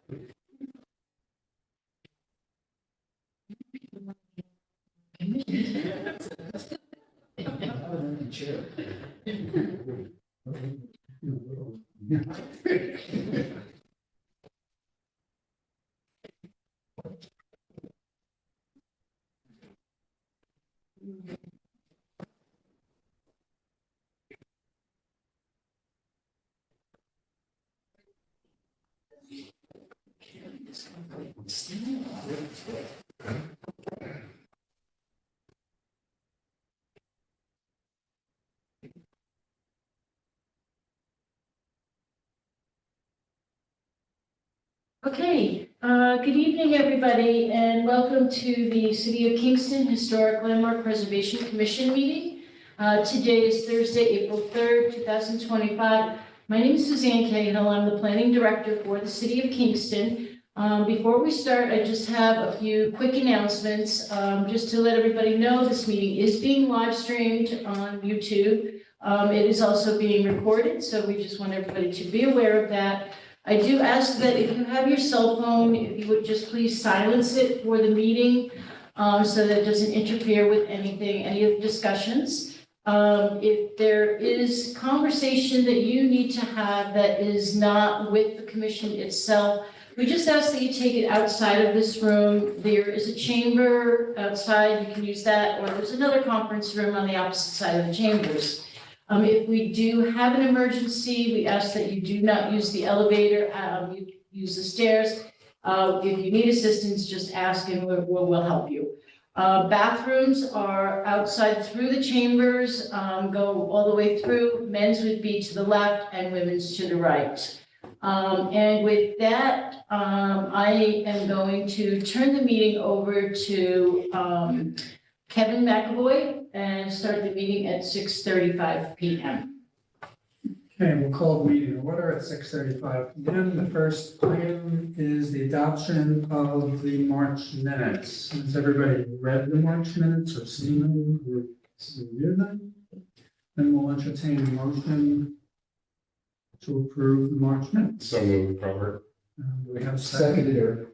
Okay, good evening, everybody, and welcome to the City of Kingston Historic Landmark Preservation Commission meeting. Today is Thursday, April 3rd, 2025. My name is Suzanne Cahill. I'm the Planning Director for the City of Kingston. Before we start, I just have a few quick announcements. Just to let everybody know, this meeting is being live streamed on YouTube. It is also being recorded, so we just want everybody to be aware of that. I do ask that if you have your cell phone, if you would just please silence it for the meeting so that it doesn't interfere with anything, any of the discussions. If there is conversation that you need to have that is not with the commission itself, we just ask that you take it outside of this room. There is a chamber outside, you can use that, or there's another conference room on the opposite side of the chambers. If we do have an emergency, we ask that you do not use the elevator, you use the stairs. If you need assistance, just ask and we'll help you. Bathrooms are outside through the chambers, go all the way through. Men's would be to the left and women's to the right. And with that, I am going to turn the meeting over to Kevin McAvoy and start the meeting at 6:35 p.m. Okay, we'll call the meeting to order at 6:35 p.m. The first item is the adoption of the March minutes. Has everybody read the March minutes or seen them or reviewed them? Then we'll entertain a motion to approve the March minutes. So moved, Robert. Do we have a second here?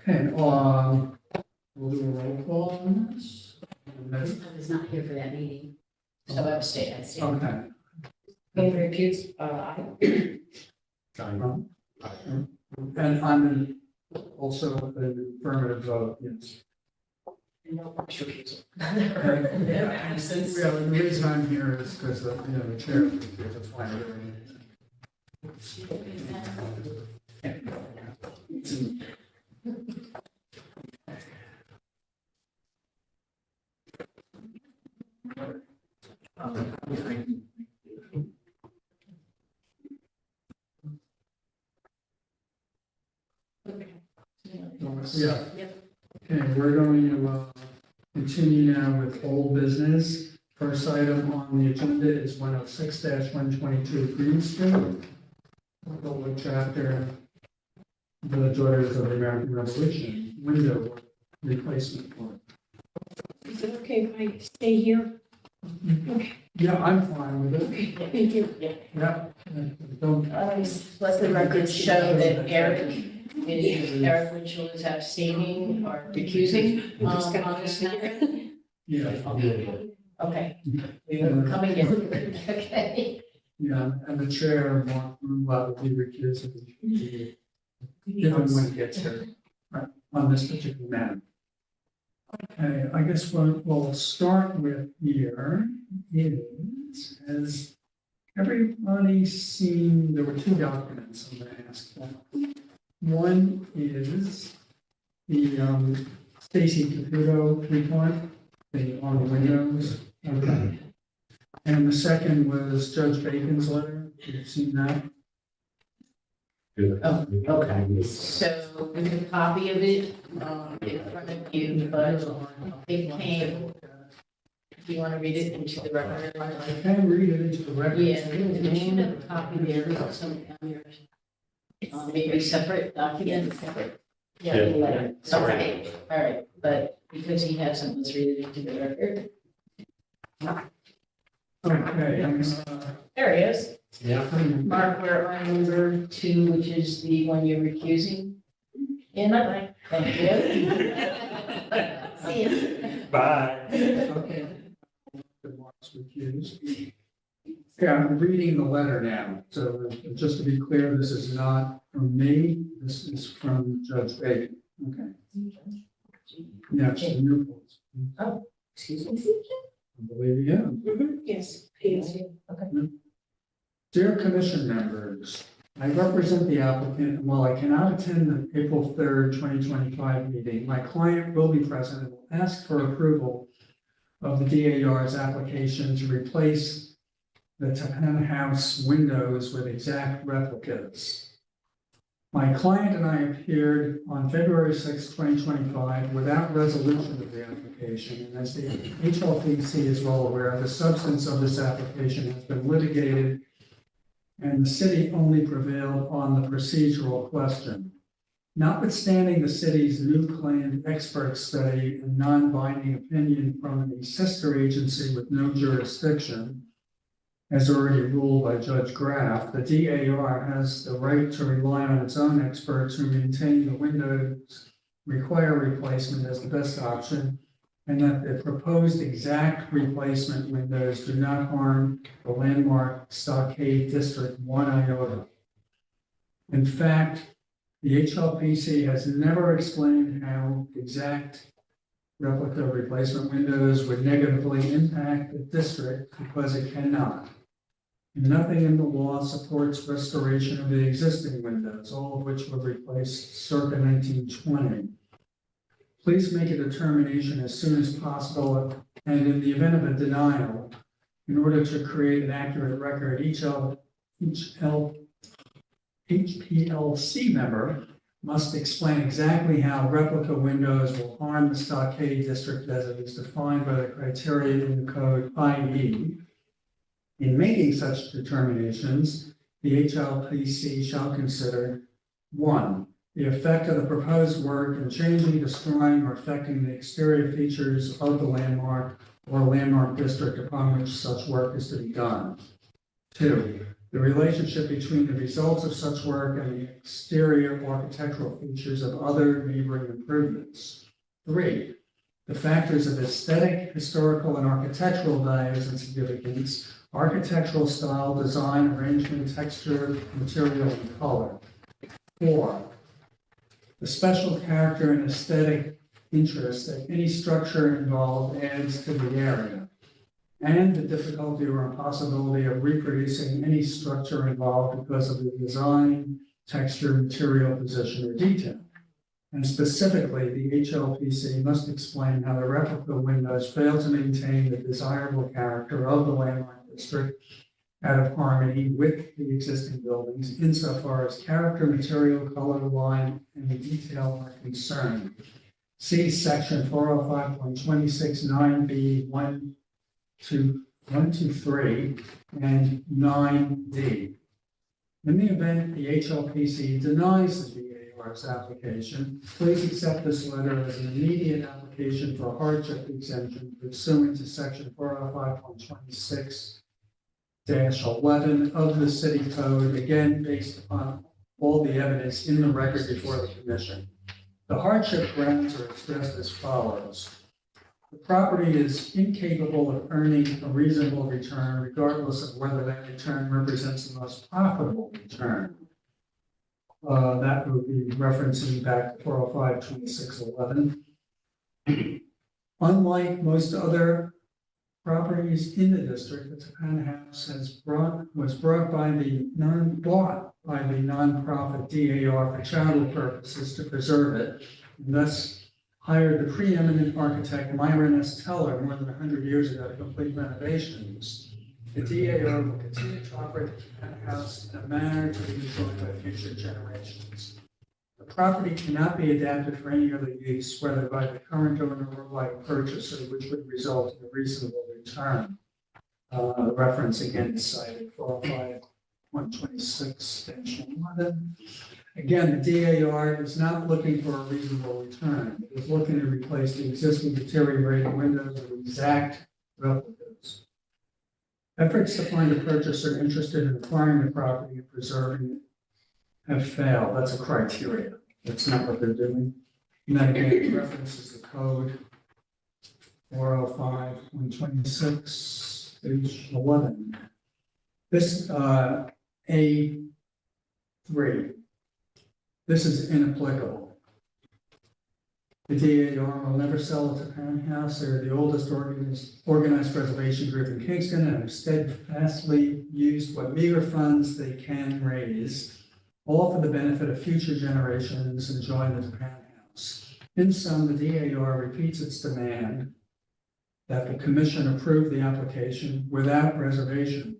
Okay, we'll do a roll call on this. I was not here for that meeting, So I abstain. Okay. Favorite accused, John. And I'm also an affirmative vote, yes. no partial accused. Yeah, the reason I'm here is because the chair is here, that's why I'm doing it. Yeah. Okay, we're going to continue now with old business. First item on the agenda is 106-122 Green Street. Public chapter, the Daughters of the American Revolution, window replacement work. Is it okay if I stay here? Okay. Yeah, I'm fine with it. Okay, thank you. Yeah. Don't. Let the record show that Eric Winchell is abstaining or recusing on this matter. Yeah. Okay, we're coming in. Okay. Yeah, and the chair, Mark will be recused given when it gets here, right, on this particular matter. Okay, I guess what we'll start with here is, has everybody seen, there were two documents I'm going to ask about. One is the Stacy Caputo report on the windows. Okay. And the second was Judge Bacon's letter. You've seen that? Oh, okay. So we have a copy of it in front of you, but it came. Do you want to read it into the record? I can read it into the record. Yeah, you should have a copy there. Some maybe separate document, separate. Yeah. Letter. Okay, all right, but because he hasn't, let's read it into the record. Okay, There he is. Yeah. Mark, we're on number 2, which is the one you're recusing. In my life. Thank you. See you. Bye. okay. The marks recused. Okay, I'm reading the letter now, so just to be clear, this is not from me, this is from Judge Bacon, okay? Yes, the Newports. Excuse me. I believe you have. Yes, yes. Dear Commission members, I represent the applicant, and while I cannot attend the April 3rd, 2025 meeting, my client will be present and will ask for approval of the DAR's application to replace the Tappan House windows with exact replicas. My client and I appeared on February 6, 2025, without resolution of the application. And as the HLPC is well aware, the substance of this application has been litigated, and the city only prevailed on the procedural question. Notwithstanding the city's new claimed expert study and non-binding opinion from a sister agency with no jurisdiction, as already ruled by Judge Graff, the DAR has the right to rely on its own experts who maintain the windows require replacement as the best option, and that the proposed exact replacement windows do not harm the landmark stockade district one iota. In fact, the HLPC has never explained how exact replica replacement windows would negatively impact the district because it cannot. Nothing in the law supports restoration of the existing windows, all of which were replaced circa 1920. Please make a determination as soon as possible, and in the event of a denial, in order to create an accurate record, each HPLC member must explain exactly how replica windows will harm the stockade district as it is defined by the criteria in the code, i.e., in making such determinations, the HLPC shall consider 1, the effect of the proposed work in changing, destroying, or affecting the exterior features of the landmark or landmark district upon which such work is to be done. 2, the relationship between the results of such work and the exterior architectural features of other neighboring improvements. 3, the factors of aesthetic, historical, and architectural values and significance, architectural style, design, arrangement, texture, material, and color. 4, the special character and aesthetic interest that any structure involved adds to the area, and the difficulty or impossibility of reproducing any structure involved because of the design, texture, material, position, or detail. And specifically, the HLPC must explain how the replica windows fail to maintain the desirable character of the landmark district out of harmony with the existing buildings insofar as character, material, color, line, and detail are concerned. See section 405.269B 1 to 3 and 9D. In the event the HLPC denies the DAR's application, please accept this letter as an immediate application for a hardship exemption pursuant to section 405.26-11 of the city code, again, based upon all the evidence in the record before the commission. The hardship grounds are expressed as follows. The property is incapable of earning a reasonable return, regardless of whether that return represents the most profitable return. That would be referencing back to 405.2611. Unlike most other properties in the district, the Tappan House was bought by the nonprofit DAR for charitable purposes to preserve it, and thus hired the preeminent architect Myron S. Teller more than 100 years ago to complete renovations. The DAR will continue to operate the Tappan House in a manner to be enjoyed by future generations. The property cannot be adapted for any other use, whether by the current owner or by a purchaser, which would result in a reasonable return. The reference again is cited 405.126-11. Again, the DAR is not looking for a reasonable return. It is looking to replace the existing deteriorated windows with exact replicas. Efforts to find a purchaser interested in acquiring the property and preserving it have failed. That's a criteria. That's not what they're doing. And that again references the code 405.126, page 11. This A3, this is inapplicable. The DAR will never sell it to Parent House. They're the oldest organized preservation group in Kingston and have steadfastly used what meager funds they can raise, all for the benefit of future generations enjoying the Parent House. In sum, the DAR repeats its demand that the commission approve the application without reservation,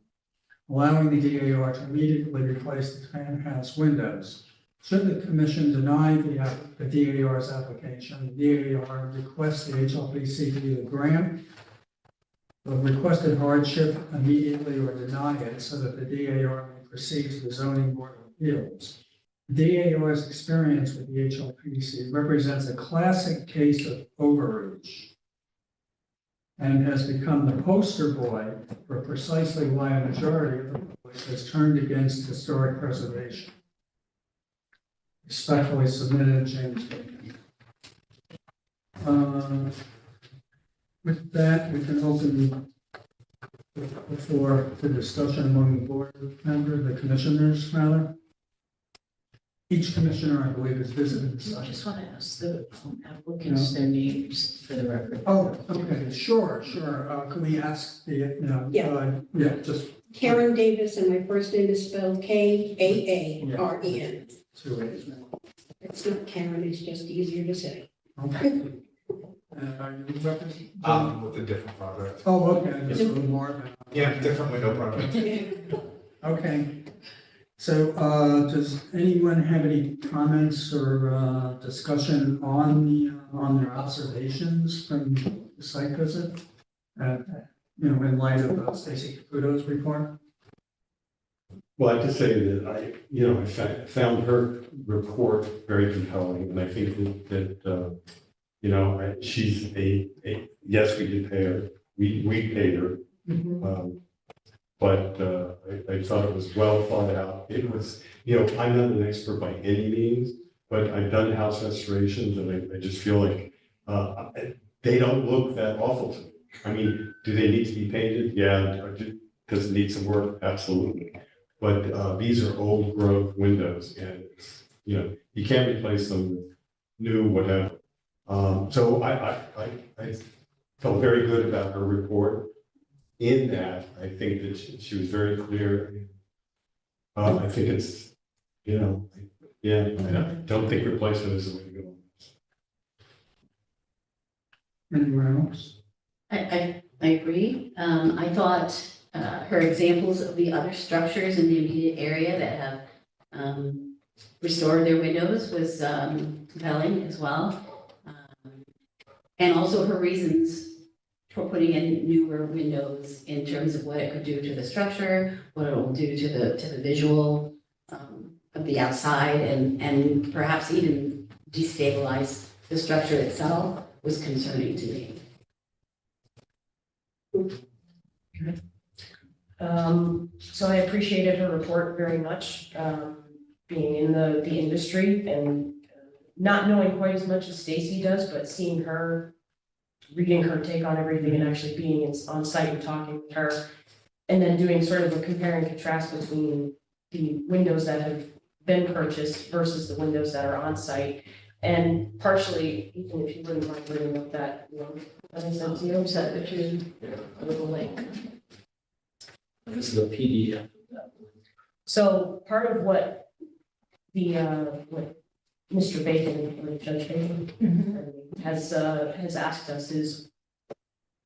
allowing the DAR to immediately replace the Parent House windows. Should the commission deny the DAR's application, the DAR requests the HLPC to either grant the requested hardship immediately or deny it so that the DAR may proceed to the zoning board of appeals. The DAR's experience with the HLPC represents a classic case of overreach and has become the poster boy for precisely why a majority of the public has turned against historic preservation. Respectfully submitted, James Bacon. With that, we can open the floor to discussion among the board members, the commissioners, rather. Each commissioner, I believe, has visited the I site. just want to ask the applicants their names for the record. Oh, okay, sure. Can we ask the, just Karen Davis, and my first name is spelled Kaaren. 2 A's. It's not Karen, it's just easier to say. Okay. Are you representing? With a different project. Oh, okay, just a little more. Yeah, different window project. Okay. So, does anyone have any comments or discussion on their observations from the site visit? In light of Stacy Caputo's report? Well, I have to say that I found her report very compelling, and I think that she's yes, we did pay her, we paid her, but I thought it was well thought out. It was, I'm not an expert by any means, but I've done house restorations, and I just feel like they don't look that awful to me. I mean, do they need to be painted? Yeah. Does it need some work? Absolutely. But these are old growth windows, and you can't replace them with new whatever. So I felt very good about her report. In that, I think that she was very clear. I think it's, I don't think replacement is the way to go. Anyone else? I agree. I thought her examples of the other structures in the immediate area that have restored their windows was compelling as well. And also her reasons for putting in newer windows in terms of what it could do to the structure, what it will do to the visual of the outside, and perhaps even destabilize the structure itself was concerning to me. So I appreciated her report very much, being in the industry and not knowing quite as much as Stacy does, but seeing her, reading her take on everything and actually being on site and talking with her, and then doing sort of a compare and contrast between the windows that have been purchased versus the windows that are on site. And partially, even if you wouldn't mind reading up that, that I sent to you, sent it to you, a little link. This is a PDF. So part of what the, what Mr. Bacon, or Judge Bacon, has asked us is,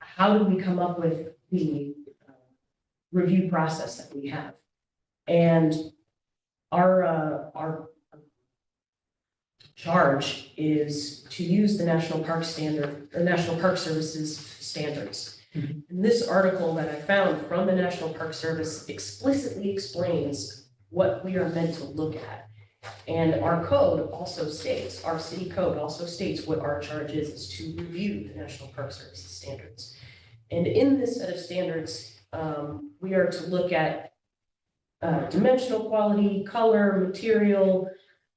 how do we come up with the review process that we have? And our charge is to use the National Park Standard, or National Park Service's standards. And this article that I found from the National Park Service explicitly explains what we are meant to look at. And our code also states, our city code also states what our charge is to review the National Park Service's standards. And in this set of standards, We are to look at dimensional quality, color, material,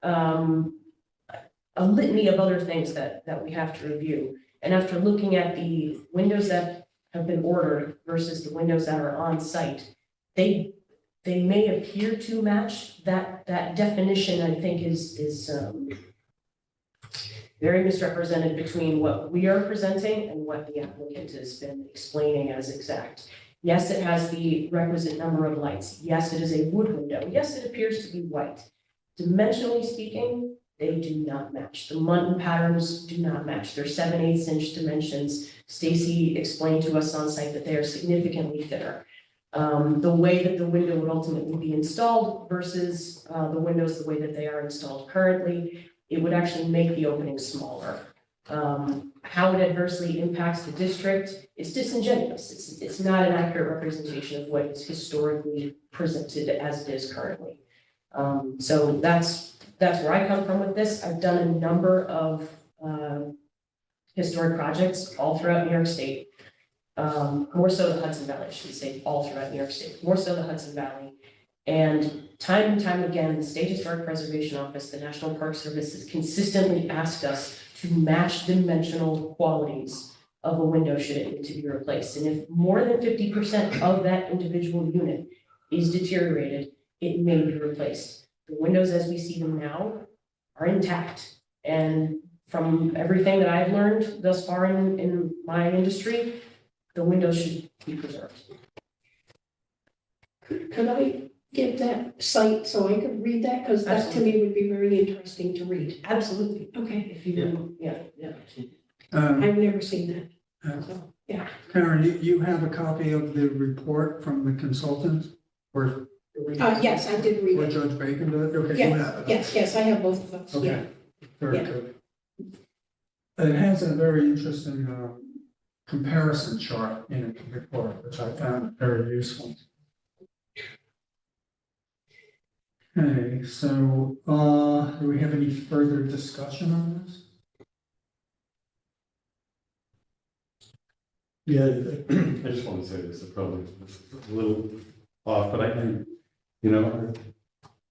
a litany of other things that we have to review. And after looking at the windows that have been ordered versus the windows that are on site, they may appear to match. That definition, I think, is very misrepresented between what we are presenting and what the applicant has been explaining as exact. Yes, it has the requisite number of lights. Yes, it is a wood window. Yes, it appears to be white. Dimensionally speaking, they do not match. The Muntin patterns do not match. They're 7/8 inch dimensions. Stacy explained to us on site that they are significantly thinner. The way that the window would ultimately be installed versus the windows the way that they are installed currently, it would actually make the opening smaller. How it adversely impacts the district is disingenuous. It's not an accurate representation of what is historically presented as it is currently. So that's where I come from with this. I've done a number of historic projects all throughout New York State. More so the Hudson Valley, I should say, all throughout New York State, more so the Hudson Valley. And time again, the State Historic Preservation Office, the National Park Service has consistently asked us to match dimensional qualities of a window should it need to be replaced. And if more than 50% of that individual unit is deteriorated, it may be replaced. The windows as we see them now are intact. And from everything that I've learned thus far in my industry, the windows should be preserved. Could I get that site so I could read that? Because that to me would be very interesting to read. Absolutely. Okay, If you, yeah. I've never seen that. Uh, So, yeah. Karen, you have a copy of the report from the consultant, or Yes, I did read it. Judge Bacon did? Okay, you have it. Yes, I have both of those, yeah. Okay, very Yeah. good. It has a very interesting comparison chart in the report, which I found very useful. Okay, so do we have any further discussion on this? Yeah, I just want to say this, probably a little off, but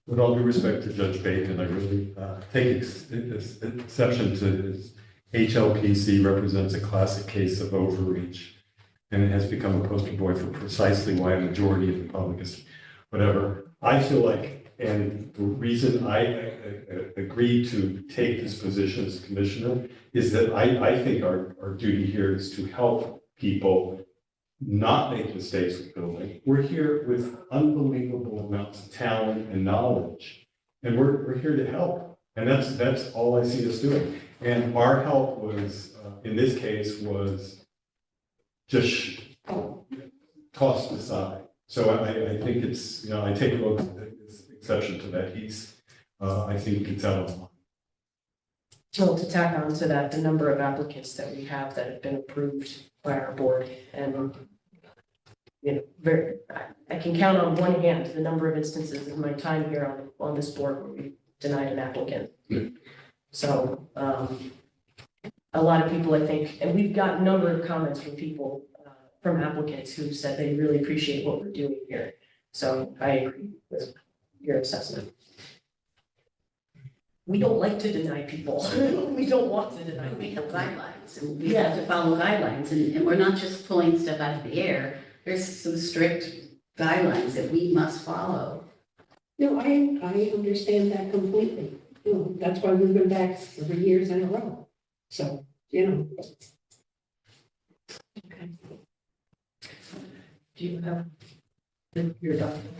with all due respect to Judge Bacon, I really take exception to his HLPC represents a classic case of overreach. And it has become a poster boy for precisely why a majority of the public is, whatever. I feel like, and the reason I agreed to take this position as commissioner is that I think our duty here is to help people not make mistakes with building. We're here with unbelievable amounts of talent and knowledge, and we're here to help. And that's all I see us doing. And our help was, in this case, was just tossed aside. So I think it's, I take a little exception to that. I think it's out of line. Well, to tack on to that, the number of applicants that we have that have been approved by our board, and I can count on one hand the number of instances in my time here on this board where we denied an applicant. So a lot of people, I think, and we've got a number of comments from people, from applicants who said they really appreciate what we're doing here. So I agree with your assessment. We don't like to deny people. We don't want to deny We people. have guidelines, and we have to follow guidelines, and we're not just pulling stuff out of the air. There's some strict guidelines that we must follow. No, I understand that completely. That's why we've been back 3 years in a row. So, Okay. Do you have your document?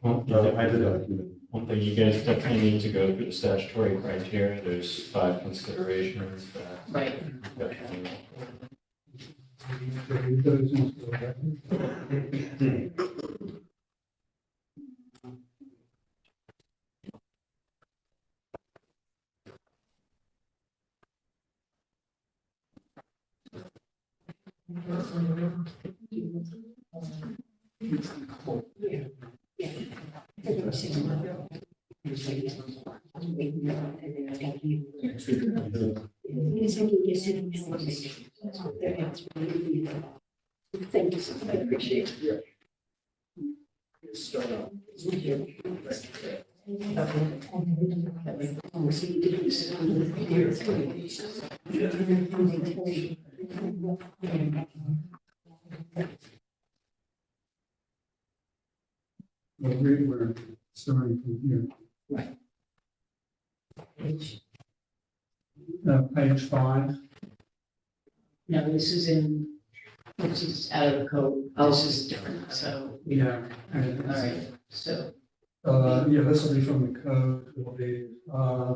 I did document. One thing, you guys definitely need to go through the statutory criteria. There's 5 considerations that. Right. definitely- Thank you, I appreciate it. Well, we're starting from here. Page 5. No, this is out of the code. This is different, so, Yeah. all right, so. Yeah, this will be from the code. It will be,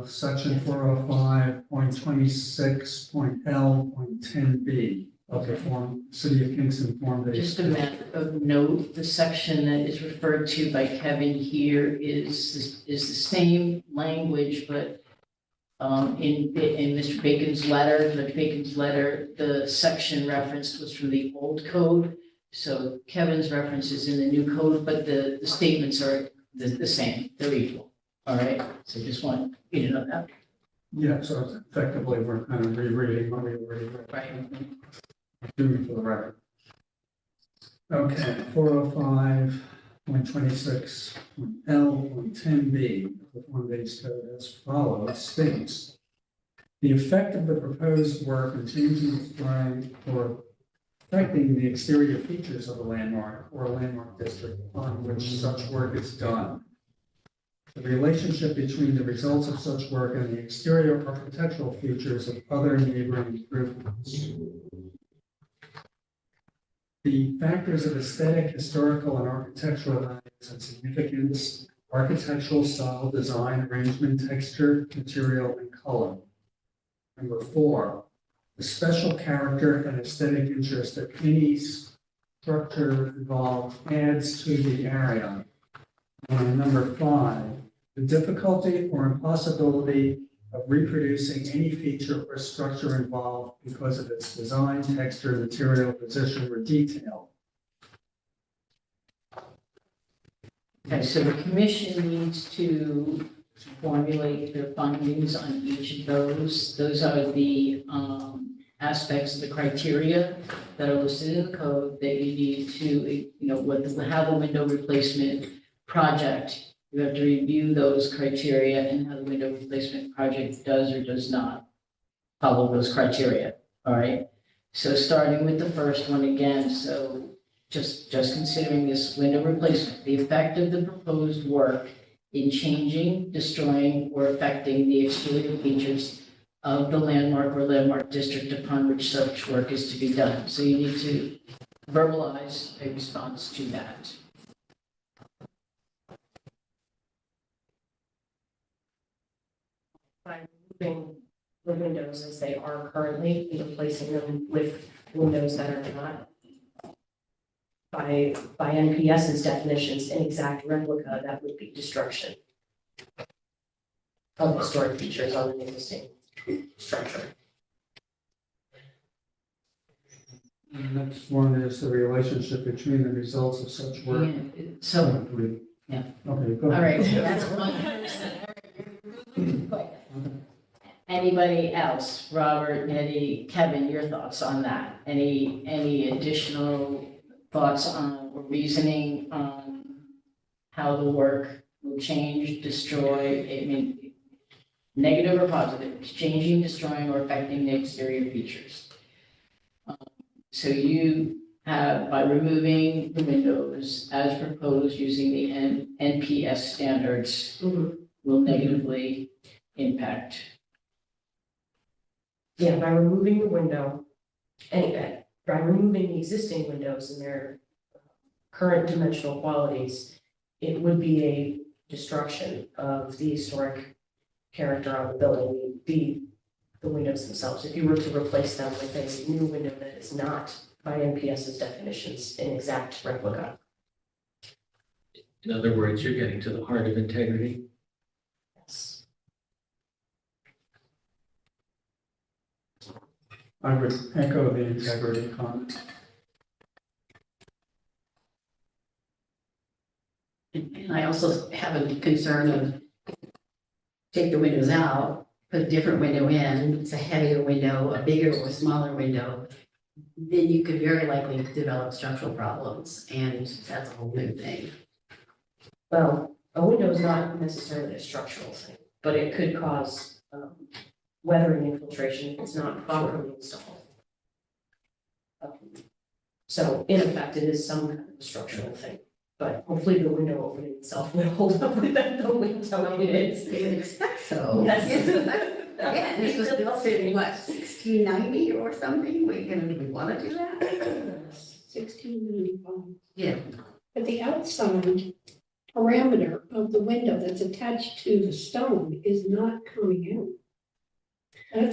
section 405.26.L.10B of the form, City of Kingston form-based. Just a matter of note, the section that is referred to by Kevin here is the same language, but in Mr. Bacon's letter, the section referenced was from the old code. So Kevin's reference is in the new code, but the statements are the same, they're equal. All right, so just want you to know that. Yeah, so effectively, we're kind of rereading what we already read. Right. Doing for the record. Okay, 405.26.L.10B of the form-based code as follows states. The effect of the proposed work in changing, destroying, or affecting the exterior features of a landmark or a landmark district on which such work is done. The relationship between the results of such work and the exterior architectural features of other neighboring improvements. The factors of aesthetic, historical, and architectural values and significance, architectural style, design, arrangement, texture, material, and color. Number 4, the special character and aesthetic interest that any structure involved adds to the area. And number 5, the difficulty or impossibility of reproducing any feature or structure involved because of its design, texture, material, position, or detail. Okay, so the commission needs to formulate their findings on each of those. Those are the aspects of the criteria that are listed in the code that you need to, how the window replacement project, you have to review those criteria and how the window replacement project does or does not follow those criteria, all right? So starting with the first one again, so just considering this window replacement, the effect of the proposed work in changing, destroying, or affecting the exterior features of the landmark or landmark district upon which such work is to be done. So you need to verbalize a response to that. By moving the windows as they are currently and replacing them with windows that are not by NPS's definitions, an exact replica, that would be destruction of historic features on an existing structure. The next one is the relationship between the results of such work. Yeah, so, yeah. Okay, go all ahead. right, so that's one person. Anybody else? Robert, Nettie, Kevin, your thoughts on that? Any additional thoughts on or reasoning on how the work will change, destroy, negative or positive, changing, destroying, or affecting the exterior features? So you have, by removing the windows as proposed using the NPS standards, will negatively impact. Yeah, by removing the window, anyway, by removing the existing windows and their current dimensional qualities, it would be a destruction of the historic character of the building, the windows themselves. If you were to replace them with a new window that is not, by NPS's definitions, an exact replica. In other words, you're getting to the heart of integrity. Yes. I would echo the integrity comment. And I also have a concern of take the windows out, put a different window in, it's a heavier window, a bigger or smaller window, then you could very likely develop structural problems, and that's a whole new thing. Well, a window is not necessarily a structural thing, but it could cause weathering infiltration if it's not properly installed. So in effect, it is some kind of a structural thing, but hopefully the window opening itself will hold up with that, the window units. You would expect so. Yes. Yeah, this was built in what, 1690 or something? We want to do that? 1695. Yeah. But the outside parameter of the window that's attached to the stone is not coming out.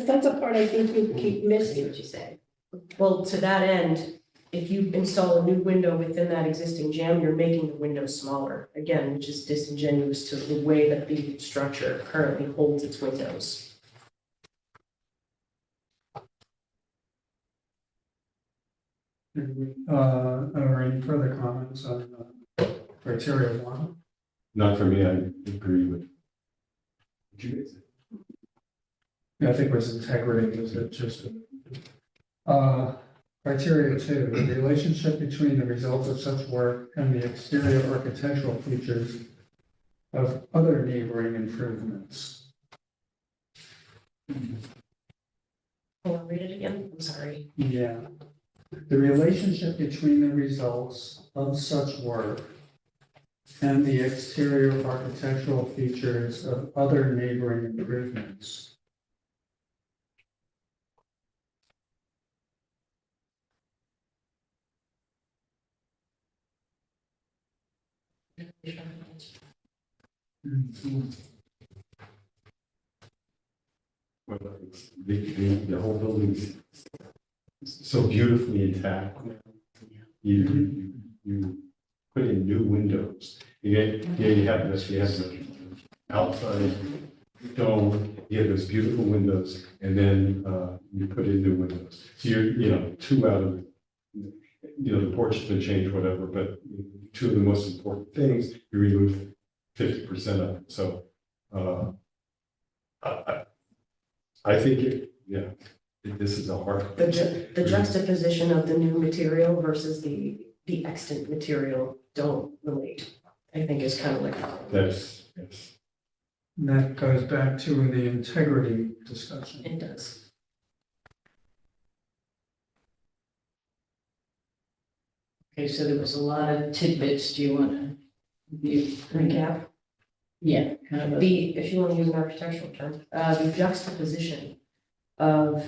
That's a part I think you keep I see missing. what you say. Well, to that end, if you install a new window within that existing jamb, you're making the window smaller, again, which is disingenuous to the way that the structure currently holds its windows. Or any further comments on criteria one? Not for me, I agree with. What you guys say? Yeah, I think it was integrity, was it just? Criteria two, the relationship between the results of such work and the exterior architectural features of other neighboring improvements. Can I read it again? I'm sorry. Yeah. The relationship between the results of such work and the exterior architectural features of other neighboring improvements. Well, it's the whole building's so beautifully intact. You put in new windows. You have this, you have the outside dome, you have those beautiful windows, and then you put in new windows. So you're, two out of, the porch has been changed, whatever, but two of the most important things, you remove 50% of it. So I think, this is a hard. The juxtaposition of the new material versus the extant material don't relate, I think is kind of like. Yes. And that goes back to the integrity discussion. It does. Okay, so there was a lot of tidbits. Do you want to Recap. Yeah, kind of. If you want to use an architectural term, the juxtaposition of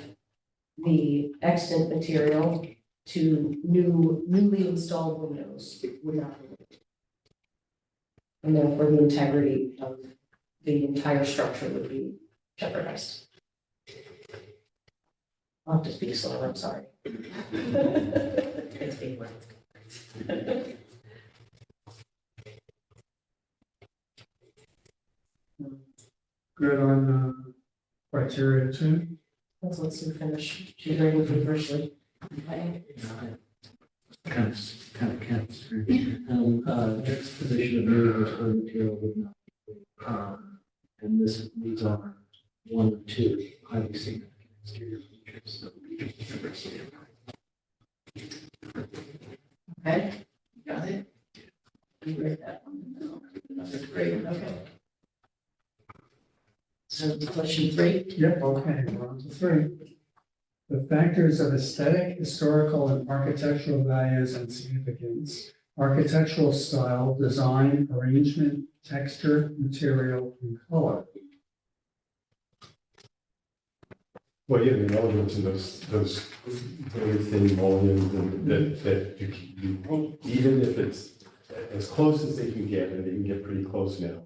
the extant material to newly installed windows would not relate. And therefore the integrity of the entire structure would be jeopardized. I'll have to speak slower, I'm sorry. It's being words. Good on criteria two. Let's Sue finish. She's ready for virtually. Okay. Kind of counts. Juxtaposition of mirrors or material would not be, and these are one of two highly significant exterior features of the Okay, got it. You read that one? No, that's great, okay. So question 3? Yep, okay, we're on to 3. The factors of aesthetic, historical, and architectural values and significance, architectural style, design, arrangement, texture, material, and color. Well, yeah, the elements and those very thin mullions and that you even if it's as close as they can get, and they can get pretty close now,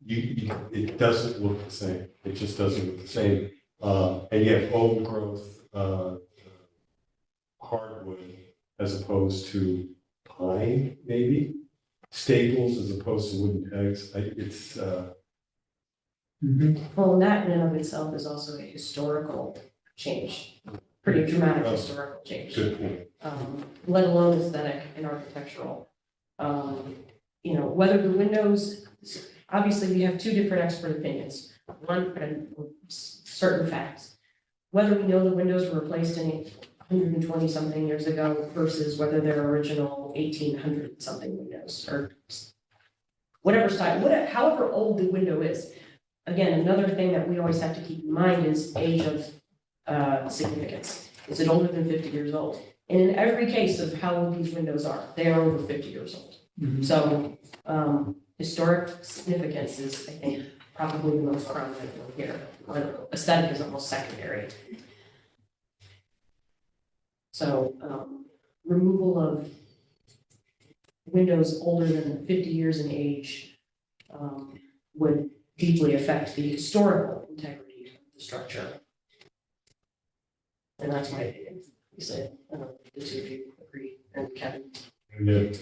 it doesn't look the same. It just doesn't look the same. And you have old growth hardwood as opposed to pine, maybe staples as opposed to wooden pegs. Well, that in and of itself is also a historical change, pretty dramatic historical change. Good point. Let alone aesthetic and architectural. Whether the windows, obviously we have two different expert opinions. One, certain facts, whether we know the windows were replaced in 120 something years ago versus whether they're original 1800 something windows or whatever style, however old the window is. Again, another thing that we always have to keep in mind is age of significance. Is it older than 50 years old? And in every case of how old these windows are, they are over 50 years old. Mhm. So historic significance is, I think, probably the most prominent one here. Aesthetic is almost secondary. So removal of windows older than 50 years in age would deeply affect the historical integrity of the structure. And that's my opinion. You said, I don't know if the two of you agree, and Kevin. Yeah.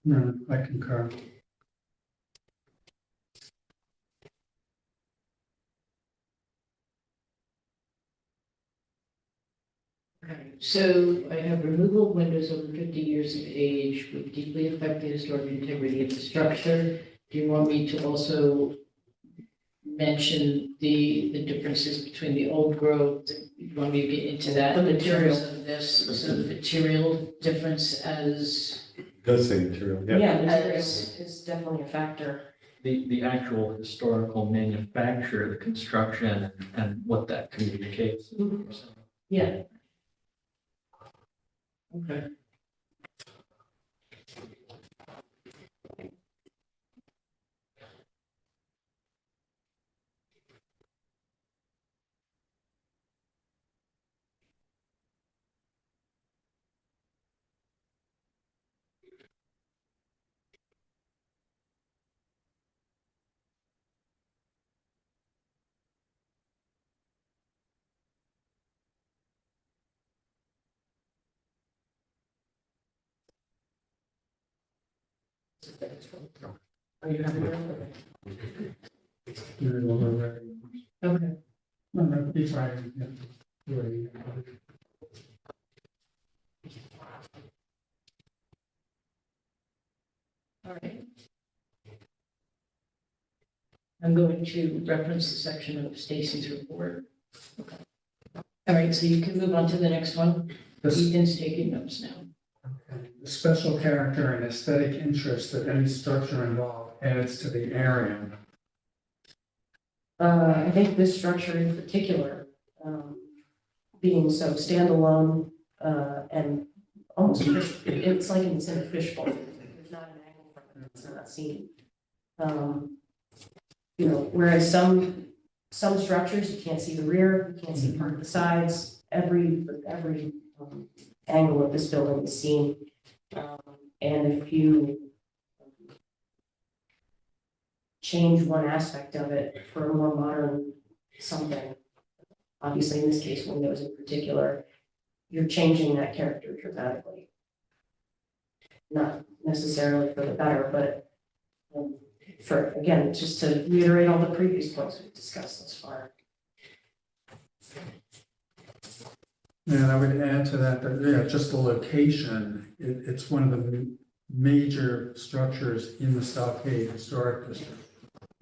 No, I concur. Okay, so I have removal of windows over 50 years of age would deeply affect the historic integrity of the structure. Do you want me to also mention the differences between the old growth? Do you want me to get into that? The material. In terms of this, so the material difference as, Does say material, yeah. Yeah, material As- is definitely a factor. The actual historical manufacture, the construction, and what that communicates. Yeah. okay. Are you having Do it all over. Okay. No, no, he's right. Yeah. Right. All right. I'm going to reference the section of Stacy's report. Okay. All right, so you can move on to the next one. This, Ethan's taking notes now. the special character and aesthetic interest that any structure involved adds to the area. I think this structure in particular, being so standalone, and almost it's like it's in a fishbowl. There's not an angle from it, it's not seen. You know, whereas some structures, you can't see the rear, you can't see part of the sides, every angle of this building is seen. And if you change one aspect of it for a more modern something, obviously in this case, windows in particular, you're changing that character dramatically. Not necessarily for the better, but for, again, just to reiterate all the previous points we've discussed thus far. And I would add to that, yeah, just the location, it's one of the major structures in the Stockade Historic District.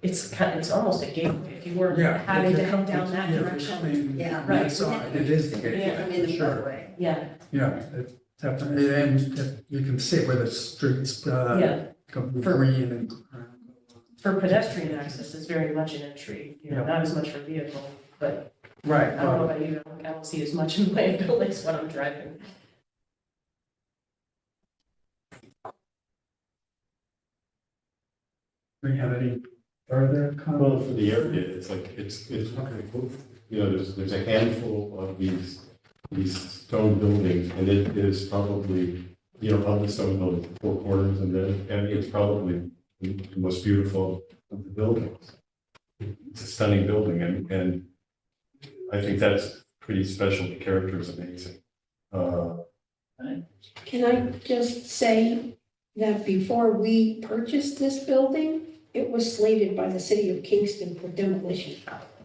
It's almost a gateway if you were Yeah. having to if head you're down that yeah, if you're direction. coming Yeah, that right. side, it is the gateway. Yeah. I'm in the Sure. roadway. Yeah, Yeah, it definitely, and you can see where the streets, yeah. go For- green and. For pedestrian access, it's very much an entry, you know, Yeah. not as much for vehicle, but Right, I don't know about you, I don't see as much in the way of buildings when I'm driving. we have any further Well, comments? for the area, it's like, it's, you know, there's a handful of these stone buildings, and it is probably, you know, of the stone buildings, four corners, and it's probably the most beautiful of the buildings. It's a stunning building, and I think that's pretty special. The character is amazing. Can I just say that before we purchased this building, it was slated by the city of Kingston for demolition.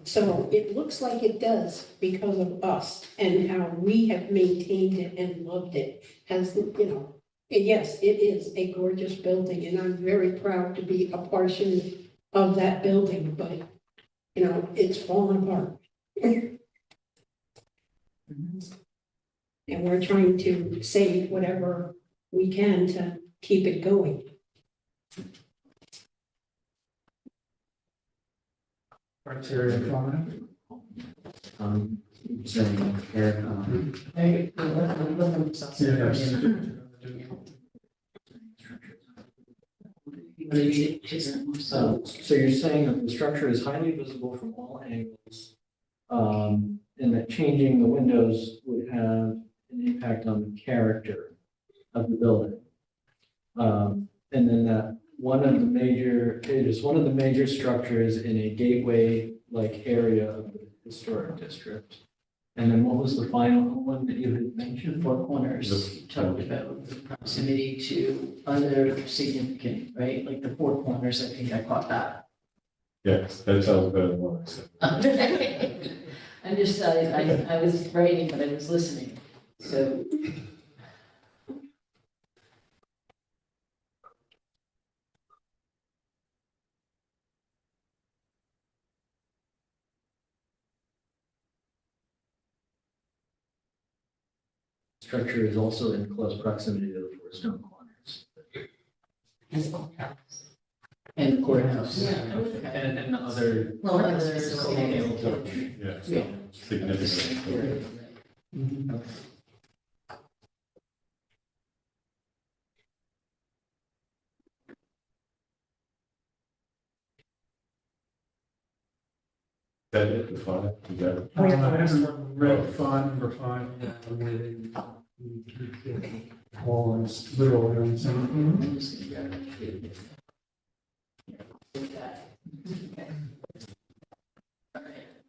So it looks like it does because of us and how we have maintained it and loved it. Has, you know, and yes, it is a gorgeous building and I'm very proud to be a portion of that building, but, you know, it's fallen apart. And we're trying to save whatever we can to keep it going. Criteria 5. Saying here, so you're saying that the structure is highly visible from all angles, and that changing the windows would have an impact on the character of the building. And then that it is one of the major structures in a gateway-like area of the historic district. And then what was the final one that you had mentioned? Four corners, you talked about the proximity to other significant, right? Like the four corners, I think I caught that. Yes, that sounds better than what I said. I'm just, I was writing, but I was listening, so. Structure is also in close proximity to the four stone corners. And the courthouse. Yeah. And the other. Well, other Yeah, Yeah. significant. That it, the five, is that? I haven't read number 5 yet. I'm waiting. All is literal and something.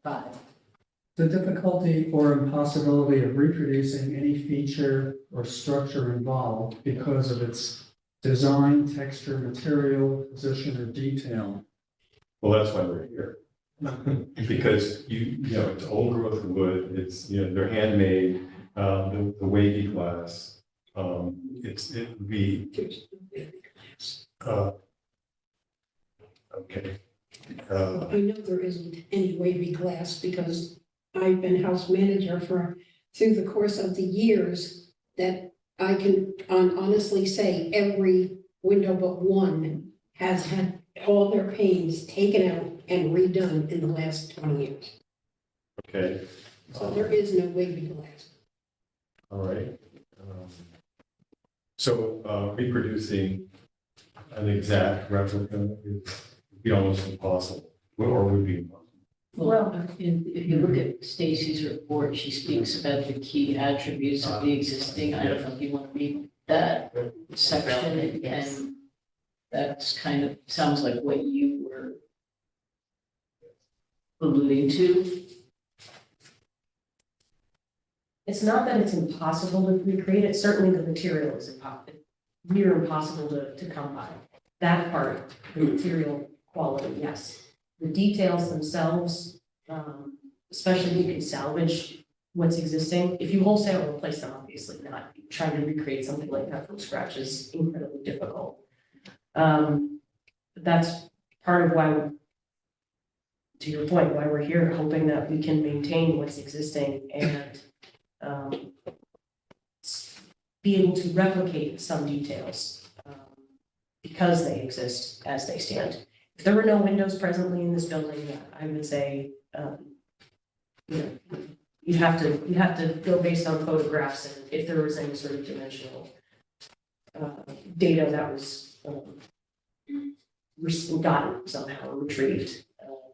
Five. The difficulty or impossibility of reproducing any feature or structure involved because of its design, texture, material, position, or detail. Well, that's why we're here. Because you know, it's old growth wood, it's, you know, they're handmade, the wavy glass. It would be, okay. I know there isn't any wavy glass because I've been house manager through the course of the years that I can honestly say every window but one has had all their panes taken out and redone in the last 20 years. Okay. So there is no wavy glass. All right. So reproducing an exact replica would be almost impossible, or would be impossible. Well, if you look at Stacy's report, she speaks about the key attributes of the existing. I don't know if you want to read that section, Yes. and that's kind of, sounds like what you were alluding to. It's not that it's impossible to recreate it, certainly the material is near impossible to come by. That part, the material quality, yes. The details themselves, especially if you can salvage what's existing, if you wholesale replace them, obviously not. Trying to recreate something like that from scratch is incredibly difficult. That's part of why, to your point, why we're here, hoping that we can maintain what's existing and be able to replicate some details because they exist as they stand. If there were no windows presently in this building, I would say, you know, you have to go based on photographs and if there was any sort of dimensional data that was gotten somehow retrieved,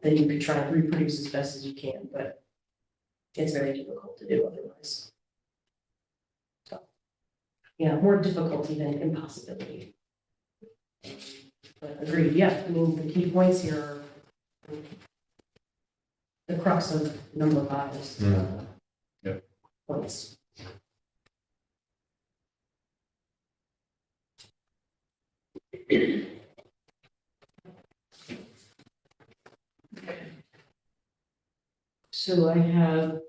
then you could try and reproduce as best as you can, but it's very difficult to do otherwise. So, yeah, more difficulty than impossibility. But agreed, yeah, I mean, the key points here are the crux of number 5's Yep. points. So I have,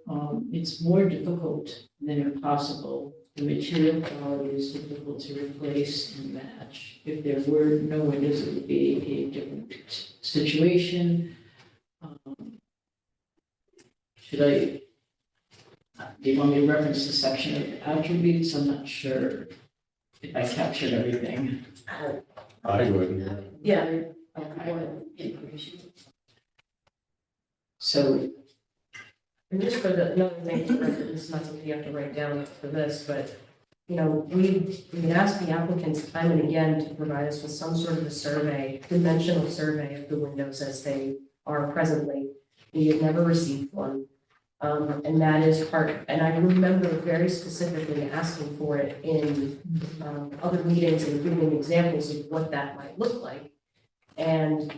it's more difficult than impossible. The material quality is difficult to replace and match. If there were no windows, it would be a different situation. Should I, do you want me to reference the section of attributes? I'm not sure if I captured everything. I would. Yeah. Okay. So, and just for another thing, for record, this is not something you have to write down for this, but, you know, we asked the applicants time and again to provide us with some sort of a survey, dimensional survey of the windows as they are presently. We have never received one. And that is and I remember very specifically asking for it in, other meetings and giving examples of what that might look like. And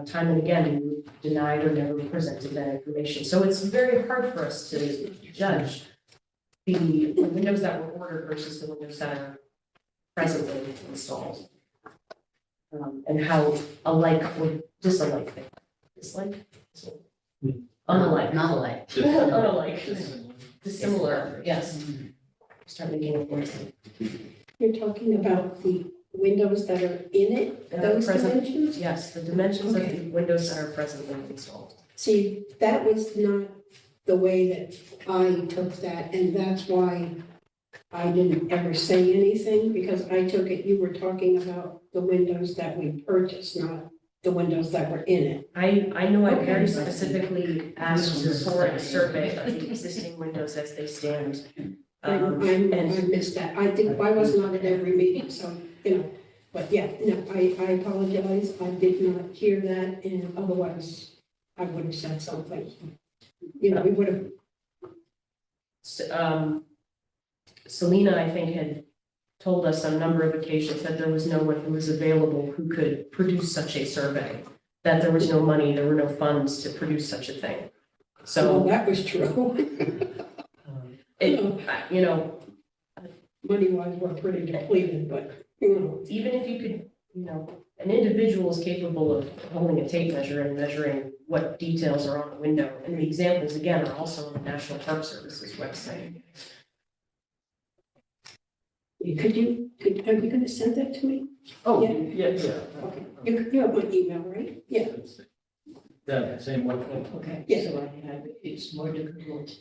time and again, we were denied or never presented that information. So it's very hard for us to judge the windows that were ordered versus the windows that are presently installed. And how alike or disalike they are. Dislike? Unlike. Not alike. Unlike. Dissimilar, yes. Start making it worse. You're talking about the windows that are in it, those Present, dimensions? yes, the dimensions of the Okay. windows that are presently installed. See, that was not the way that I took that, and that's why I didn't ever say anything, because I took it, you were talking about the windows that we purchased, not the windows that were in it. I know I very Okay. specifically asked for a survey of the existing windows as they stand. I And missed that. I think I was not at every meeting, so, but yeah, no, I apologize. I did not hear that, and otherwise I would have said something. We would have, Selena, I think, had told us on a number of occasions that there was no one who was available who could produce such a survey, that there was no money, there were no funds to produce such a thing. well, So, that was true. Money-wise, we're pretty depleted, but, even if you could, an individual is capable of holding a tape measure and measuring what details are on the window. And the examples, again, are also on the National Park Service's website. are you going to send that to me? Oh, Yeah. yeah. Okay, you have my email, right? Yeah, That same one. Okay, Yeah. so I have, it's more difficult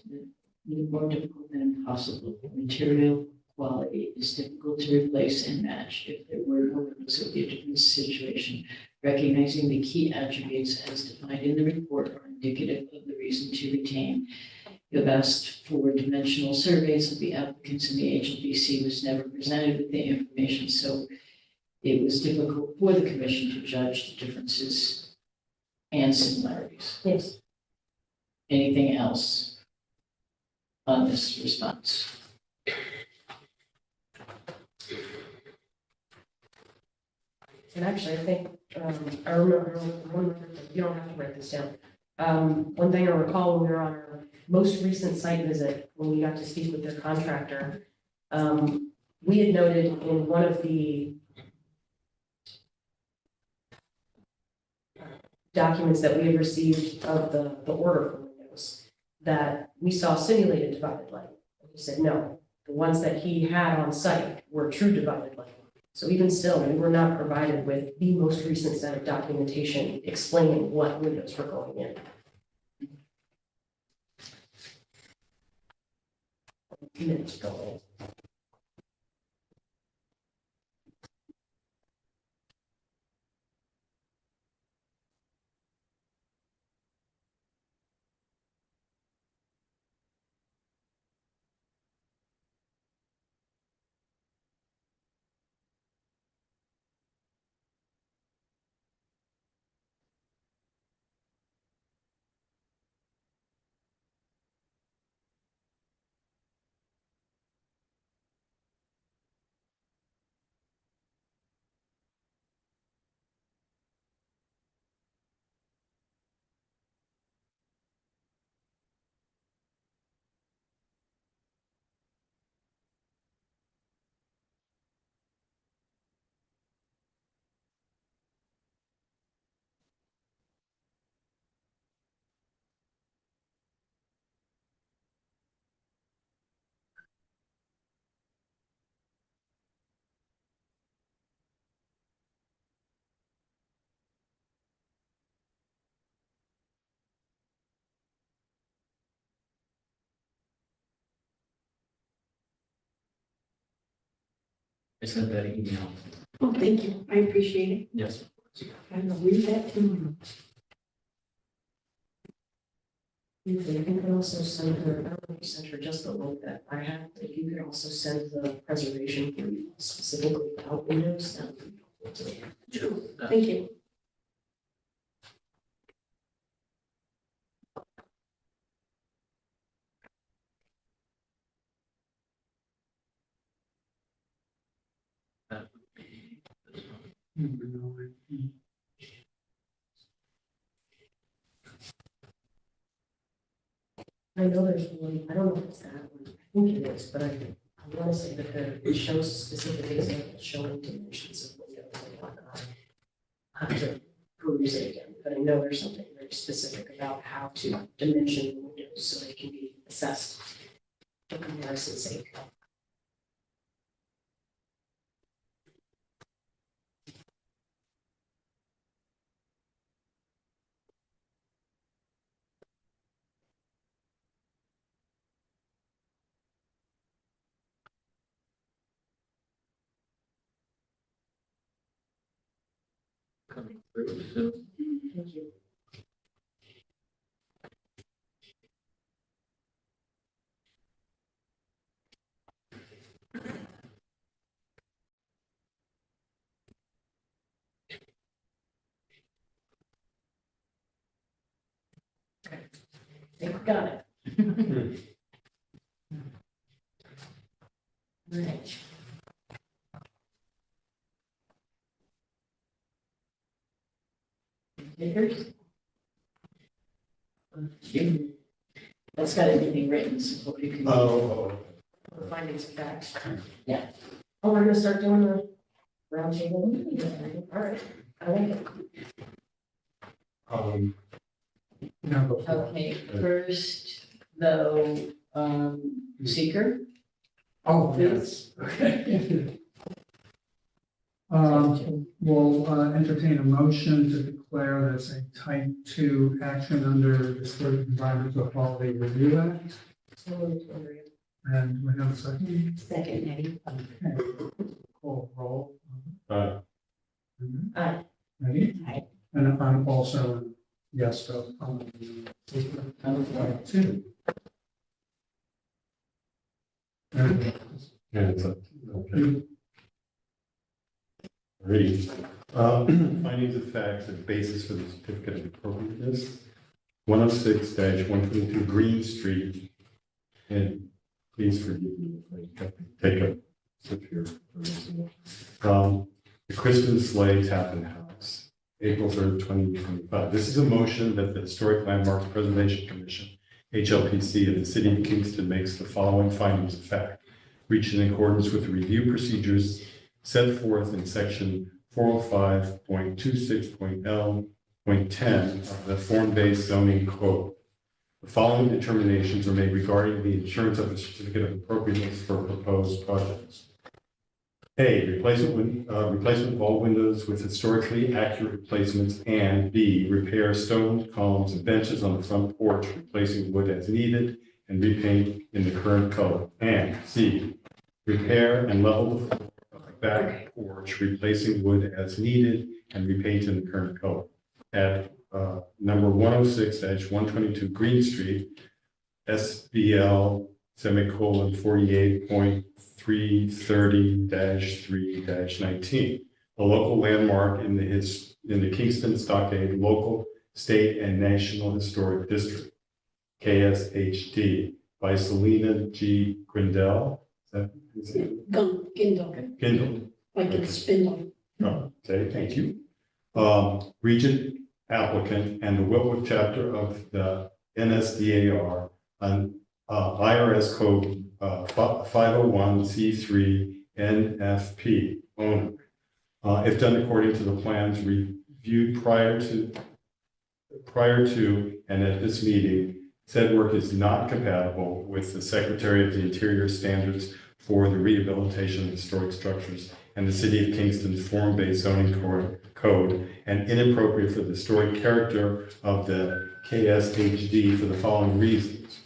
than impossible. Material quality is difficult to replace and match. If there were no windows, it would be a different situation. Recognizing the key attributes as defined in the report are indicative of the reason to retain. You have asked for dimensional surveys of the applicants, and the HLPC was never presented with the information, so it was difficult for the commission to judge the differences and similarities. Yes. Anything else on this response? And actually, I think, I remember, you don't have to write this down. One thing I recall when we were on our most recent site visit, when we got to speak with their contractor, we had noted in one of the documents that we had received of the order for windows, that we saw simulated divided light. And he said, no, the ones that he had on site were true divided light. So even still, we were not provided with the most recent set of documentation explaining what windows were going in. Minutes ago. I sent that email. oh, thank you, I appreciate it. Yes. I will read that tomorrow. You can also send her, I don't know if you sent her just the link that I have, but if you could also send the preservation brief specifically about windows, that would be helpful too. Thank you. That would be this one. I know there's one, I don't know if it's that one, I think it is, but I want to say that it shows specific examples showing dimensions of windows and whatnot. I have to peruse it again, but I know there's something very specific about how to dimension the windows so they can be assessed for comparison's sake. Coming through soon. Thank you. Okay, I think we got it. Right. Takers? That's got everything written, so what you can. Oh, The findings of fact. Yeah. Oh, we're gonna start doing the round table. All right. I like it. Number four. Okay, first, though, seeker. Oh, yes, okay. We'll entertain a motion to declare this a type 2 action under the State Environmental Quality Review Act. So moved, Andrea. And we have a second. Second, Eddie. Okay. Call roll. Aye. Ready? Aye. And I'm also a yes vote on type 2. And yeah, it's a, okay. Ready. Findings of fact, the basis for the certificate of appropriateness, 106-122 Green Street. And please forgive me if I take a sip here. The Christmas Sleigh Tappan House, April 3rd, 2025. This is a motion that the Historic Landmarks Preservation Commission, HLPC, of the City of Kingston makes the following findings of fact, reached in accordance with the review procedures set forth in section 405.26.L.10 of the form-based zoning code. The following determinations are made regarding the insurance of the certificate of appropriateness for proposed projects. A, replacement of all windows with historically accurate replacements, and B, repair stone columns and benches on the front porch, replacing wood as needed, and repaint in the current color. And C, repair and level the floor of the back porch, replacing wood as needed, and repaint in the current color. At number 106-122 Green Street, SBL semicolon 48.330-3-19, a local landmark in the Kingston Stockade Local, State, and National Historic District, KSHD, by Selena G. Grindel. Is that Gindle, Gindel? like it's spindle. Oh, okay, thank you. Regent applicant and the Whitwood chapter of the NSDAR on IRS code 501c3 NFP owner. If done according to the plans reviewed prior to and at this meeting, said work is not compatible with the Secretary of the Interior standards for the rehabilitation of historic structures and the City of Kingston's form-based zoning code, and inappropriate for the historic character of the KSHD for the following reasons.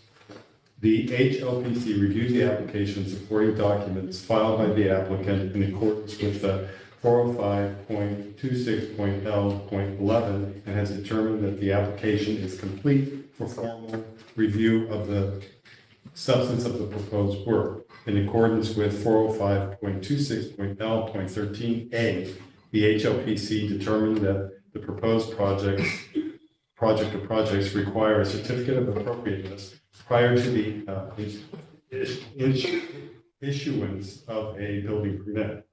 The HLPC reviewed the application and supporting documents filed by the applicant in accordance with the 405.26.L.11 and has determined that the application is complete for formal review of the substance of the proposed work. In accordance with 405.26.L.13A, the HLPC determined that the proposed project or projects require a certificate of appropriateness prior to the issuance of a building permit.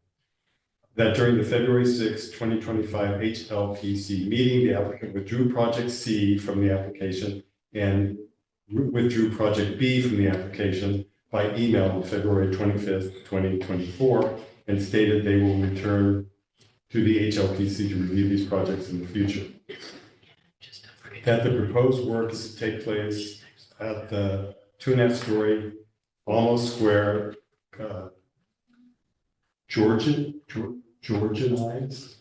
That during the February 6, 2025 HLPC meeting, the applicant withdrew project C from the application and withdrew project B from the application by email on February 25th, 2024, and stated they will return to the HLPC to review these projects in the future. That the proposed works take place at the 2.5-story, almost square, Georgianized, is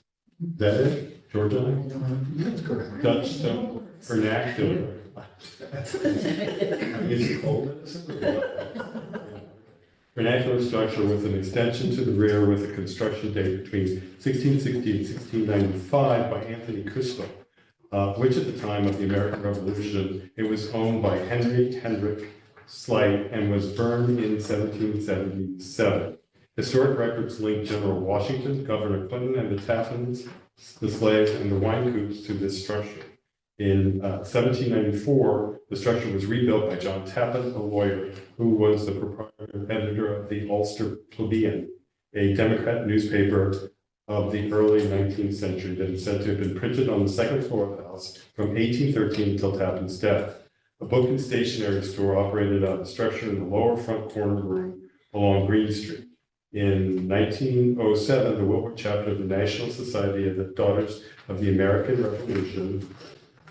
that it? Georgianized? That's correct. Dutch stone vernacular. Is it old? Vernacular structure with an extension to the rear with a construction date between 1660 and 1695 by Anthony Crystal, which at the time of the American Revolution, it was owned by Hendrik Slight and was burned in 1777. Historic records link General Washington, Governor Clinton, and the Tappans, the slaves, and the wine coops to this structure. In 1794, the structure was rebuilt by John Tappan, a lawyer, who was the proprietor editor of the Ulster Plebeian, a Democrat newspaper of the early 19th century that is said to have been printed on the second floor of the house from 1813 until Tappan's death. A book and stationery store operated out of the structure in the lower front corner room along Green Street. In 1907, the Wilbur chapter of the National Society of the Daughters of the American Revolution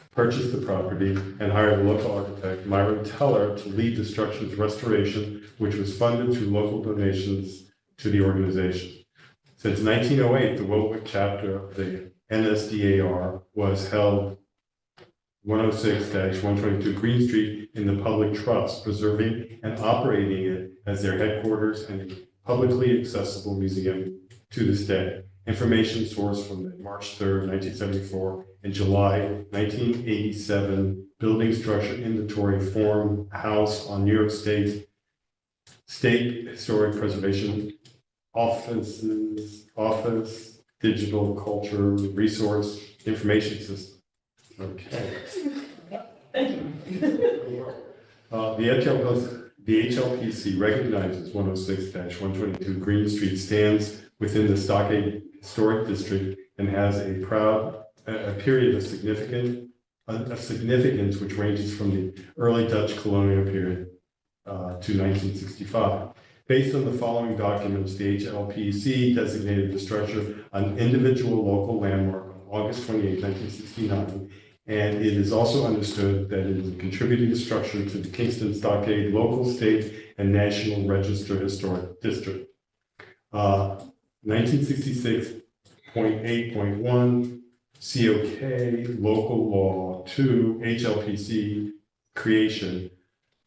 purchased the property and hired the local architect, Myron Teller, to lead the structure's restoration, which was funded through local donations to the organization. Since 1908, the Wilbur chapter of the NSDAR was held 106-122 Green Street in the public trust, preserving and operating it as their headquarters and a publicly accessible museum to this day. Information sourced from the March 3rd, 1974 and July 1987 building structure inventory form house on New York State Historic Preservation Office, Digital Culture Resource Information System. Okay. Thank you. The HLPC recognizes 106-122 Green Street stands within the Stockade Historic District and has a period of significance which ranges from the early Dutch colonial period to 1965. Based on the following documents, the HLPC designated the structure an individual local landmark on August 28, 1969, and it is also understood that it is a contributing structure to the Kingston Stockade local, state, and national register historic district. 1966.8.1 COK Local Law 2 HLPC creation.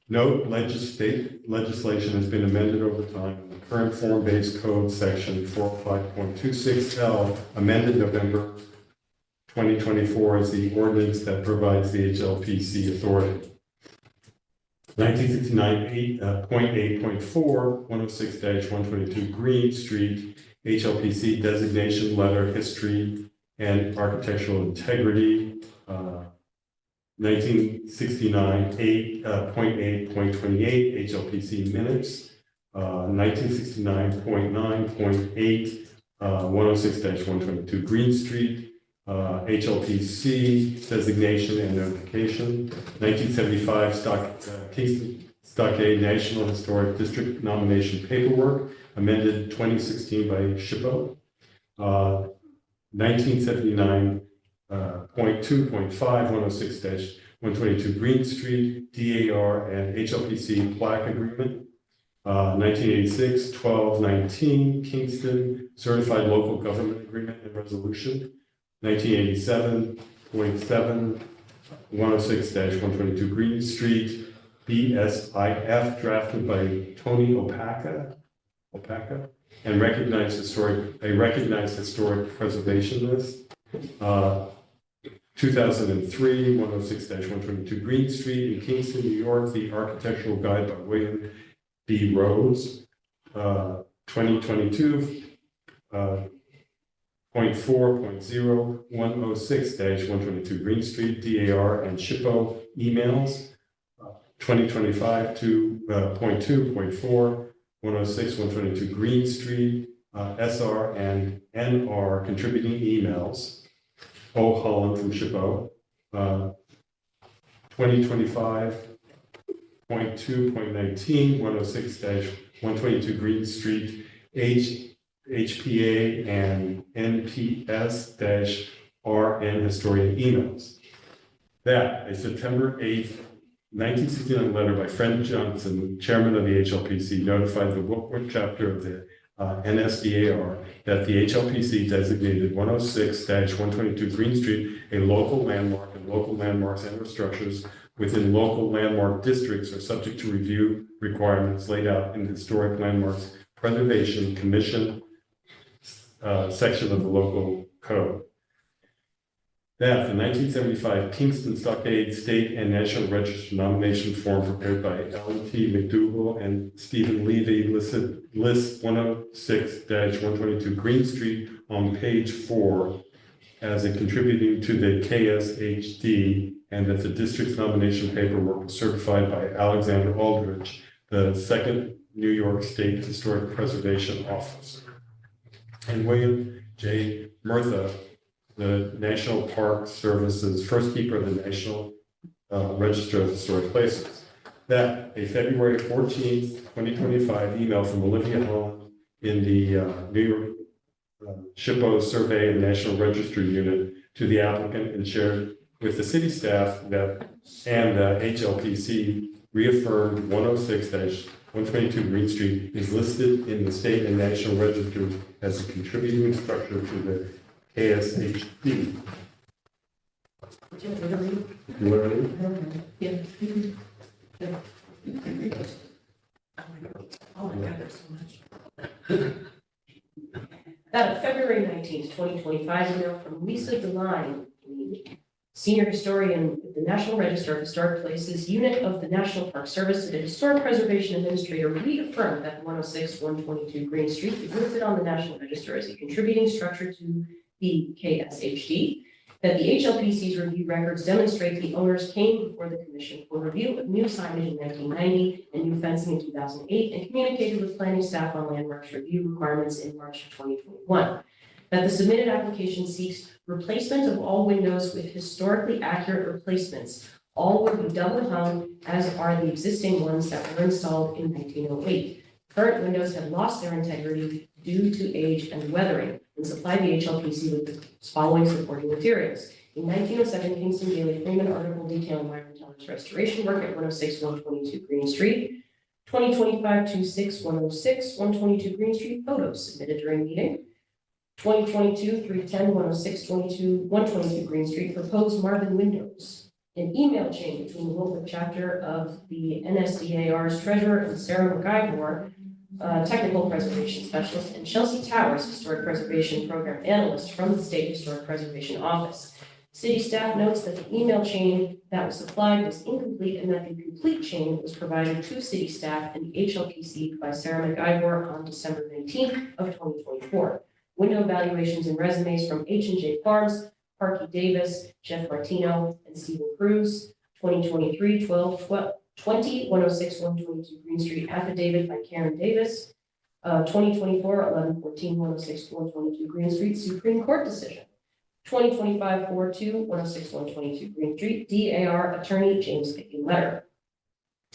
Note legislation has been amended over time. The current form-based code section 405.26L amended November 2024 is the ordinance that provides the HLPC authority. 1969.8.4 106-122 Green Street HLPC designation letter history and architectural integrity. 1969.8.28 HLPC minutes. 1969.9.8 106-122 Green Street. HLPC designation and notification, 1975 Kingston Stockade National Historic District nomination paperwork, amended 2016 by SHPO, 1979.2.5 106-122 Green Street, DAR and HLPC plaque agreement, 1986 1219 Kingston Certified Local Government Agreement and Resolution, 1987.7 106-122 Green Street, BSIF drafted by Tony Opaka, and recognized historic preservation list. 2003, 106-122 Green Street in Kingston, New York, the Architectural Guide by William B. Rose. 2022, 0.4.0, 106-122 Green Street, DAR and SHPO emails. 2025 to 0.2.4, 106-122 Green Street, SR and NR contributing emails. O. Holland from SHPO. 2025 0.2.19, 106-122 Green Street, HPA and NPS-RN historian emails. That, a September 8th, 1969 letter by Fred Johnson, chairman of the HLPC, notified the Wilkwood chapter of the NSDAR that the HLPC designated 106-122 Green Street a local landmark, and local landmarks and/or structures within local landmark districts are subject to review requirements laid out in the Historic Landmarks Preservation Commission section of the local code. That the 1975 Kingston Stockade State and National Register nomination form prepared by Ellen T. McDougall and Stephen Levy lists 106-122 Green Street on page 4 as a contributing to the KSHD, and that the district's nomination paperwork was certified by Alexander Aldrich, the second New York State Historic Preservation Officer, and William J. Murtha, the National Park Service's first keeper of the National Register of Historic Places. That a February 14th, 2025 email from Olivia Holland in the New York SHPO Survey and National Register Unit to the applicant and shared with the city staff that and the HLPC reaffirmed 106-122 Green Street is listed in the state and national register as a contributing structure to the KSHD. Literally? Yeah. Oh my God, there's so much. That February 19th, 2025 email from Lisa Deline, Senior Historian at the National Register of Historic Places, Unit of the National Park Service, and a Historic Preservation Administrator reaffirmed that 106-122 Green Street is listed on the National Register as a contributing structure to the KSHD, that the HLPC's review records demonstrate the owners came before the commission for review of new signage in 1990 and new fencing in 2008, and communicated with planning staff on landmarks review requirements in March of 2021. That the submitted application seeks replacement of all windows with historically accurate replacements. All will be double hung, as are the existing ones that were installed in 1908. Current windows have lost their integrity due to age and weathering, and supply the HLPC with the following supporting materials. In 1907, Kingston Daily Freeman article detailing Myron Teller's restoration work at 106-122 Green Street. 2025-26-106-122 Green Street photos submitted during meeting. 2022-310-106-122 Green Street proposed Marvin windows. An email chain between the local chapter of the NSDAR's treasurer and Sarah McIvor, technical preservation specialist, and Chelsea Towers, historic preservation program analyst from the State Historic Preservation Office. City staff notes that the email chain that was supplied was incomplete and that the complete chain was provided to city staff and the HLPC by Sarah McIvor on December 19th of 2024. Window evaluations and resumes from H&J Farms, Parky Davis, Jeff Martino, and Stephen Cruz. 2023-12-20-106-122 Green Street affidavit by Karen Davis. 2024-11-14-106-122 Green Street Supreme Court decision. 2025-42-106-122 Green Street DAR attorney James Pickey letter.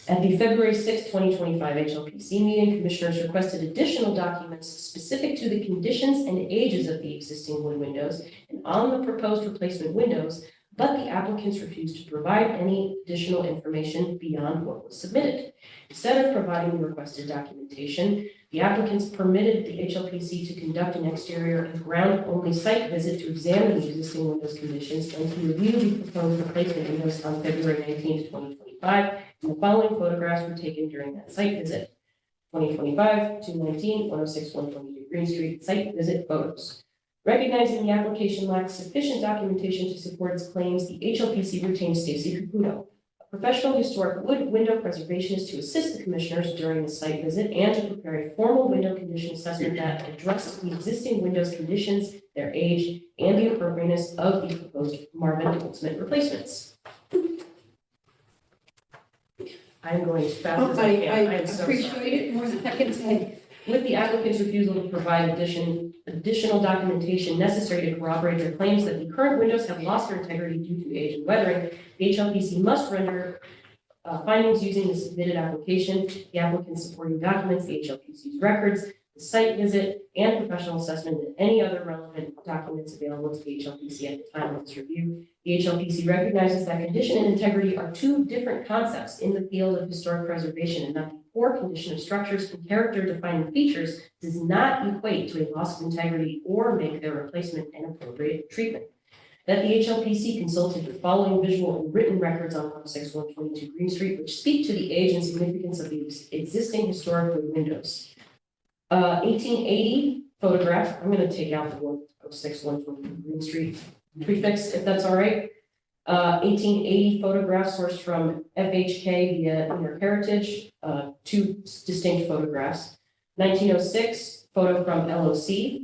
At the February 6, 2025 HLPC meeting, commissioners requested additional documents specific to the conditions and ages of the existing wood windows and on the proposed replacement windows, but the applicants refused to provide any additional information beyond what was submitted. Instead of providing the requested documentation, the applicants permitted the HLPC to conduct an exterior and ground-only site visit to examine the existing windows conditions and to review the proposed replacement windows on February 19, 2025. And the following photographs were taken during that site visit. 2025, 219, 106, 122 Green Street, site visit photos. Recognizing the application lacks sufficient documentation to support its claims, the HLPC retained Stacy Caputo, a professional historic wood window preservationist, to assist the commissioners during the site visit and to prepare a formal window condition assessment that addressed the existing windows conditions, their age, and the appropriateness of the proposed Marvin ultimate replacements. I'm going as fast as I can. I am so appreciate sorry. it more than I can say. With the applicant's refusal to provide additional documentation necessary to corroborate their claims that the current windows have lost their integrity due to age and weathering, the HLPC must render findings using the submitted application, the applicant's supporting documents, the HLPC's records, the site visit, and professional assessment, and any other relevant documents available to the HLPC at the time of this review. The HLPC recognizes that condition and integrity are two different concepts in the field of historic preservation, and that the poor condition of structures and character-defining features does not equate to a loss of integrity or make their replacement an appropriate treatment. That the HLPC consulted the following visual and written records on 106, 122 Green Street, which speak to the age and significance of the existing historic wood windows. 1880 photograph, I'm going to take out the 106, 122 Green Street prefix, if that's all right. 1880 photograph sourced from FHK via New York Heritage, two distinct photographs. 1906 photo from LOC.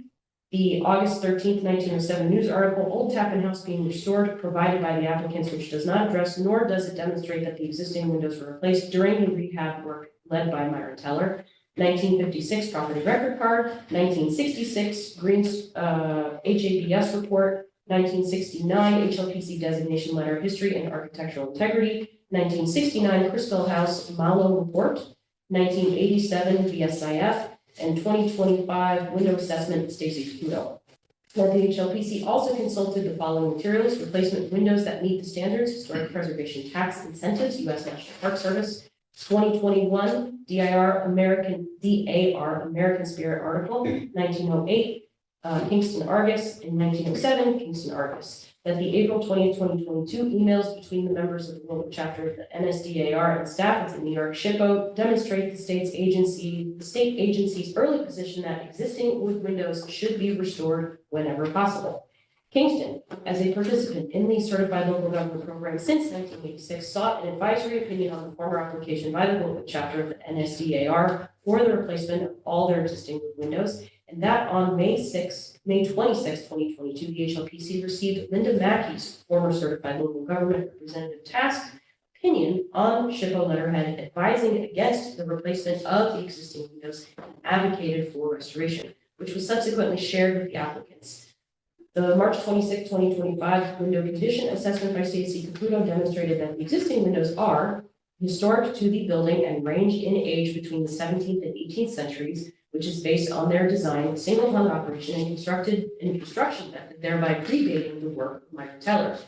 The August 13th, 1907 news article, Old Tappan House being restored, provided by the applicants, which does not address nor does it demonstrate that the existing windows were replaced during the rehab work led by Myron Teller. 1956 property record card. 1966 Green's HABS report. 1969 HLPC designation letter of history and architectural integrity. 1969 Criswell House Malo report. 1987 BSIF. And 2025 window assessment Stacy Caputo. That the HLPC also consulted the following materials: replacement windows that meet the standards, historic preservation tax incentives, U.S. National Park Service, 2021 DAR American Spirit article, 1908 Kingston Argus, and 1907 Kingston Argus. That the April 20th, 2022 emails between the members of the local chapter of the NSDAR and staff of the New York SHPO demonstrate the state agency's early position that existing wood windows should be restored whenever possible. Kingston, as a participant in the Certified Local Government Program since 1986, sought an advisory opinion on the former application by the local chapter of the NSDAR for the replacement of all their existing wood windows, and that on May 26, 2022, the HLPC received Linda Mackey's former Certified Local Government Representative task opinion on SHPO letterhead advising against the replacement of the existing windows and advocated for restoration, which was subsequently shared with the applicants. The March 26, 2025 window condition assessment by Stacy Caputo demonstrated that the existing windows are historic to the building and range in age between the 17th and 18th centuries, which is based on their design, single hung operation, and construction method, thereby predating the work of Myron Teller.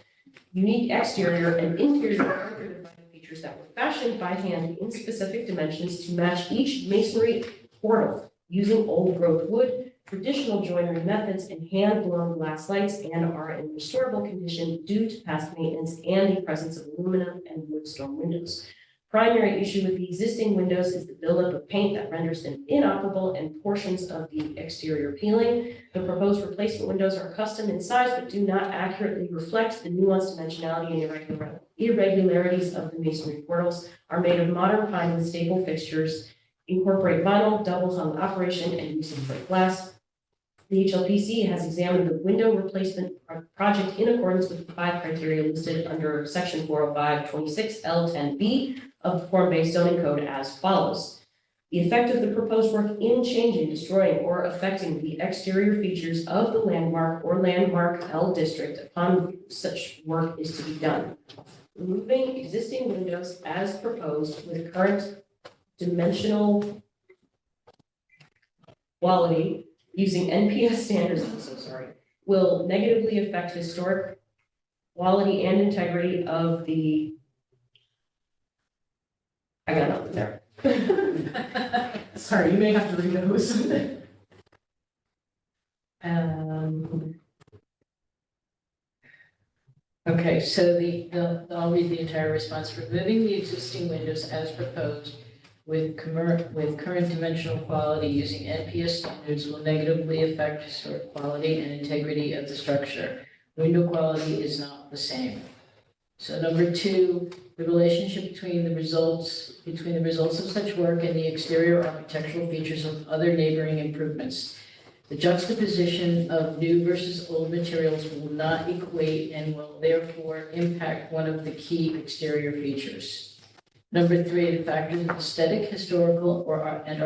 Unique exterior and interior character-defining features that were fashioned by hand in specific dimensions to match each masonry portal using old growth wood, traditional joinery methods, and hand-blown glass lights, and are in restorable condition due to past maintenance and the presence of aluminum and wood storm windows. Primary issue with the existing windows is the buildup of paint that renders them inoperable and portions of the exterior peeling. The proposed replacement windows are custom in size but do not accurately reflect the nuanced dimensionality and irregularities of the masonry portals, are made of modern pine with staple fixtures, incorporate vinyl, double hung operation, and use of plate glass. The HLPC has examined the window replacement project in accordance with the 5 criteria listed under section 405-26L10B of the form-based zoning code as follows. The effect of the proposed work in changing, destroying, or affecting the exterior features of the landmark or landmark L district upon which such work is to be done. Removing existing windows as proposed with current dimensional quality using NPS standards, will negatively affect historic quality and integrity of the, I got nothing there. Sorry, you may have to read those. Okay, so I'll read the entire response. Removing the existing windows as proposed with current dimensional quality using NPS standards will negatively affect historic quality and integrity of the structure. Window quality is not the same. So number two, the relationship between the results of such work and the exterior architectural features of other neighboring improvements. The juxtaposition of new versus old materials will not equate and will therefore impact one of the key exterior features. Number three, the factors of aesthetic, historical, and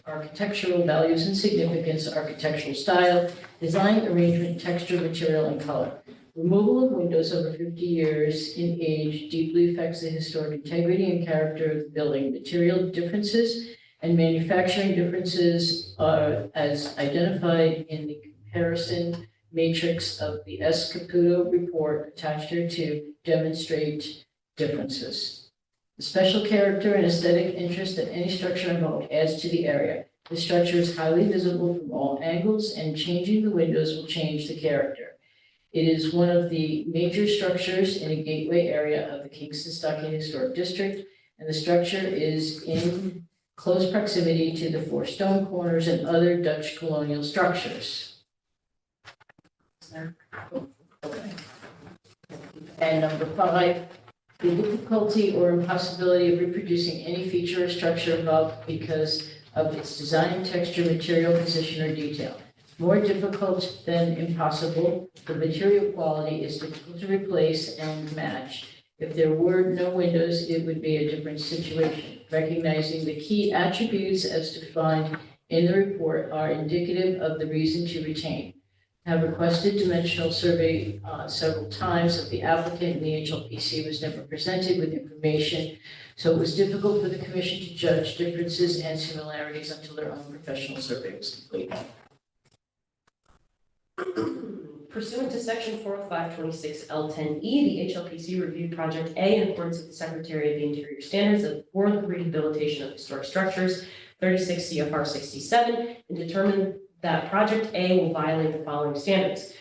architectural values and significance, architectural style, design, arrangement, texture, material, and color. Removal of windows over 50 years in age deeply affects the historic integrity and character of the building. Material differences and manufacturing differences are as identified in the comparison matrix of the S. Caputo report attached here to demonstrate differences. The special character and aesthetic interest that any structure involved adds to the area. The structure is highly visible from all angles, and changing the windows will change the character. It is one of the major structures in a gateway area of the Kingston Stockade Historic District, and the structure is in close proximity to the four stone corners and other Dutch colonial structures. Okay. And number five, the difficulty or impossibility of reproducing any feature or structure above because of its design, texture, material, position, or detail. More difficult than impossible, the material quality is difficult to replace and match. If there were no windows, it would be a different situation. Recognizing the key attributes as defined in the report are indicative of the reason to retain. Have requested dimensional survey several times of the applicant, and the HLPC was never presented with information, so it was difficult for the commission to judge differences and similarities until their own professional survey was complete. Pursuant to section 40526L10E, the HLPC reviewed project A in accordance with the Secretary of the Interior standards for the rehabilitation of historic structures, 36 CFR 67, and determined that project A will violate the following standards.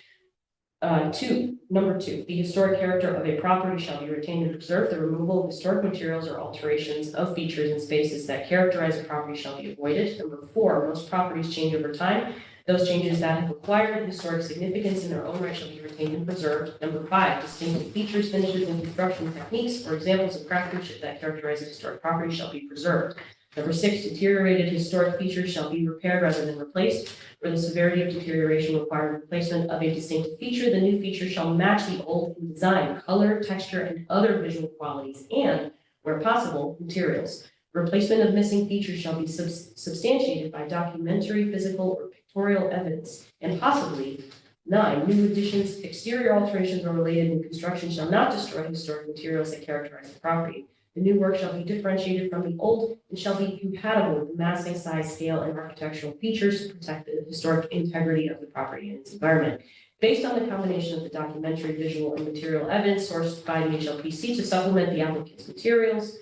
Number two, the historic character of a property shall be retained and preserved. The removal of historic materials or alterations of features and spaces that characterize a property shall be avoided. Number four, most properties change over time. Those changes that have acquired historic significance in their own right shall be retained and preserved. Number five, distinctive features, finishes, and construction techniques or examples of craftsmanship that characterize a historic property shall be preserved. Number six, deteriorated historic features shall be repaired rather than replaced. Where the severity of deterioration requires replacement of a distinctive feature, the new feature shall match the old in design, color, texture, and other visual qualities, and, where possible, materials. Replacement of missing features shall be substantiated by documentary, physical, or pictorial evidence, and possibly, 9, new additions, exterior alterations, or related new construction shall not destroy historic materials that characterize the property. The new work shall be differentiated from the old and shall be compatible with the massing, size, scale, and architectural features to protect the historic integrity of the property and its environment. Based on the combination of the documentary, visual, and material evidence sourced by the HLPC to supplement the applicant's materials,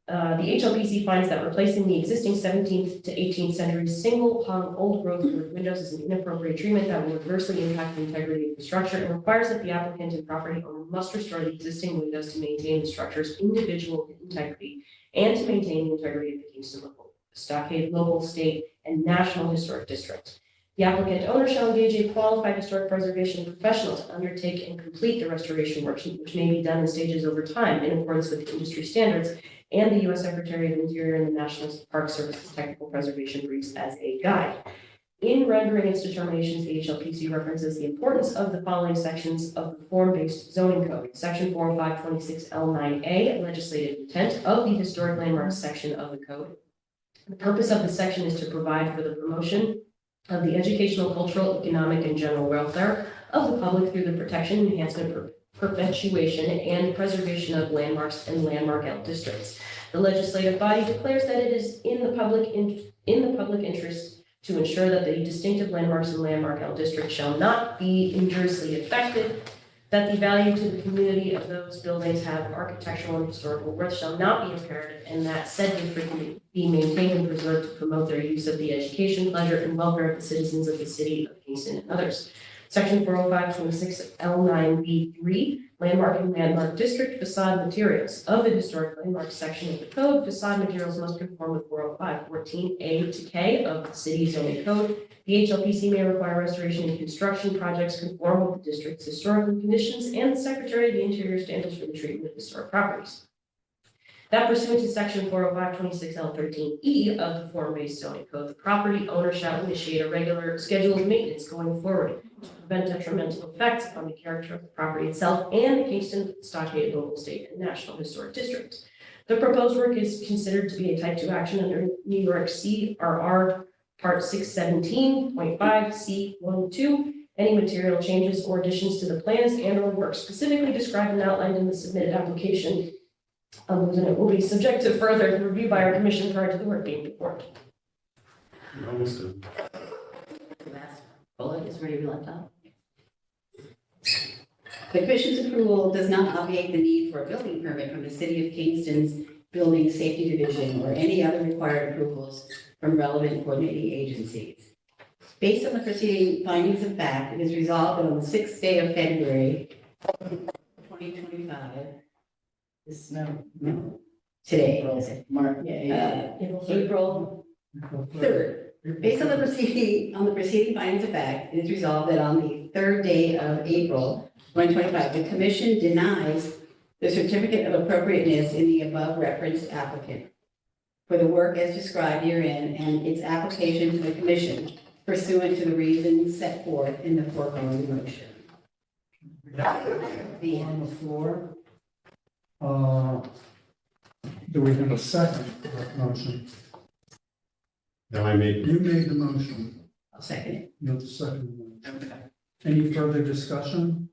the HLPC finds that replacing the existing 17th to 18th century single hung old growth wood windows is an inappropriate treatment that will adversely impact the integrity of the structure and requires that the applicant and property owner must restore the existing windows to maintain the structure's individual integrity and to maintain the integrity of the Kingston Stockade local, state, and national historic district. The applicant owner shall engage a qualified historic preservation professional to undertake and complete the restoration work, which may be done in stages over time in accordance with industry standards and the U.S. Secretary of the Interior and the National Park Service's technical preservation briefs as a guide. In rendering its determinations, the HLPC references the importance of the following sections of the form-based zoning code. Section 40526L9A, legislative intent of the historic landmarks section of the code. The purpose of the section is to provide for the promotion of the educational, cultural, economic, and general welfare of the public through the protection, enhancement, perpetuation, and preservation of landmarks and landmark districts. The legislative body declares that it is in the public interest to ensure that the distinctive landmarks and landmark districts shall not be injuriously affected, that the value to the community of those buildings have architectural and historical worth shall not be impaired, and that said district be maintained and preserved to promote their use of the education, pleasure, and welfare of the citizens of the city of Kingston and others. Section 405-26L9B3, Landmark and Landmark District Facade Materials. Of the historic landmark section of the code, facade materials must conform with 405-14A to K of the city zoning code. The HLPC may require restoration and construction projects conform with the district's historical conditions and the Secretary of the Interior standards for the treatment of historic properties. That pursuant to section 405-26L13E of the form-based zoning code, the property owner shall initiate a regular schedule of maintenance going forward to prevent detrimental effects on the character of the property itself and the Kingston Stockade Local, State, and National Historic District. The proposed work is considered to be a type 2 action under New York CRR Part 617.5C12. Any material changes or additions to the plans and/or work specifically described and outlined in the submitted application and it will be subject to further review by our commission prior to the work being performed. You're almost done. The last bullet is where you left off. The commission's approval does not obviate the need for a building permit from the City of Kingston's Building Safety Division or any other required approvals from relevant coordinating agencies. Based on the preceding findings of fact, it is resolved that on the 6th day of February 2025, today, is it? April 3rd. Based on the preceding findings of fact, it is resolved that on the 3rd day of April 2025, the commission denies the certificate of appropriateness in the above referenced applicant for the work as described herein and its application to the commission pursuant to the reasons set forth in the foregoing motion. The On end. the floor. Do we have a second for that motion? Now I made, You made the motion. I'll second it. You have the second one. Any further discussion?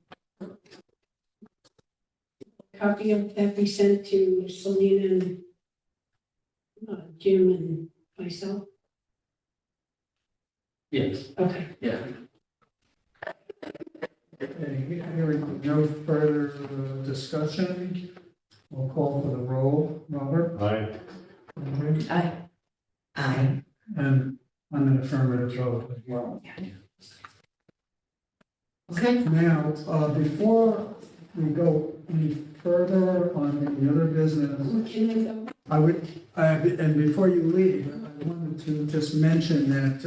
Copy of that be sent to Selena and Jim and myself? Yes, Okay. yeah. Okay, hearing no further discussion, we'll call for the roll. Robert? I, Andrew? Aye. Aye. And I'm an affirmative vote as well. Okay. Now, before we go any further on the other business, Can I go? I would, and before you leave, I wanted to just mention that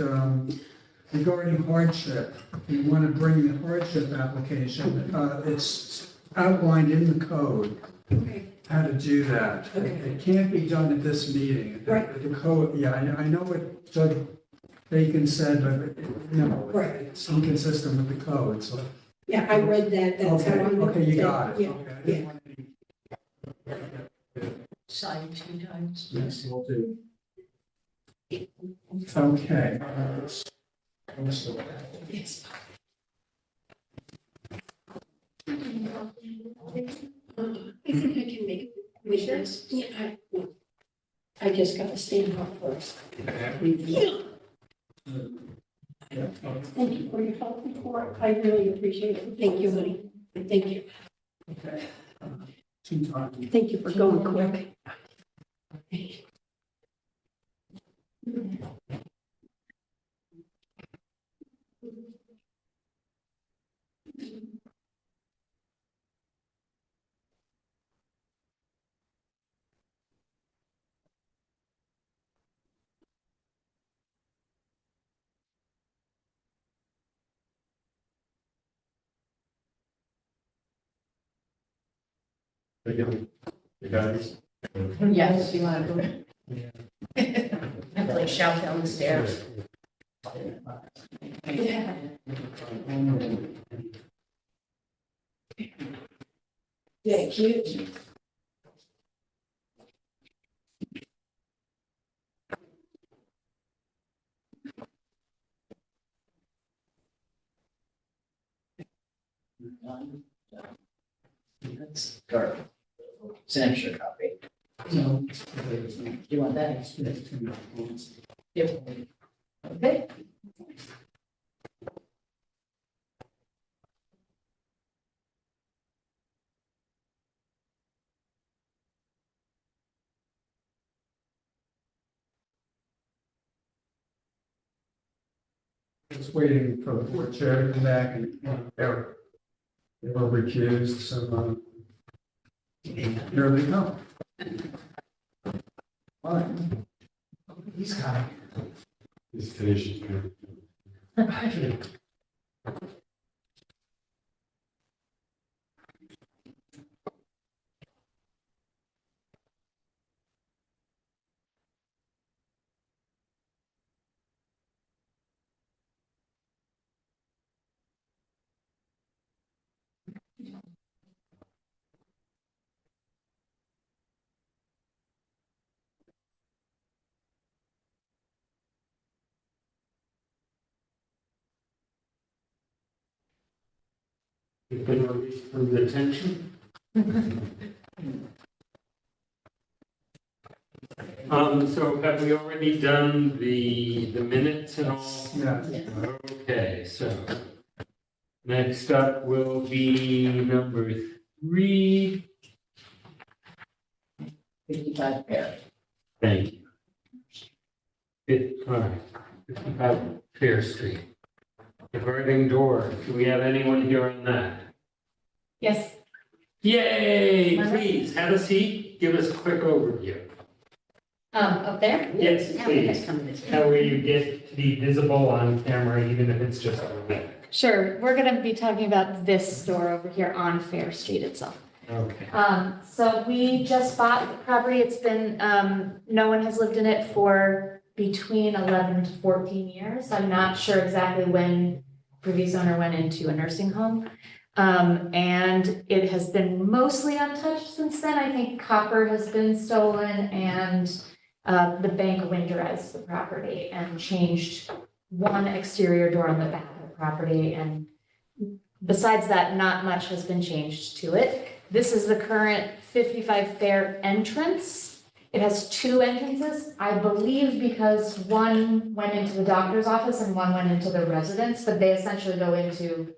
regarding hardship, if you want to bring the hardship application, it's outlined in the code Okay. how to do that. Okay. It can't be done at this meeting. Right. The code, yeah, I know what Judge Bacon said, but no, Right. it's inconsistent with the code, so. Yeah, I read that, that's how Okay, I know. okay, you got it. Yeah, Okay, I didn't want any- Sign 2 times. Yes, we'll do. Okay. Yes. I think I can make it with this. Yeah, I just gotta stand up first. Yeah. Thank you for your help before. I really appreciate it. Thank you, honey. Thank you. Okay. 2 times. Thank you for going quick. again, you guys, Yes, you want to go? Have to like shout down the stairs. Thank you. That's dark. It's an extra copy. No. You want that? Yep. Okay. Just waiting for the board chair to come back and they were recused, so here they come. Fine. He's got it. It's finished. You've been released from detention. So have we already done the minutes and all? Yeah, Okay, so next up will be number 3. 55 Fair. Thank you. 55 Fair Street. Diverting door. Do we have anyone here on that? Yes. Yay, please, have a seat. Give us a quick overview. Up there? Yes, Yeah, please. come this way. That way you get to be visible on camera, even if it's just over there. Sure, we're gonna be talking about this store over here on Fair Street itself. Okay. So we just bought the property, it's been, no one has lived in it for between 11 to 14 years. I'm not sure exactly when previous owner went into a nursing home. And it has been mostly untouched since then. I think copper has been stolen and the bank winterized the property and changed one exterior door on the back of the property. And besides that, not much has been changed to it. This is the current 55 Fair entrance. It has 2 entrances, I believe, because one went into the doctor's office and one went into the residence, but they essentially go into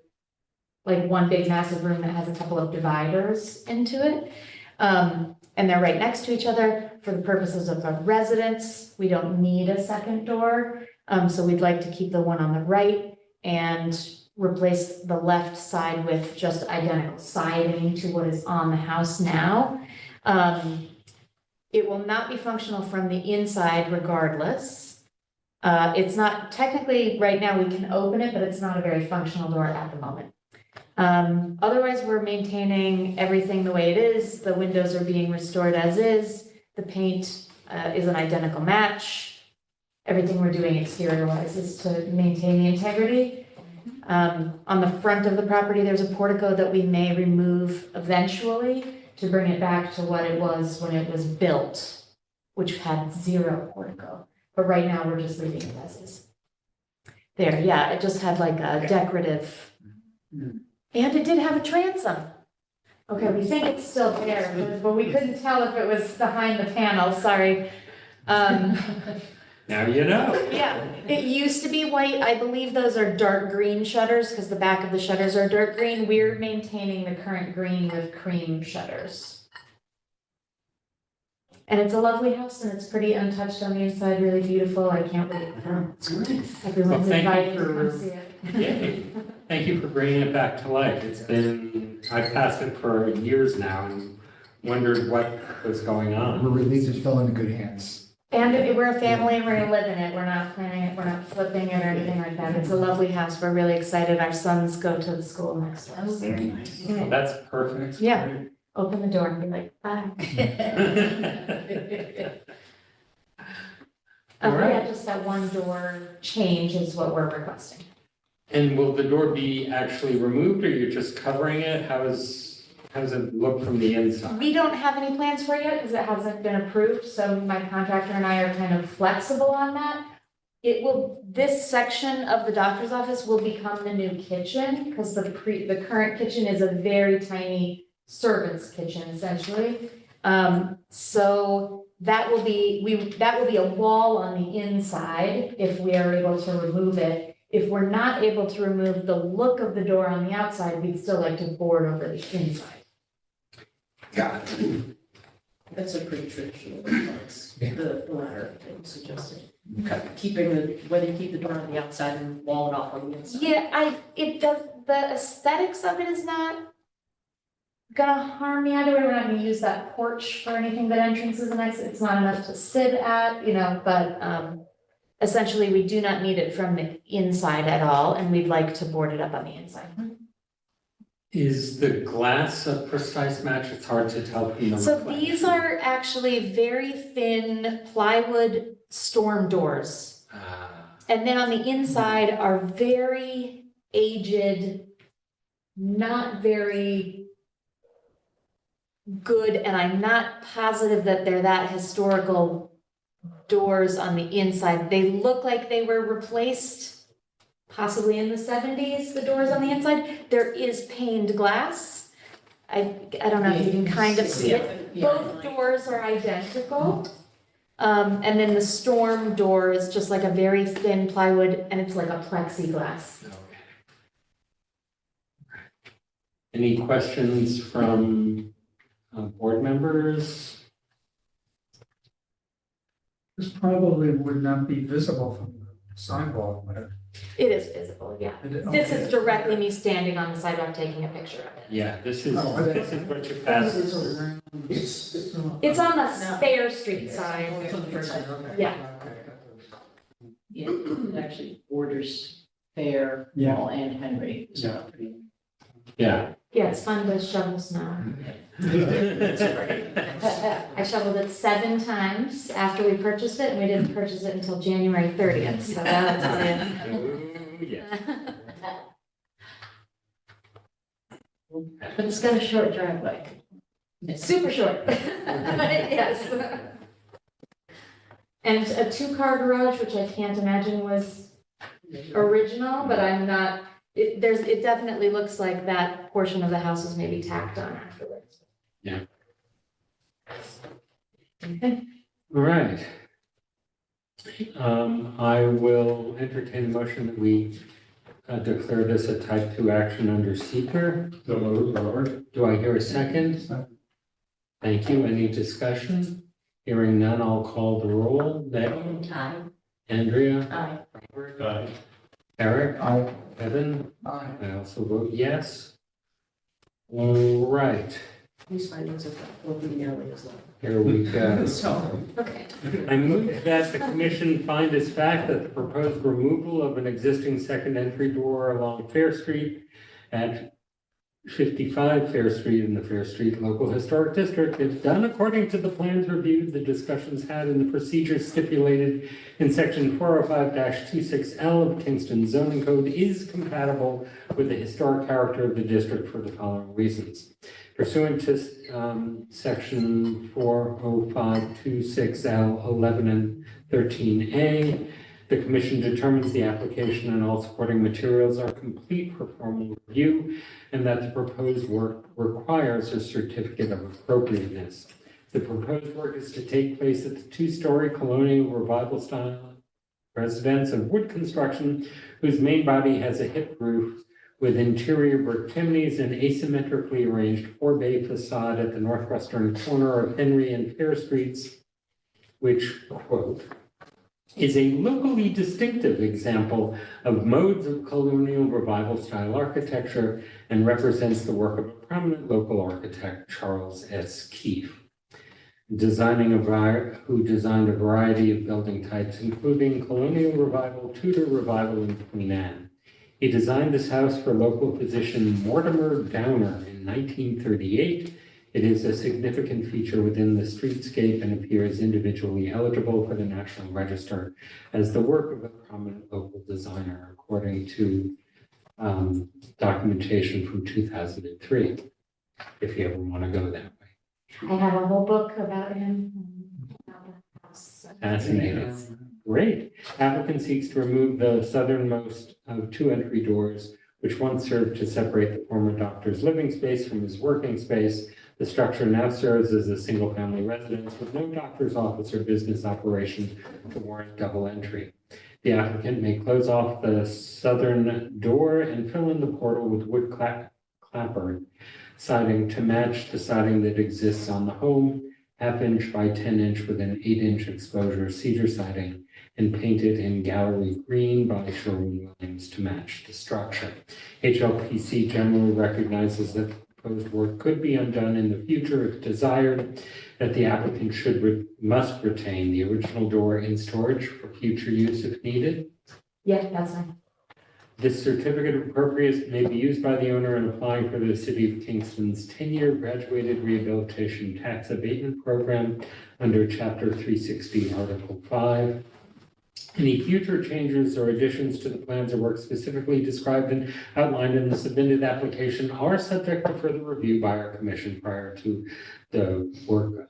like one big massive room that has a couple of dividers into it. And they're right next to each other. For the purposes of the residents, we don't need a second door. So we'd like to keep the one on the right and replace the left side with just identical siding to what is on the house now. It will not be functional from the inside regardless. It's not, technically, right now we can open it, but it's not a very functional door at the moment. Otherwise, we're maintaining everything the way it is. The windows are being restored as is. The paint is an identical match. Everything we're doing exterior-wise is to maintain the integrity. On the front of the property, there's a portico that we may remove eventually to bring it back to what it was when it was built, which had 0 portico. But right now, we're just leaving it as is. There, yeah, it just had like a decorative, and it did have a transom. Okay, we think it's still there, but we couldn't tell if it was behind the panel, sorry. Now you know. Yeah, it used to be white. I believe those are dark green shutters because the back of the shutters are dark green. We're maintaining the current green with cream shutters. And it's a lovely house and it's pretty untouched on the inside, really beautiful. I can't wait. Everyone's Well, thank you invited to for- come see it. Yeah. Thank you for bringing it back to life. It's been, I've passed it for years now and wondered what was going We're on. relieved it fell into good hands. And we're a family and we're gonna live in it. We're not planning it, we're not flipping it or anything like that. It's a lovely house. We're really excited. Our sons go to the school next door. Very nice. Well, that's perfect. Yeah. Open the door and be like, bye. All right. Yeah, just that one door change is what we're requesting. And will the door be actually removed or you're just covering it? How does it look from the inside? We don't have any plans for it yet because it hasn't been approved, so my contractor and I are kind of flexible on that. This section of the doctor's office will become the new kitchen because the current kitchen is a very tiny servant's kitchen essentially. So that will be a wall on the inside if we are able to remove it. If we're not able to remove the look of the door on the outside, we'd still like to board over the inside. Got it. That's a pretty traditional response, the latter thing suggested. Keeping whether you keep the door on the outside and wall it off on the inside. Yeah, it does, the aesthetics of it is not gonna harm me either way. We're not gonna use that porch for anything that entrances and exits. It's not enough to sit at, but essentially, we do not need it from the inside at all, and we'd like to board it up on the inside. Is the glass a precise match? It's hard to tell from the So reflection. these are actually very thin plywood storm doors. And then on the inside are very aged, not very good, and I'm not positive that they're that historical doors on the inside. They look like they were replaced possibly in the 70s, the doors on the inside. There is paned glass. I don't know if you can kind of see it. Both doors are identical. And then the storm door is just like a very thin plywood, and it's like a plexiglass. Okay. Any questions from board members? This probably would not be visible from the sidewalk, would it? It is visible, yeah. This is directly me standing on the sidewalk taking a picture of it. Yeah, this is what you This pass. is around. It's on the Fair Street side. Yeah. Yeah, it actually borders Fair, Yeah. Mall, and Henry. It's Yeah. not pretty. Yeah. Yeah, it's fun to shovel snow. I shoveled it 7 times after we purchased it, and we didn't purchase it until January 30th, so that'll tell you. Oh, yeah. But it's got a short driveway. Super short. Yes. And a 2-car garage, which I can't imagine was original, but I'm not, it definitely looks like that portion of the house was maybe tacked on afterwards. Yeah. Okay. All right. I will entertain a motion that we declare this a type 2 action under seeker. So moved, Robert. Do I hear a second? Thank you. Any discussion? Hearing none, I'll call the roll. Becky? Aye. Andrea? Aye. Robert? Aye. Eric? Aye. Evan? Aye. I also vote yes. All right, These findings of open the alley as well. here we go. Okay. I move that the commission find as fact that the proposed removal of an existing second entry door along Fair Street at 55 Fair Street in the Fair Street Local Historic District is done according to the plans reviewed, the discussions had, and the procedures stipulated in section 405-26L of Kingston zoning code is compatible with the historic character of the district for the following reasons. Pursuant to section 405-26L 11 and 13A, the commission determines the application and all supporting materials are complete for formal review and that the proposed work requires a certificate of appropriateness. The proposed work is to take place at the 2-story colonial revival style residence of wood construction whose main body has a hip roof with interior brick chimneys and asymmetrically arranged 4-bay facade at the northwestern corner of Henry and Fair Streets, which, quote, is a locally distinctive example of modes of colonial revival style architecture and represents the work of a prominent local architect, Charles S. Keefe, who designed a variety of building types, including colonial revival, Tudor revival, and Queen Anne. He designed this house for local physician Mortimer Downer in 1938. It is a significant feature within the streetscape and appears individually eligible for the National Register as the work of a prominent local designer, according to documentation from 2003, if you ever want to go that way. I have a whole book about him. Fascinating. Great. Applicant seeks to remove the southernmost of 2 entry doors, which once served to separate the former doctor's living space from his working space. The structure now serves as a single-family residence with no doctor's office or business operation to warrant double entry. The applicant may close off the southern door and fill in the portal with wood clapboard siding to match the siding that exists on the home half-inch by 10-inch with an 8-inch exposure cedar siding and painted in gallery green by Sherwin-Williams to match the structure. HLPC generally recognizes that the proposed work could be undone in the future if desired, that the applicant must retain the original door in storage for future use if needed. Yeah, that's fine. This certificate of appropriateness may be used by the owner in applying for the City of Kingston's 10-year graduated rehabilitation tax abatement program under Chapter 360, Article 5. Any future changes or additions to the plans or work specifically described and outlined in the submitted application are subject to further review by our commission prior to the work,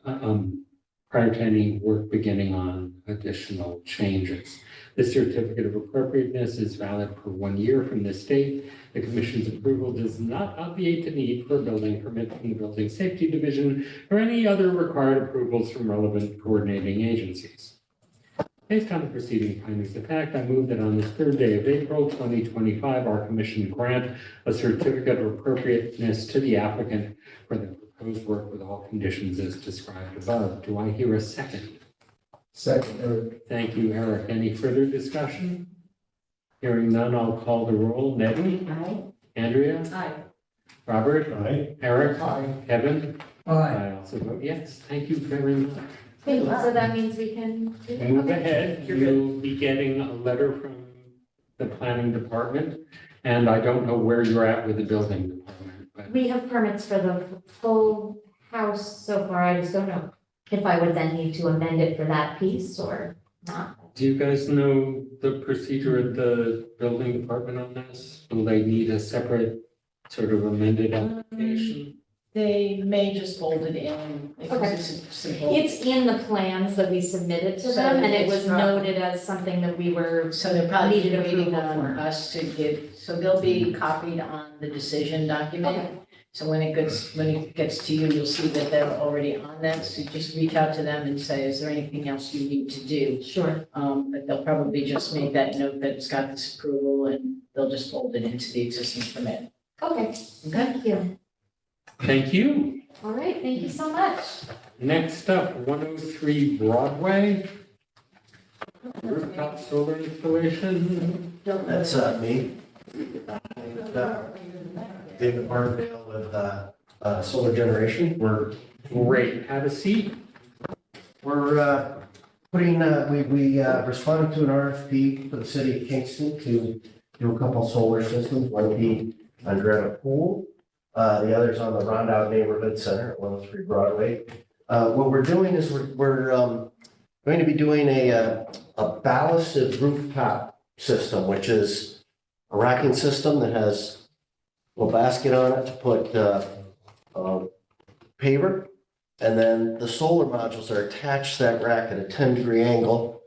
prior to any work beginning on additional changes. The certificate of appropriateness is valid for 1 year from this date. The commission's approval does not obviate the need for a building permit from the Building Safety Division or any other required approvals from relevant coordinating agencies. Based on the preceding findings of fact, I move that on this 3rd day of April, 2025, our commission grant a certificate of appropriateness to the applicant for the proposed work with all conditions as described above. Do I hear a second? Second, Eric. Thank you, Eric. Any further discussion? Hearing none, I'll call the roll. Nettie? Aye. Andrea? Aye. Robert? Aye. Eric? Aye. Kevin? Aye. I also vote yes. Thank you very much. Thank you. So that means we can. Move ahead. You'll be getting a letter from the planning department, and I don't know where you're at with the building department, but We have permits for the full house so far. I just don't know if I would then need to amend it for that piece or not. do you guys know the procedure at the building department on this? Will they need a separate sort of amended application? They may just fold it in, Okay. because it's simple. It's in the plans that we submitted to So them, and it it's was not- noted as something that we were, So they're probably Needed waiting approval on for. us to give, so they'll be copied on the decision document. Okay. So when it gets to you, you'll see that they're already on that, so just reach out to them and say, is there anything else you need to do? sure. But they'll probably just make that note that it's got this approval, and they'll just fold it into the existing permit. Okay, thank you. Thank you. All right, thank you so much. Next up, 103 Broadway. Rooftop solar installation. That's me. David Barndale with Solar Generation. We're Great. Have a seat. putting, we responded to an RFP for the city of Kingston to do a couple solar systems, one be on Granite Pool, the other's on the Rondout Neighborhood Center at 103 Broadway. What we're doing is we're going to be doing a ballasted rooftop system, which is a racking system that has a little basket on it to put paver. And then the solar modules are attached to that rack at a 10-degree angle.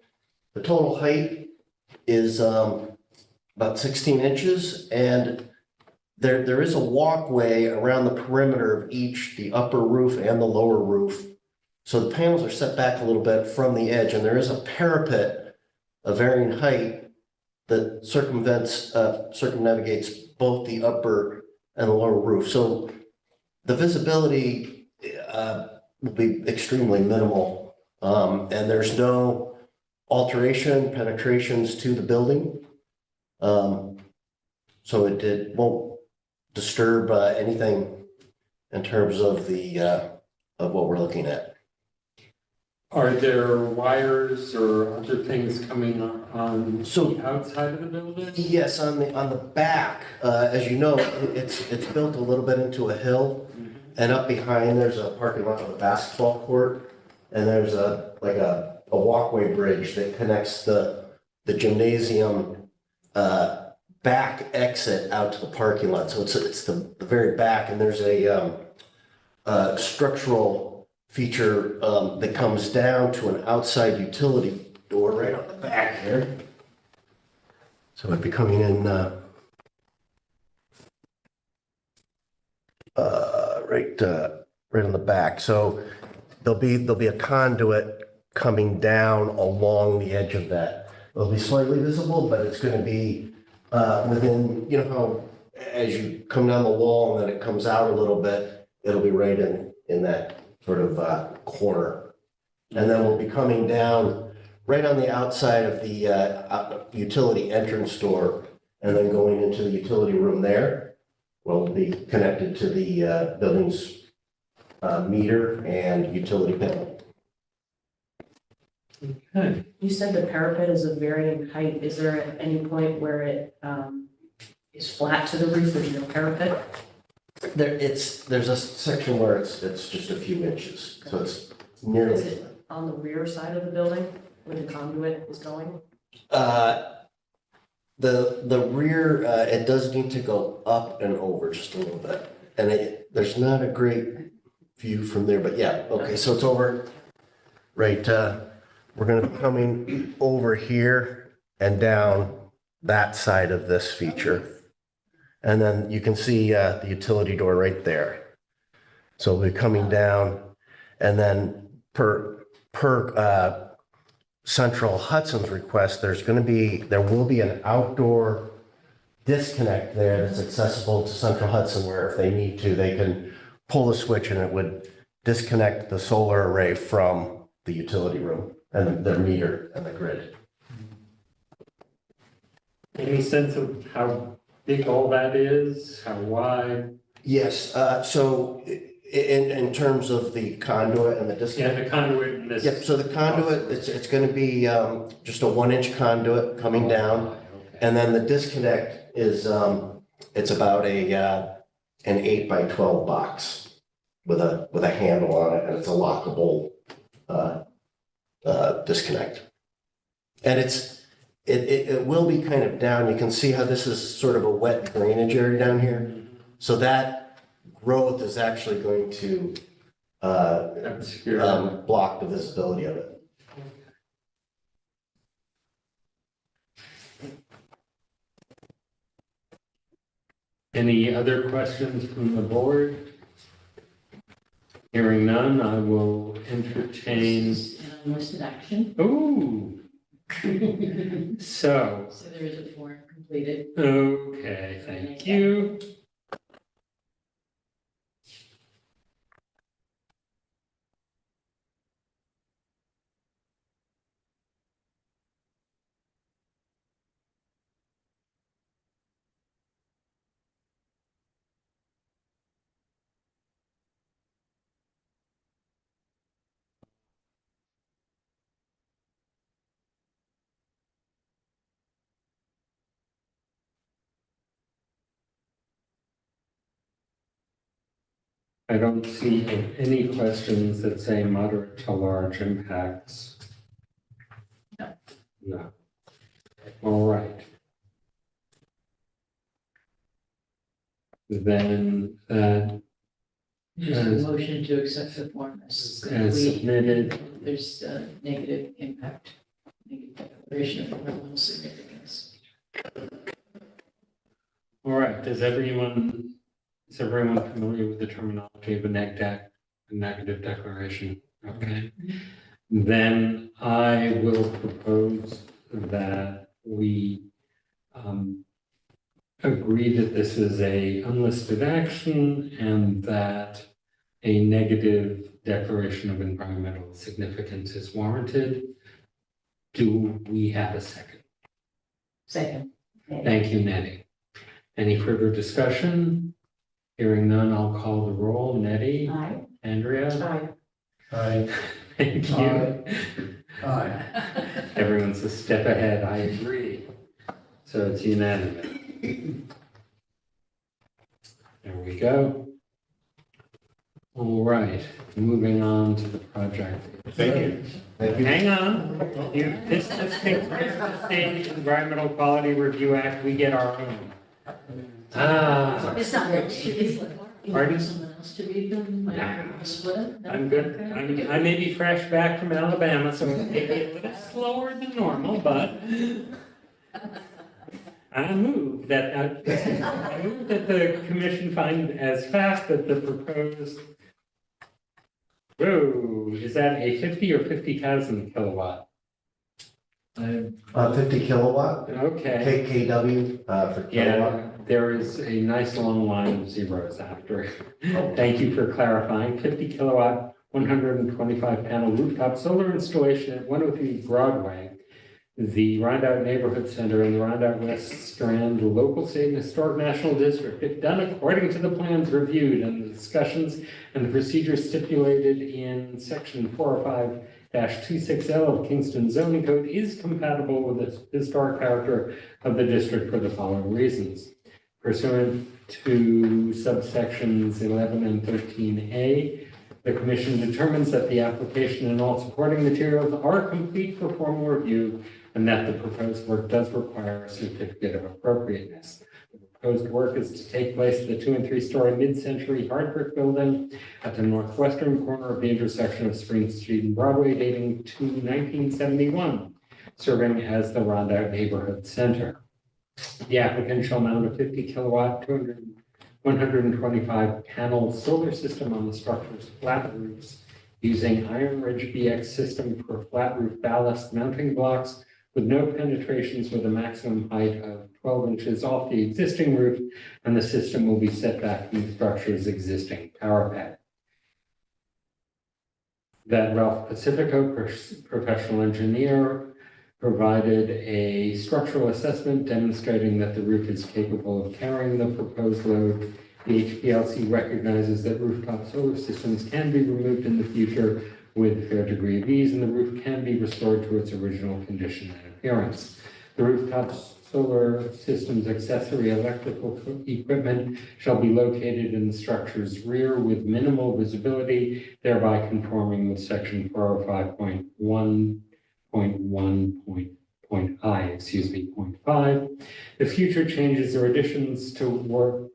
The total height is about 16 inches, and there is a walkway around the perimeter of each, the upper roof and the lower roof. So the panels are set back a little bit from the edge, and there is a parapet of varying height that circumnavigates both the upper and the lower roof. So the visibility will be extremely minimal, and there's no alteration, penetrations to the building. So it won't disturb anything in terms of of what we're looking at. Are there wires or other things coming on the outside of the building? Yes, on the back, as you know, it's built a little bit into a hill, and up behind there's a parking lot with a basketball court, and there's a walkway bridge that connects the gymnasium back exit out to the parking lot. So it's the very back, and there's a structural feature that comes down to an outside utility door right on the back here. So it'd be coming in right on the back. So there'll be a conduit coming down along the edge of that. It'll be slightly visible, but it's going to be within, you know how as you come down the wall and then it comes out a little bit, it'll be right in that sort of corner. And then we'll be coming down right on the outside of the utility entrance door and then going into the utility room there. Will be connected to the building's meter and utility panel. Okay. You said the parapet is of varying height. Is there at any point where it is flat to the roof, there's no parapet? There's a section where it's just a few inches, so it's nearly. Is it on the rear side of the building where the conduit is going? The rear, it does need to go up and over just a little bit. And there's not a great view from there, but yeah, okay, so it's over, right, we're gonna be coming over here and down that side of this feature. And then you can see the utility door right there. So we'll be coming down and then per Central Hudson's request, there will be an outdoor disconnect there that's accessible to Central Hudson where if they need to, they can pull the switch and it would disconnect the solar array from the utility room and the meter and the grid. Any sense of how big all that is, how wide? Yes, so in terms of the conduit and the disconnect. Yeah, the conduit in this. Yep, so the conduit, it's going to be just a 1-inch conduit coming down. And then the disconnect is, it's about an 8x12 box with a handle on it, and it's a lockable disconnect. And it will be kind of down. You can see how this is sort of a wet drainage area down here. So that growth is actually going to block the visibility of it. Any other questions from the board? Hearing none, I will entertain. An unlisted action. Ooh. So, So there is a form completed. okay, thank you. I don't see any questions that say moderate to large impacts. No. No. All right. Then Just a motion to accept the form as as submitted. There's a negative impact, negative declaration of environmental significance. All right, is everyone familiar with the terminology of a negative declaration? Okay. Then I will propose that we agree that this is a unlisted action and that a negative declaration of environmental significance is warranted. Do we have a second? Second. Thank you, Nettie. Any further discussion? Hearing none, I'll call the roll. Nettie? Aye. Andrea? Aye. Aye. Thank you. Aye. Everyone's a step ahead, I agree. So it's unanimous. There we go. All right, moving on to the project. Thank you. Hang on. This takes place in the State Environmental Quality Review Act, we get our own. It's not very serious. Pardon? Someone else to read them, split them? I'm good. I may be fresh back from Alabama, so it may be a little slower than normal, but I move that the commission find as fact that the proposed, whoa, is that a 50 or 50,000 kilowatt? 50 kilowatt, Okay. KKW for kilowatt. Yeah, there is a nice long line of zeros after. Thank you for clarifying. 50 kilowatt 125 panel rooftop solar installation at 103 Broadway, the Rondout Neighborhood Center in the Rondout West Strand Local State and Historic National District, if done according to the plans reviewed and the discussions and the procedures stipulated in section 405-26L of Kingston zoning code, is compatible with the historic character of the district for the following reasons. Pursuant to subsections 11 and 13A, the commission determines that the application and all supporting materials are complete for formal review and that the proposed work does require a certificate of appropriateness. The proposed work is to take place at the 2- and 3-story mid-century hard brick building at the northwestern corner of the intersection of Spring Street and Broadway, dating to 1971, serving as the Rondout Neighborhood Center. The applicant shall mount a 50 kilowatt, 125 panel solar system on the structure's flat roofs using Iron Ridge BX system for flat roof ballast mounting blocks with no penetrations, with a maximum height of 12 inches off the existing roof, and the system will be set back from the structure's existing parapet. That Ralph Pacifico, professional engineer, provided a structural assessment demonstrating that the roof is capable of carrying the proposed load. The HPLC recognizes that rooftop solar systems can be removed in the future with a fair degree of ease, and the roof can be restored to its original condition and appearance. The rooftop solar system's accessory electrical equipment shall be located in the structure's rear with minimal visibility, thereby conforming with section 405.1.1.5. The future changes or additions to work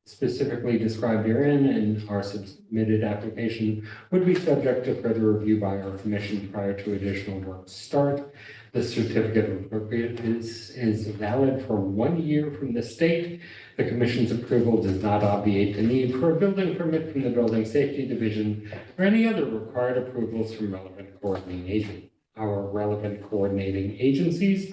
specifically described herein in our submitted application would be subject to further review by our commission prior to additional work start. The certificate of appropriateness is valid for 1 year from the state. The commission's approval does not obviate the need for a building permit from the Building Safety Division or any other required approvals from relevant coordinating agencies.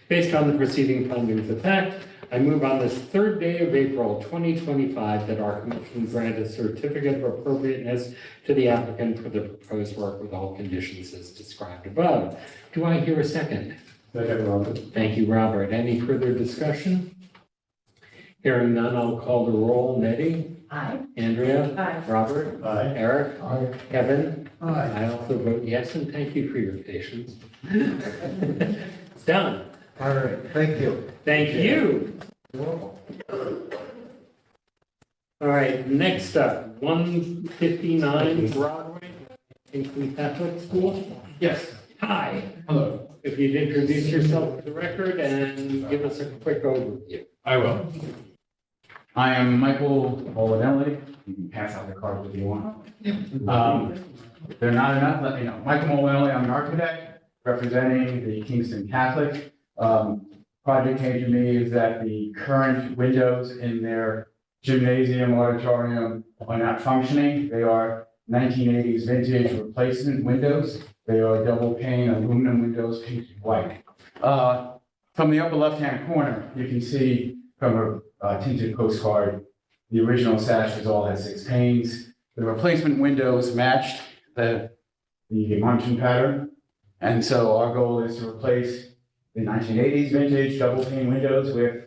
Based on the preceding findings of fact, I move on this 3rd day of April 2025 that our commission grant a certificate of appropriateness to the applicant for the proposed work with all conditions as described above. Do I hear a second? Second, Robert. Thank you, Robert. Any further discussion? Hearing none, I'll call the roll. Nettie? Aye. Andrea? Aye. Robert? Aye. Eric? Aye. Kevin? Aye. I also vote yes, and thank you for your patience. It's done. All right, thank you. Thank you. All right, next up, 159 Broadway, Kingston Catholic School. Yes, Hi, hello, if you'd introduce yourself for the record and give us a quick overview. I will. I am Michael Molinelli. You can pass out the cards if you want. If they're not enough, let me know. Michael Molinelli, I'm an architect representing the Kingston Catholic. Project came to me is that the current windows in their gymnasium auditorium are not functioning. They are 1980s vintage replacement windows. They are double pane aluminum windows painted white. From the upper left-hand corner, you can see from a tinted postcard, the original sashes all had 6 panes. The replacement windows matched the Munchen pattern. And so our goal is to replace the 1980s vintage double pane windows with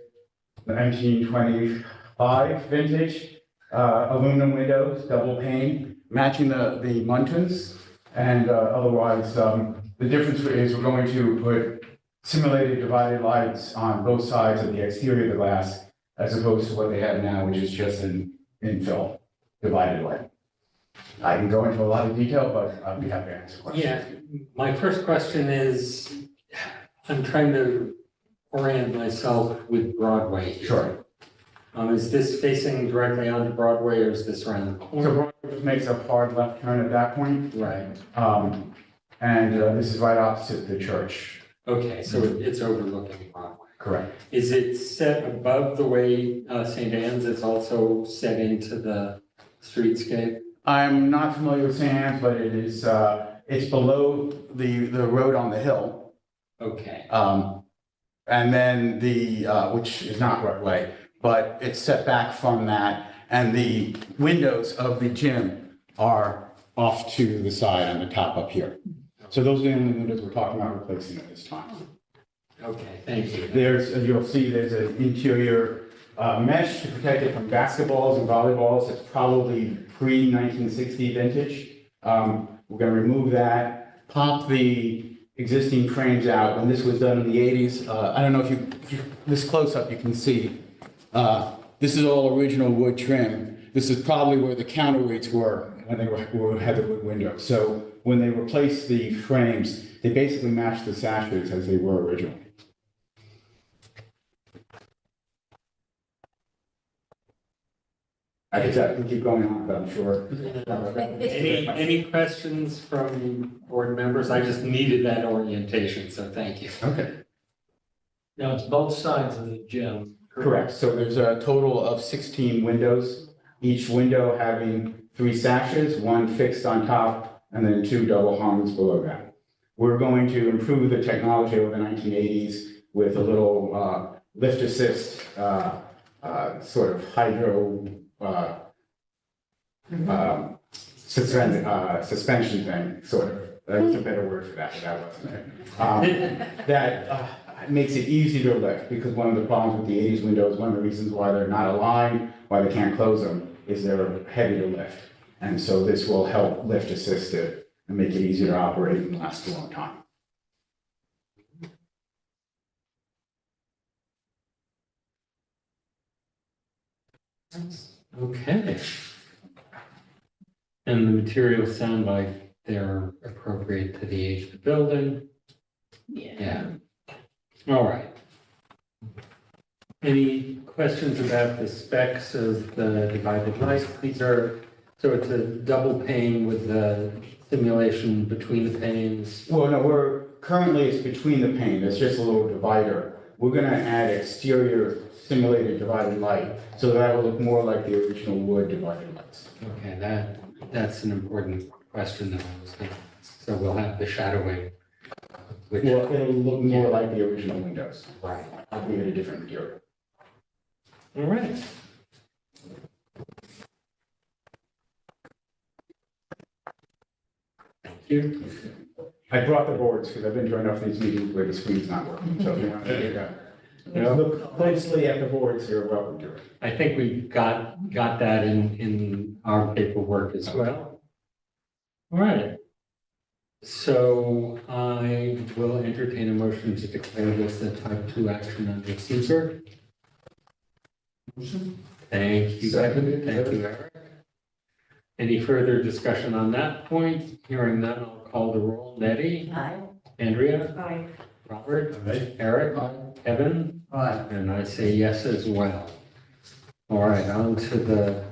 the 1925 vintage aluminum windows, double pane, matching the Muntons. And otherwise, the difference is we're going to put simulated divided lights on both sides of the exterior of the glass, as opposed to what they have now, which is just an infill divided light. I can go into a lot of detail, but I'll be happy to answer questions. Yeah, my first question is, I'm trying to orient myself with Broadway here. Sure. Is this facing directly onto Broadway, or is this around the So corner? Broadway just makes a hard left turn at that point. Right, And this is right opposite the church. okay, so it's overlooking Broadway. Correct. Is it set above the way St. Anne's is also set into the streetscape? I'm not familiar with St. Anne's, but it is, it's below the road on the hill. Okay, And then which is not Broadway, but it's set back from that. And the windows of the gym are off to the side on the top up here. So those are the only windows we're talking about replacing at this time. Okay, thank you. There's, as you'll see, there's an interior mesh to protect it from basketballs and volleyballs. It's probably pre-1960 vintage. We're going to remove that, pop the existing frames out. When this was done in the 80s, I don't know if you this close up, you can see. This is all original wood trim. This is probably where the counterweights were when they had the wood windows. So when they replaced the frames, they basically matched the sashes as they were originally. I can keep going on, but I'm sure. Any questions from board members? I just needed that orientation, so thank you. Okay. Now, it's both sides of the gym. Correct. So there's a total of 16 windows, each window having 3 sashes, 1 fixed on top, and then 2 double hungs below that. We're going to improve the technology of the 1980s with a little lift assist sort of hydro suspension thing, sort of. That's a better word for that, but that wasn't it. That makes it easy to lift, because one of the problems with the 80s windows, one of the reasons why they're not aligned, why they can't close them, is they're heavy to lift. And so this will help lift assist it and make it easier to operate and last a long time. Okay. And the materials sound like they're appropriate to the age of the building. Yeah. All right. Any questions about the specs of the divided lights? These are, so it's a double pane with the simulation between the panes. Well, no, currently it's between the pane, there's just a little divider. We're gonna add exterior simulated divided light, so that will look more like the original wood divided lights. Okay, that's an important question that I was going to ask. So we'll have the shadowing. Which, Well, it'll look more like the original windows. right. We had a different material. All right. Thank you. I brought the boards because I've been joined off these meetings where the screen's not working, so if you want to look closely at the boards, you're welcome to it. I think we've got that in our paperwork as well. All right. So I will entertain a motion to declare this a type 2 action under Caesar. Thank you, Evan. Thank you, Eric. Any further discussion on that point? Hearing none, I'll call the roll. Nettie? Aye. Andrea? Aye. Robert? Aye. Eric? Evan? Aye. And I say yes as well. All right, on to the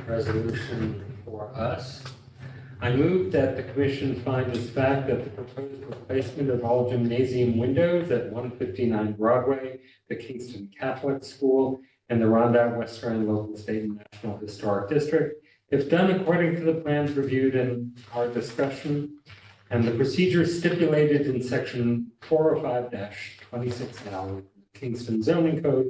resolution for us. I move that the commission find as fact that the proposed replacement of all gymnasium windows at 159 Broadway, the Kingston Catholic School, and the Rondout West Strand Local State and National Historic District, if done according to the plans reviewed in our discussion, and the procedures stipulated in section 405-26L Kingston zoning code,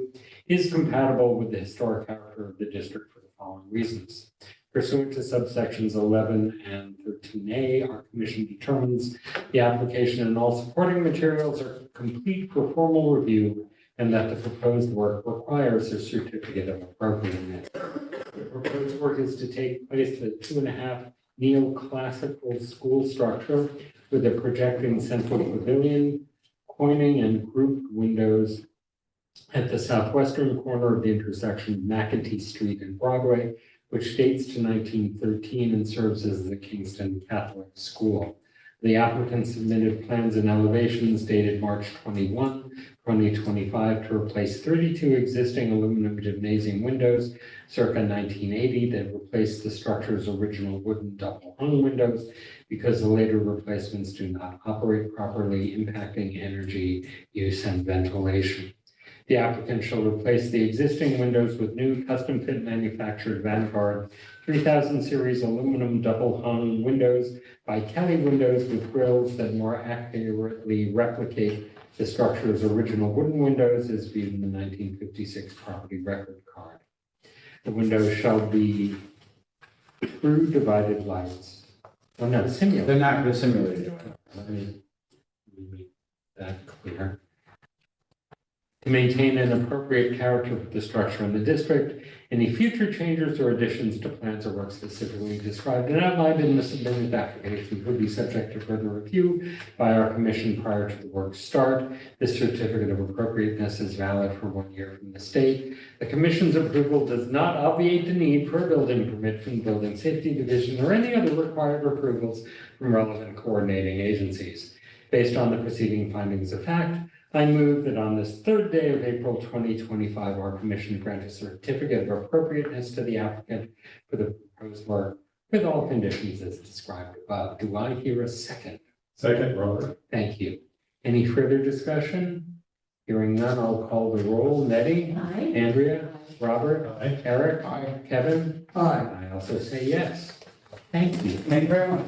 is compatible with the historic character of the district for the following reasons. Pursuant to subsections 11 and 13A, our commission determines the application and all supporting materials are complete for formal review, and that the proposed work requires a certificate of appropriateness. The proposed work is to take place at a 2.5 neoclassical school structure with a projecting central pavilion, coining and grouped windows at the southwestern corner of the intersection of McEntee Street and Broadway, which dates to 1913 and serves as the Kingston Catholic School. The applicant submitted plans and elevations dated March 21, 2025 to replace 32 existing aluminum gymnasium windows circa 1980 that replaced the structure's original wooden double hung windows because the later replacements do not operate properly, impacting energy use and ventilation. The applicant shall replace the existing windows with new custom-fit manufactured Vanguard 3000 series aluminum double-hung windows by Kelly Windows with grills that more accurately replicate the structure's original wooden windows as viewed in the 1956 property record card. The windows shall be True divided lights. Oh, no, simulated. They're not, they're simulated. Let me make that clear. To maintain an appropriate character for the structure in the district, any future changes or additions to plans or work specifically described and outlined in the submitted application would be subject to further review by our commission prior to the work's start. This certificate of appropriateness is valid for 1 year from this date. The commission's approval does not obviate the need for a building permit from the Building Safety Division or any other required approvals from relevant coordinating agencies. Based on the preceding findings of fact, I move that on this third day of April 2025, our commission grant a certificate of appropriateness to the applicant for the proposed work with all conditions as described above. Do I hear a second? Second, Robert. Thank you. Any further discussion? Hearing none, I'll call the roll. Nettie? Aye. Andrea? Robert? Aye. Eric? Aye. Kevin? Aye. I also say yes. Thank you. Thank you very much.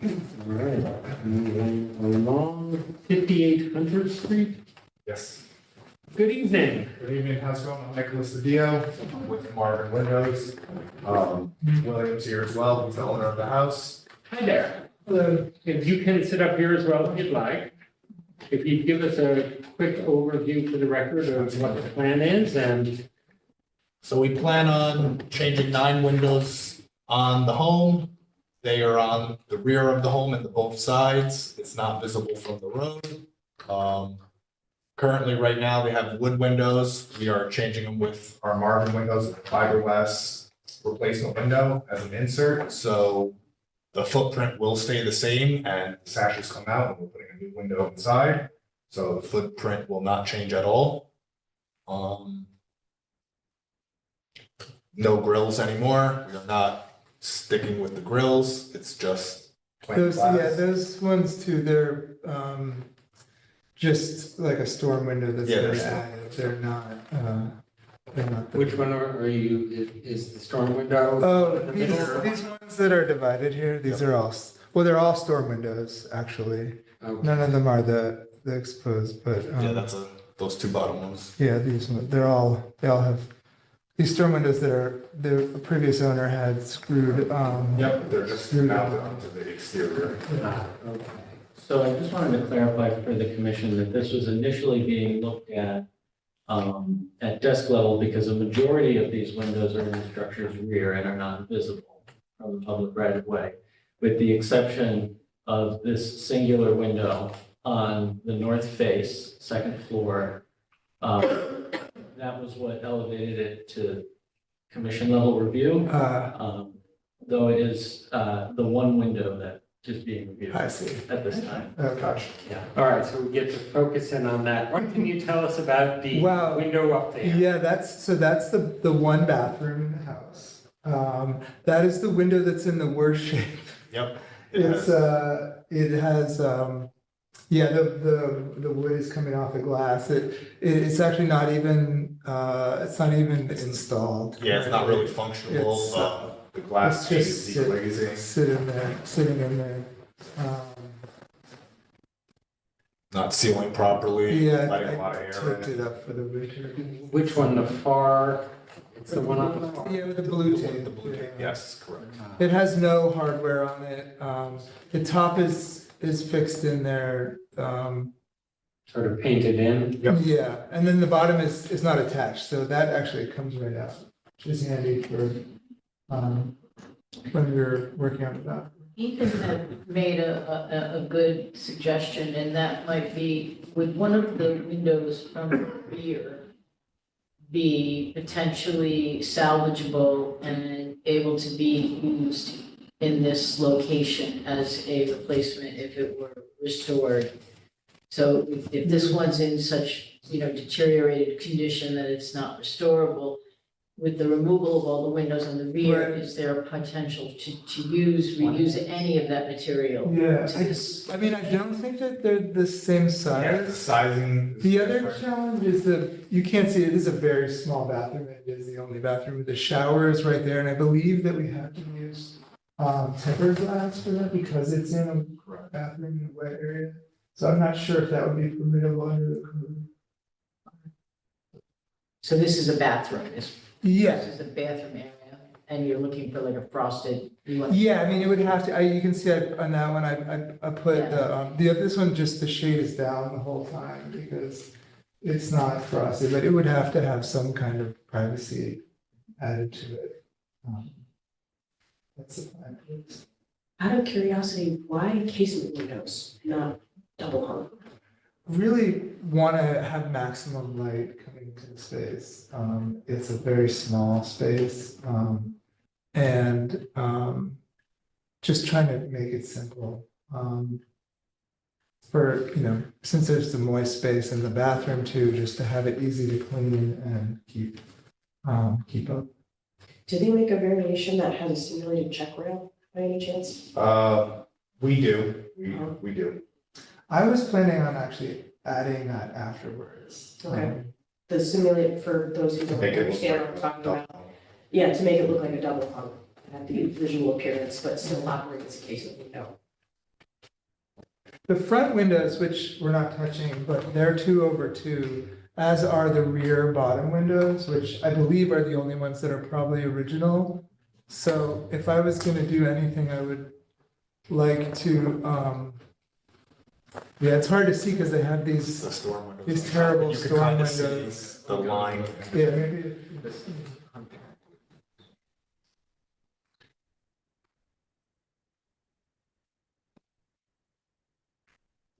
All right, moving along, 58 Hunter Street. Yes. Good evening. Good evening, how's it going? I'm Nicholas Cedillo. I'm with Marvin Windows. William's here as well, he's the owner of the house. Hi there. Hello. If you can sit up here as well if you'd like. If you'd give us a quick overview for the record of what the plan is and. So we plan on changing 9 windows on the home. They are on the rear of the home and the both sides. It's not visible from the road. Currently, right now, they have wood windows. We are changing them with our Marvin windows, a fiberglass replacement window as an insert. So the footprint will stay the same and the sashes come out and we're putting a new window inside. So the footprint will not change at all. No grills anymore. We are not sticking with the grills. It's just plain Those, glass. yeah, those ones too, they're, just like a storm window that's Yeah, been they're added, they're not. Which one are you, is the storm window? Oh, in the middle? these ones that are divided here, these are all, well, they're all storm windows, actually. Okay. None of them are the exposed, but, Yeah, that's those 2 bottom ones. yeah, these, they all have, these storm windows that are, the previous owner had screwed, Yep, they're just mounted onto the exterior. Okay. So I just wanted to clarify for the commission that this was initially being looked at desk level because a majority of these windows are in the structure's rear and are not visible from the public right of way, with the exception of this singular window on the north face, second floor. That was what elevated it to commission level review. Though it is the one window that is being reviewed I see. at this time. Okay. Yeah. All right, so we get to focus in on that. What can you tell us about the Wow. window up there? Yeah, that's the one bathroom in the house. That is the window that's in the worst shape. Yep. It has, yeah, the wood is coming off the glass. It's actually not even, it's not even installed. Yeah, it's not really functional. It's, The glass It's paint just is deglazing. sitting in there. Not sealing properly, Yeah, letting a lot of I air taped in it up for the winter. Which one, the far, it's the one on the far? Yeah, with the blue The tape. blue tape, yes, correct. It has no hardware on it. The top is fixed in there. Sort of painted in? Yep. Yeah, and then the bottom is not attached, so that actually comes right out. Which is handy for, when we're working on that. Ethan had made a good suggestion, and that might be, would one of the windows from the rear be potentially salvageable and able to be used in this location as a replacement if it were restored? So if this one's in such, deteriorated condition that it's not restorable, with the removal of all the windows on the rear, Right. is there a potential to reuse any of that material? Yeah, to this? I mean, I don't think that they're the same Yeah, the size. sizing. is The other different. challenge is that you can't see it is a very small bathroom. It is the only bathroom. The shower is right there, and I believe that we have to use tempered glass for that because it's in a bathroom in a wet area. So I'm not sure if that would be permissible under the code. So this is a bathroom, this Yeah, is a bathroom area. and you're looking for like a frosted, you want. Yeah, I mean, it would have to, you can see on that one, I put this one, just the shade is down the whole time because it's not frosted, but it would have to have some kind of privacy added to it. That's the plan. Out of curiosity, why casement windows, not double hung? Really want to have maximum light coming into the space. It's a very small space, and just trying to make it simple. For, since there's the moist space in the bathroom too, just to have it easy to clean and keep up. Do they make a variation that has a simulated check rail by any chance? We do, we do. I was planning on actually adding that afterwards. Okay. The simulate, for those who don't Make it look understand what like I'm talking double. about. Yeah, to make it look like a double hung, have the visual appearance, but still operate as a casement window. The front windows, which we're not touching, but they're 2/2, as are the rear bottom windows, which I believe are the only ones that are probably original. So if I was gonna do anything, I would like to, yeah, it's hard to see because they have these, The storm windows. these terrible You can storm kinda see windows. the line. Yeah, maybe.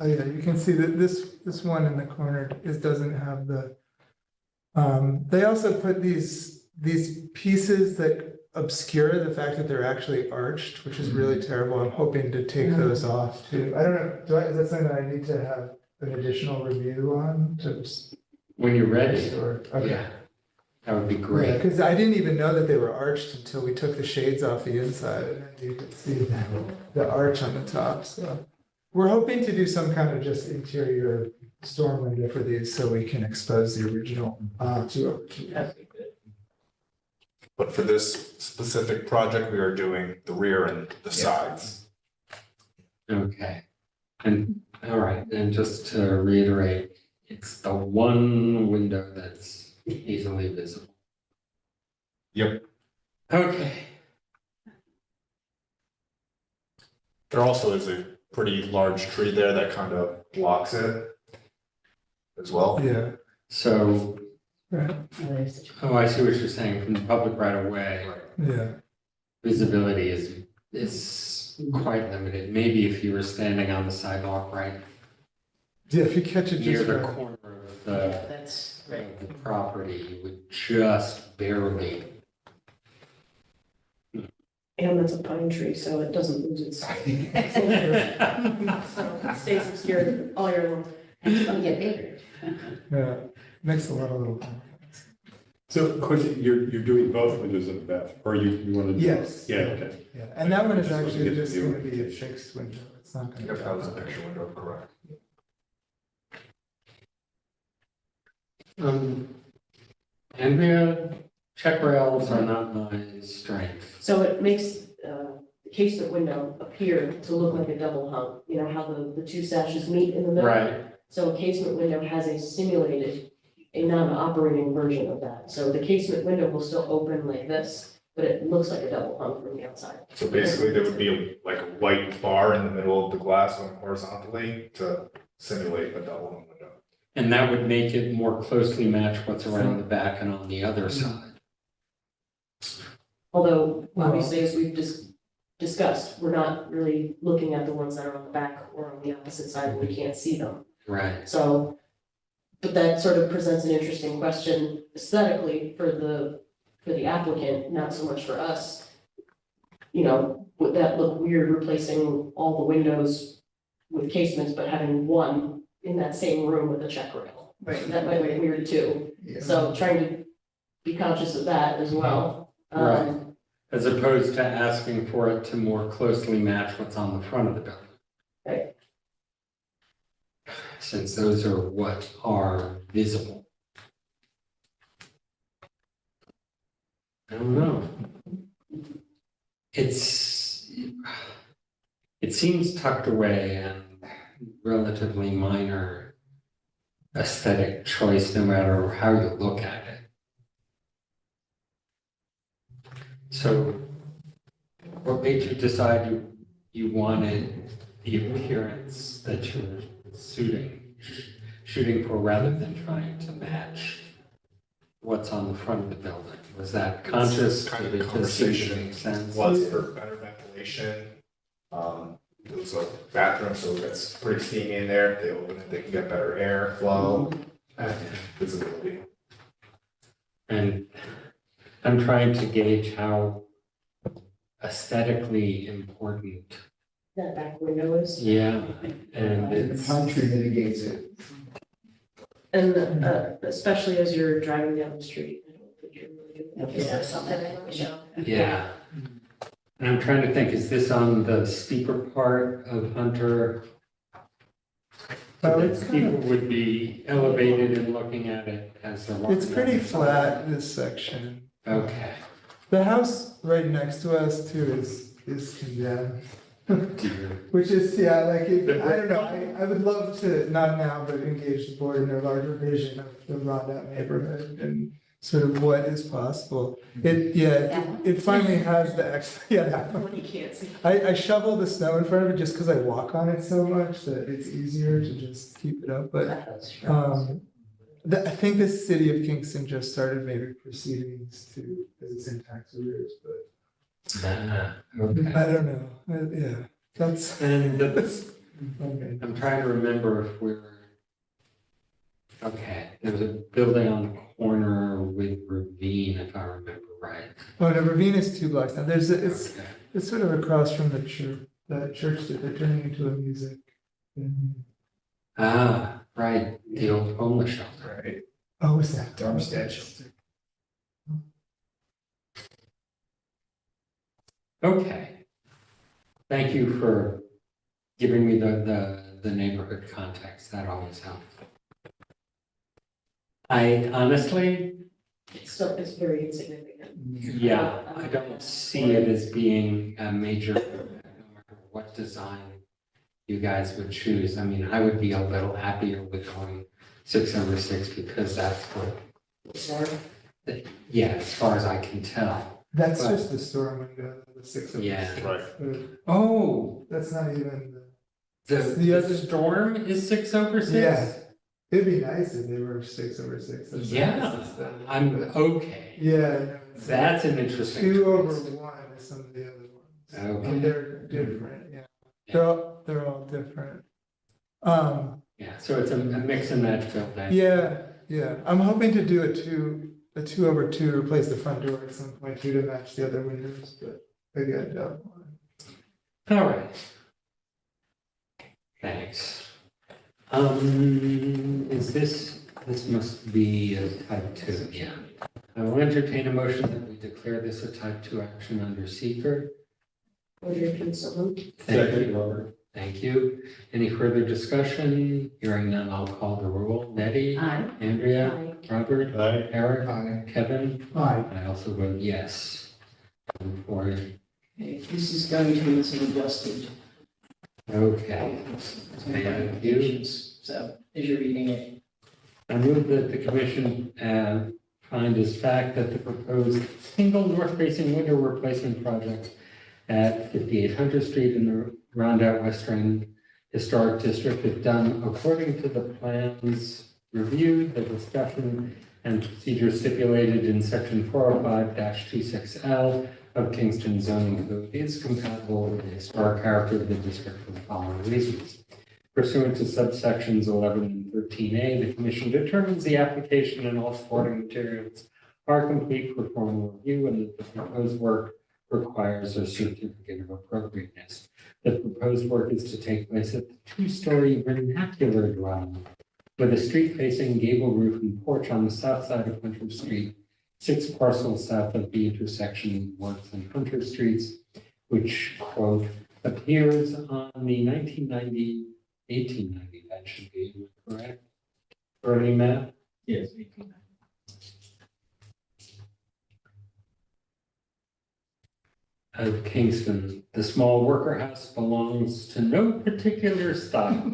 Oh yeah, you can see that this one in the corner doesn't have the. They also put these pieces that obscure the fact that they're actually arched, which is really terrible. I'm hoping to take those off too. I don't know, is that something that I need to have an additional review on to? When you're ready, Okay. yeah, that would be Yeah, great. because I didn't even know that they were arched until we took the shades off the inside and you could see the arch on the top, so. We're hoping to do some kind of just interior storm window for these so we can expose the original 2/2. But for this specific project, we are doing the rear and the sides. Okay. And, all right, and just to reiterate, it's the one window that's easily visible. Yep. Okay. There also is a pretty large tree there that kind of blocks it as well. Yeah, So, right, oh, I see what you're saying, from the public right away, yeah. visibility is quite limited. Maybe if you were standing on the sidewalk right Yeah, if you catch it near just the right. corner of the That's of the property, you would just barely. And it's a pine tree, so it doesn't lose its. So it stays obscured all year long. It's gonna get bigger. Yeah, makes a lot of little. So, question, you're doing both windows in the bathroom, or you want to? Yes. Yeah, okay. Yeah, and that one is Just wanted to actually get the just view. gonna be a fixed window, it's not gonna. If that was a picture window, correct. Andrea, check rails are not my strength. So it makes the casement window appear to look like a double hung, you know, how the two sashes meet in the middle? Right. So a casement window has a simulated, a non-operating version of that. So the casement window will still open like this, but it looks like a double hung from the outside. So basically, there would be like a white bar in the middle of the glass going horizontally to simulate a double hung window. And that would make it more closely match what's around the back and on the other side. Although, obviously, as we've just discussed, we're not really looking at the ones that are on the back or on the opposite side, we can't see them. Right. So, but that sort of presents an interesting question aesthetically for the applicant, not so much for us. You know, would that look weird replacing all the windows with casements, but having one in that same room with a check rail? Right. That might look weird too. Yeah. So trying to be conscious of that as well. Right. As opposed to asking for it to more closely match what's on the front of the building. Right. Since those are what are visible. I don't know. It seems tucked away and relatively minor aesthetic choice, no matter how you look at it. So what made you decide you wanted the appearance that you're shooting for rather than trying to match what's on the front of the building? Was that conscious? Kind Did of it just seem to conversation make sense? was for better ventilation. It was a bathroom, so it's pretty steamy in there. If they open it, they can get better air flow and visibility. And I'm trying to gauge how aesthetically important, That back window is. yeah, and The it's, pine tree mitigates it. And especially as you're driving down the street, I don't think you're really gonna Yeah, get something in the window. yeah. And I'm trying to think, is this on the steeper part of Hunter? Oh, So it's that kind people of- would be elevated and looking at it as they're walking. It's pretty down the side. flat, this section. Okay. The house right next to us too is condemned. Which is, yeah, like, I don't know, I would love to, not now, but engage the board in their larger vision of the Rondout neighborhood and sort of what is possible. It finally has the, yeah, that one. When you can't see. I shovel the snow in front of it just because I walk on it so much that it's easier to just keep it up, but I think the city of Kingston just started maybe proceedings to, because it's in tax arrears, but Okay. I don't know, yeah, that's. And Okay. I'm trying to remember if we're, okay, there was a building on the corner with Ravine, if I remember right. Oh, no, Ravine is 2 blocks now, it's Okay. it's sort of across from the church, that they're turning into a music. Ah, right, the old homeless shelter. Right. Oh, is that? Darmstadt shelter. Okay. Thank you for giving me the neighborhood context. That always helps. I honestly, It's very insignificant. yeah, I don't see it as being a major, no matter what design you guys would choose. I mean, I would be a little happier with going 6/6 because that's what, yeah, as far as I can tell. That's But- just the storm window, the 6 of. Yeah. Right. Oh, That's not even the The other- storm is 6/6? Yeah. It'd be nice if they were 6/6. That's Yeah, nice instead. I'm okay. Yeah, no, it's That's an interesting. 2/1 is some of the other ones. Okay. And they're different, yeah. They're all different. Yeah, so it's a mix and match building. Yeah, I'm hoping to do a 2/2, replace the front door at some point too, to match the other windows, but again, double. All right. Thanks. Is this must be a type 2, yeah. I will entertain a motion that we declare this a type 2 action under seeker. Thank you, Robert. Thank you. Any further discussion? Hearing none, I'll call the roll. Nettie? Aye. Andrea? Aye. Robert? Aye. Eric? Aye. Kevin? Aye. I also vote yes. For, Okay, this is going to be some adjusted. okay. Thank you. So as you're reading it, I move that the commission find as fact that the proposed single north-facing window replacement project at 58 Hunter Street in the Rondout Western Historic District is done according to the plans reviewed, the discussion and procedure stipulated in section 405-26L of Kingston zoning code is compatible with the historic character of the district for the following reasons. Pursuant to subsections 11 and 13A, the commission determines the application and all supporting materials are complete for formal review and that the proposed work requires a certificate of appropriateness. The proposed work is to take place at the 2-story vernacular dwelling with a street-facing gable roof and porch on the south side of Hunter Street, 6 parcels south of the intersection of Worth and Hunter Streets, which, quote, appears on the 1890, that should be correct, early map. Yes. Of Kingston. The small worker house belongs to no particular style.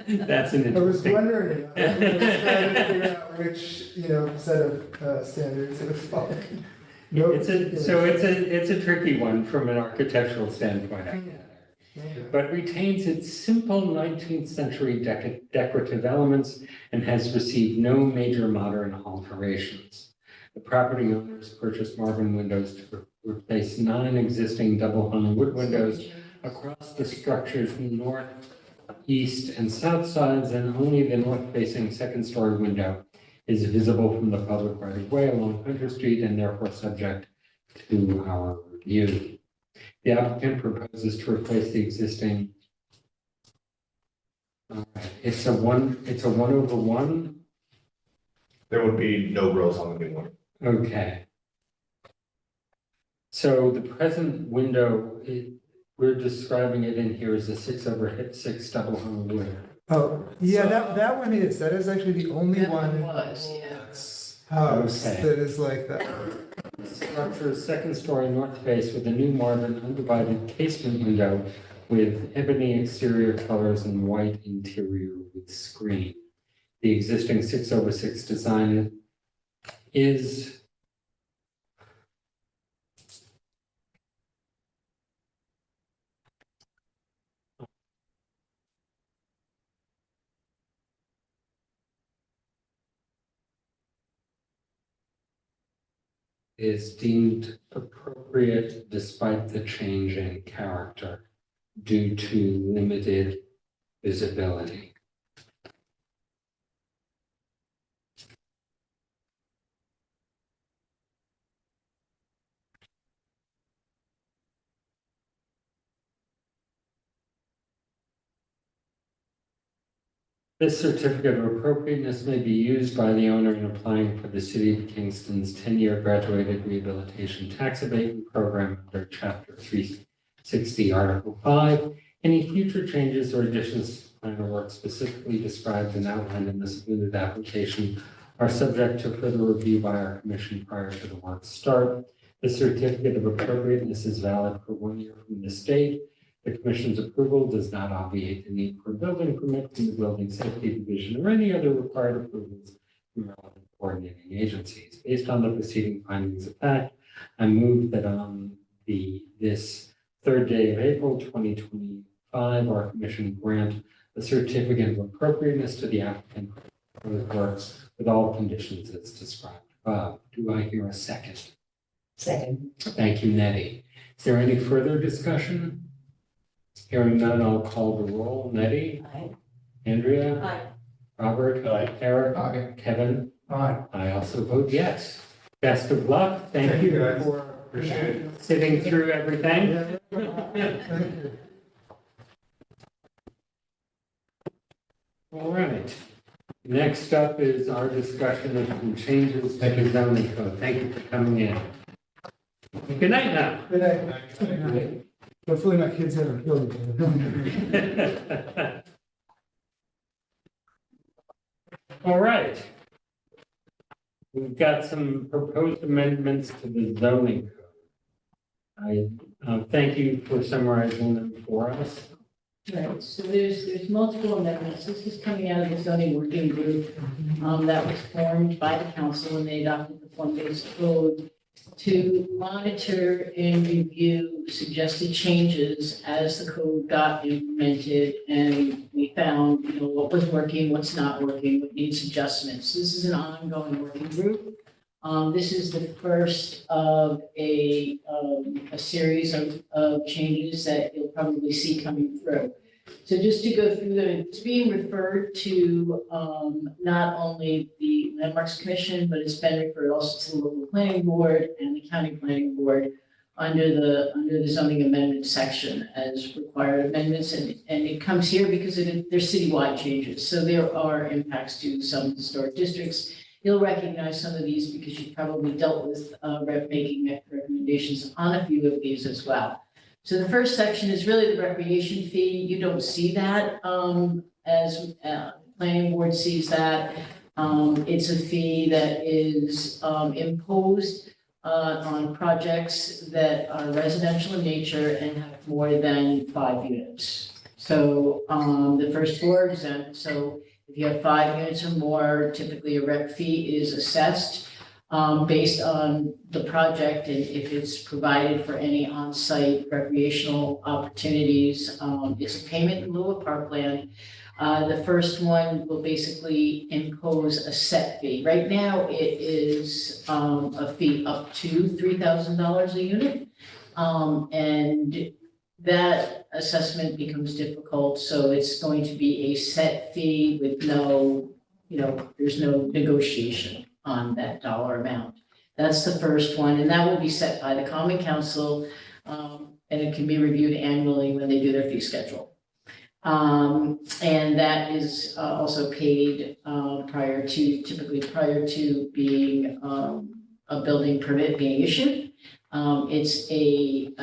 That's an I was interesting. wondering, I was trying to figure out which, set of standards it would fall. No It's a tricky one from an architectural standpoint, I gather. But retains its simple 19th century decorative elements and has received no major modern alterations. The property owners purchased Marvin windows to replace 9 existing double-hung wood windows across the structure's north, east, and south sides, and only the north-facing second-story window is visible from the public right-of-way along Hunter Street and therefore subject to our review. The applicant proposes to replace the existing. It's a 1/1. There would be no grills on the new one. Okay. So the present window, we're describing it in here as a 6/6 double hung wood. Oh, yeah, that one is, that is actually the only one in the house Okay. that is like that. Structure's second story north face with a new Marvin undivided casement window with ebony exterior colors and white interior with screen. The existing 6/6 design is deemed appropriate despite the change in character due to limited visibility. This certificate of appropriateness may be used by the owner in applying for the City of Kingston's 10-year graduated rehabilitation tax abatement program under Chapter 360, Article 5. Any future changes or additions to the plan or work specifically described and outlined in the submitted application are subject to further review by our commission prior to the work's start. The certificate of appropriateness is valid for 1 year from this date. The Commission's approval does not obviate the need for a building permit from the Building Safety Division or any other required approvals from relevant coordinating agencies. Based on the preceding findings of fact, I move that on this third day of April 2025, our Commission grant a certificate of appropriateness to the applicant for the works with all conditions as described above. Do I hear a second? Second. Thank you, Nettie. Is there any further discussion? Hearing none, I'll call the roll. Nettie? Aye. Andrea? Aye. Robert? Aye. Eric? Aye. Kevin? Aye. I also vote yes. Best of luck. Thank you guys. for Appreciate it. sitting through everything. Thank you. All right. Next up is our discussion of some changes to the zoning code. Thank you for coming in. Good night now. Good night. Hopefully my kids haven't killed you. All right. We've got some proposed amendments to the zoning code. I thank you for summarizing them for us. Right, so there's multiple amendments. This is coming out of the zoning working group that was formed by the council when they adopted the form-based code to monitor and review suggested changes as the code got implemented, and we found, what was working, what's not working, what needs adjustments. This is an ongoing working group. This is the first of a series of changes that you'll probably see coming through. So just to go through them, it's being referred to not only the Landmarks Commission, but it's been referred also to the local planning board and the county planning board under the zoning amendment section as required amendments. And it comes here because they're citywide changes. So there are impacts to some historic districts. You'll recognize some of these because you've probably dealt with making recommendations on a few of these as well. So the first section is really the recreation fee. You don't see that as planning board sees that. It's a fee that is imposed on projects that are residential in nature and have more than 5 units. So the first 4 are exempt. So if you have 5 units or more, typically a rec fee is assessed. based on the project and if it's provided for any on-site recreational opportunities. It's a payment in lieu of parkland. The first one will basically impose a set fee. Right now, it is a fee up to $3,000 a unit. And that assessment becomes difficult, so it's going to be a set fee with no, there's no negotiation on that dollar amount. That's the first one, and that will be set by the Common Council, and it can be reviewed annually when they do their fee schedule. And that is also paid typically prior to being a building permit being issued. It's a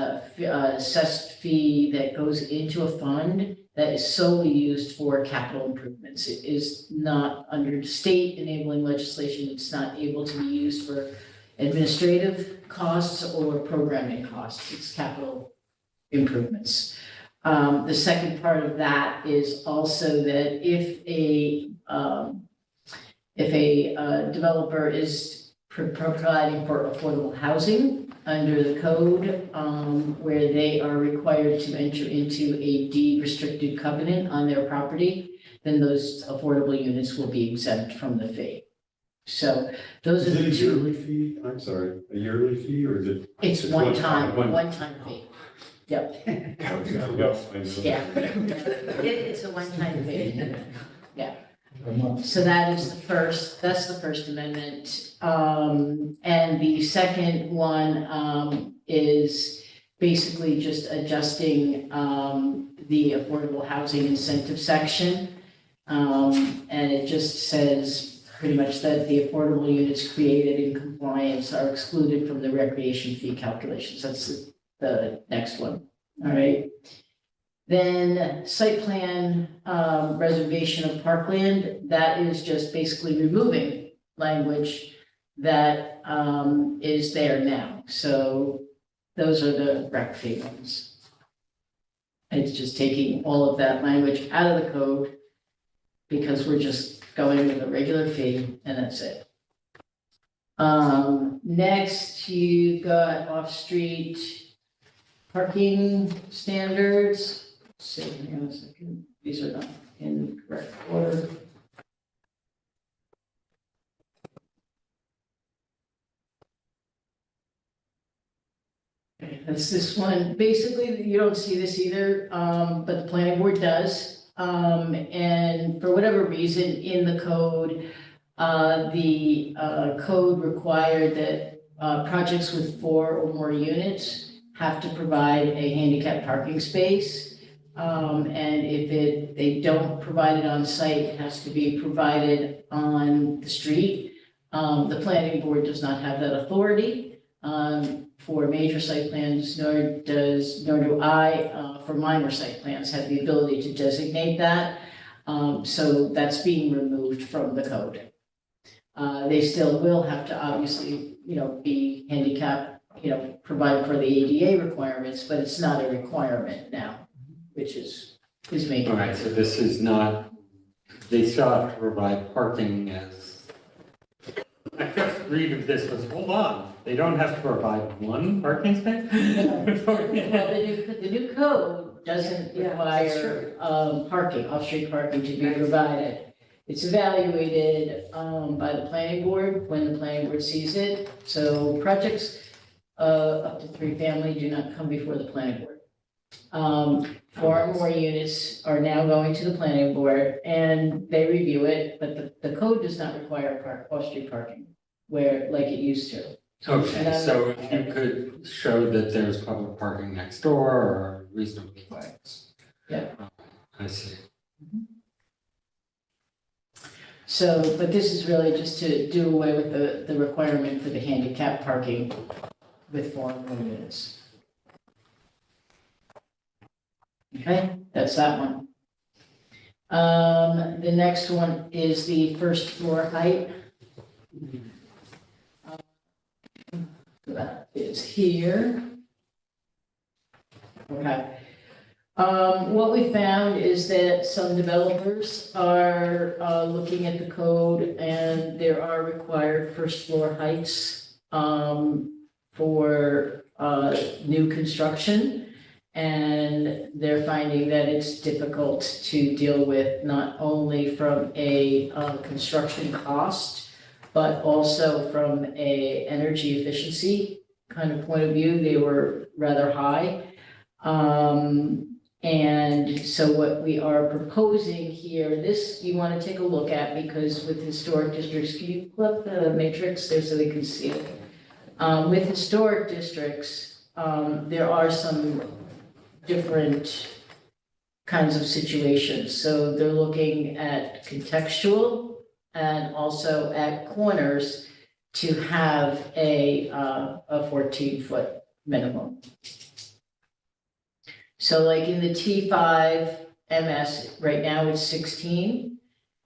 assessed fee that goes into a fund that is solely used for capital improvements. It is not under state enabling legislation. It's not able to be used for administrative costs or programming costs. It's capital improvements. The second part of that is also that if a developer is providing for affordable housing under the code, where they are required to enter into a deed restricted covenant on their property, then those affordable units will be exempt from the fee. So those are the two. Is it a yearly fee? I'm sorry, a yearly fee or is it? It's one time fee. Yep. Yeah. It's a one-time fee. Yeah. So that's the first amendment. And the second one is basically just adjusting the affordable housing incentive section. And it just says pretty much that the affordable units created in compliance are excluded from the recreation fee calculations. That's the next one. All right. Then site plan reservation of parkland, that is just basically removing language that is there now. So those are the rec fee ones. It's just taking all of that language out of the code because we're just going with a regular fee and that's it. Next, you've got off-street parking standards. So hang on a second, these are not in correct order. Okay, that's this one. Basically, you don't see this either, but the planning board does. And for whatever reason in the code, the code required that projects with 4 or more units have to provide a handicap parking space. And if they don't provide it on site, it has to be provided on the street. The planning board does not have that authority for major site plans, nor do I, for minor site plans, have the ability to designate that. So that's being removed from the code. They still will have to obviously, be handicapped, provide for the ADA requirements, but it's not a requirement now, which is making. All right, so this is not, they still have to provide parking as. My first read of this was, hold on, they don't have to provide one parking space? Well, the new code doesn't require parking, off-street parking to be provided. It's evaluated by the planning board when the planning board sees it. So projects up to 3 family do not come before the planning board. 4 or more units are now going to the planning board and they review it, but the code does not require off-street parking like it used to. Okay, so if you could show that there's public parking next door or reasonably close. Yeah. I see. So, but this is really just to do away with the requirement for the handicap parking with 4 or more units. Okay, that's that one. The next one is the first floor height. That is here. Okay. What we found is that some developers are looking at the code and there are required first floor heights for new construction. And they're finding that it's difficult to deal with, not only from a construction cost, but also from a energy efficiency kind of point of view. They were rather high. And so what we are proposing here, this you want to take a look at, because with historic districts, can you flip the matrix there so they can see it? With historic districts, there are some different kinds of situations. So they're looking at contextual and also at corners to have a 14-foot minimum. So like in the T5 MS, right now it's 16,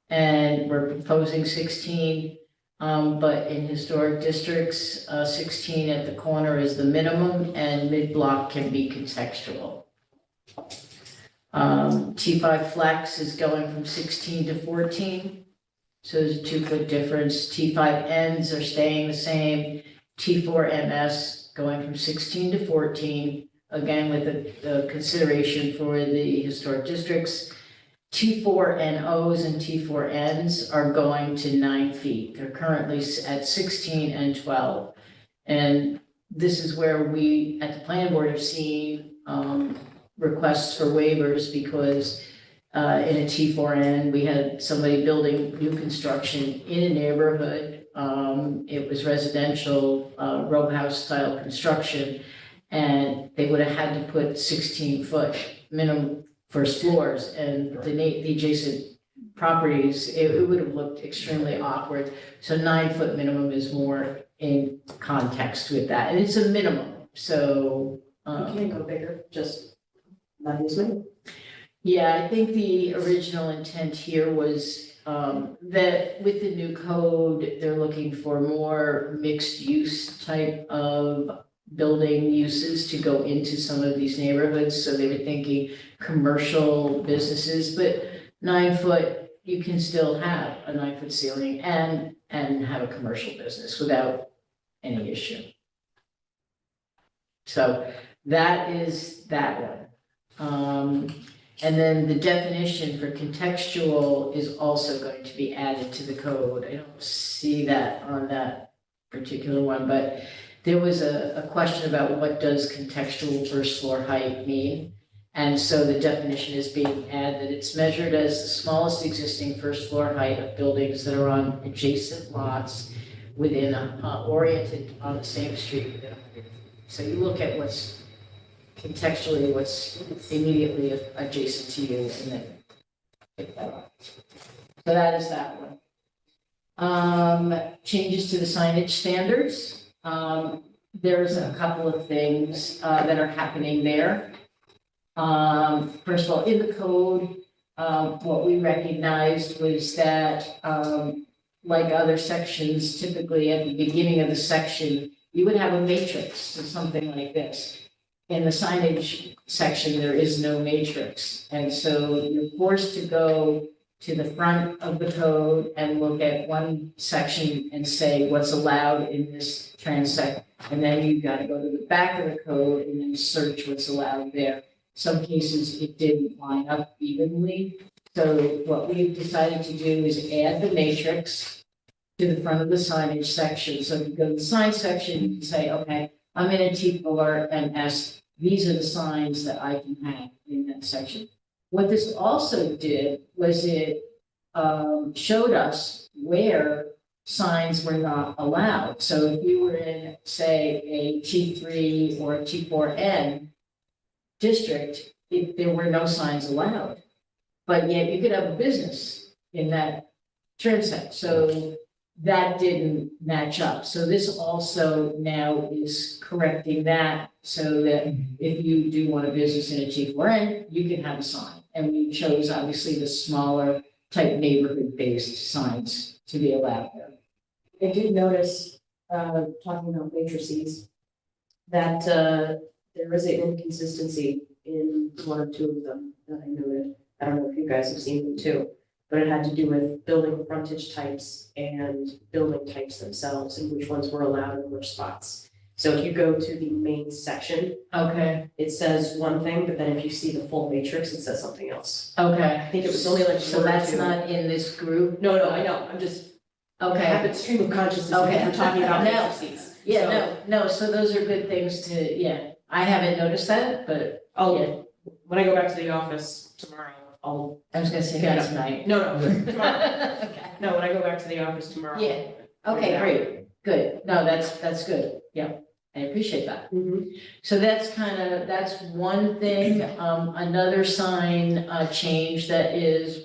and we're proposing 16. But in historic districts, 16 at the corner is the minimum, and mid-block can be contextual. T5 flex is going from 16 to 14, so there's a 2-foot difference. T5 ends are staying the same. T4 MS going from 16 to 14, again with the consideration for the historic districts. T4 NOs and T4 Ns are going to 9 feet. They're currently at 16 and 12. And this is where we, at the planning board, have seen requests for waivers, because in a T4N, we had somebody building new construction in a neighborhood. It was residential, row house style construction, and they would have had to put 16-foot minimum first floors, and the adjacent properties, it would have looked extremely awkward. So 9-foot minimum is more in context with that, and it's a minimum, so. You can't go bigger, just not as many. Yeah, I think the original intent here was that with the new code, they're looking for more mixed use type of building uses to go into some of these neighborhoods. So they were thinking commercial businesses, but 9-foot, you can still have a 9-foot ceiling and have a commercial business without any issue. So that is that one. And then the definition for contextual is also going to be added to the code. I don't see that on that particular one, but there was a question about what does contextual first floor height mean? And so the definition is being added that it's measured as the smallest existing first floor height of buildings that are on adjacent lots within oriented on the same street within 100 feet. So you look at what's contextually, what's immediately adjacent to you, and then pick that up. So that is that one. Changes to the signage standards. There's a couple of things that are happening there. First of all, in the code, what we recognized was that, like other sections, typically at the beginning of the section, you would have a matrix or something like this. In the signage section, there is no matrix. And so you're forced to go to the front of the code and look at one section and say what's allowed in this transect. And then you've got to go to the back of the code and then search what's allowed there. Some cases it didn't line up evenly. So what we've decided to do is add the matrix to the front of the signage section. So if you go to the sign section, you can say, okay, I'm in a T4 and S. These are the signs that I can have in that section. What this also did was it showed us where signs were not allowed. So if you were in, say, a T3 or a T4N district, there were no signs allowed. But yet you could have a business in that transect. So that didn't match up. So this also now is correcting that so that if you do want a business in a T4N, you can have a sign. And we chose obviously the smaller type neighborhood-based signs to be allowed there. I did notice, talking about matrices, that there is an inconsistency in one or two of them that I noted. I don't know if you guys have seen them too, but it had to do with building frontage types and building types themselves and which ones were allowed in which spots. So if you go to the main section, Okay, it says one thing, but then if you see the full matrix, it says something else. okay. I think it was only like. So that's not in this group? No, I know, I'm just, I Okay. have a stream of consciousness Okay. because we're talking about No. matrices. Yeah, no, so those are good things to, yeah, I haven't noticed that, but I'll, when I go back to the office tomorrow, I'll, I was gonna say Yeah. that tonight. no, tomorrow. Okay. No, when I go back to the office tomorrow. Yeah. Okay, great, good. No, that's good. Yeah, I appreciate that. Mhm. So that's one thing. Another sign change that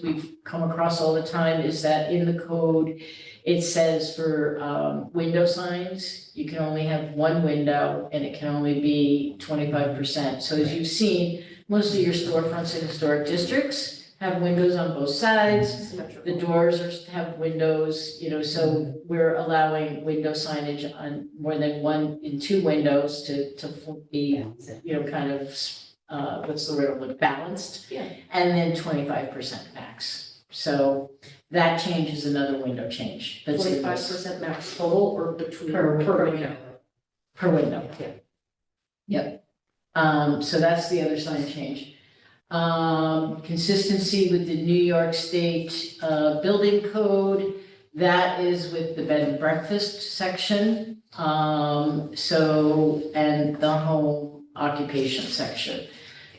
we've come across all the time is that in the code, it says for window signs, you can only have one window and it can only be 25%. So as you've seen, most of your storefronts in historic districts have windows on both sides. The doors have windows, so we're allowing window signage on more than one in two windows to be, kind of, what's the word, balanced. Yeah. And then 25% max. So that change is another window change. That's in this. 25% max total or between? Per window. window. Per window. Yeah. Yep. So that's the other sign change. Consistency with the New York State building code, that is with the bed and breakfast section. And the home occupation section.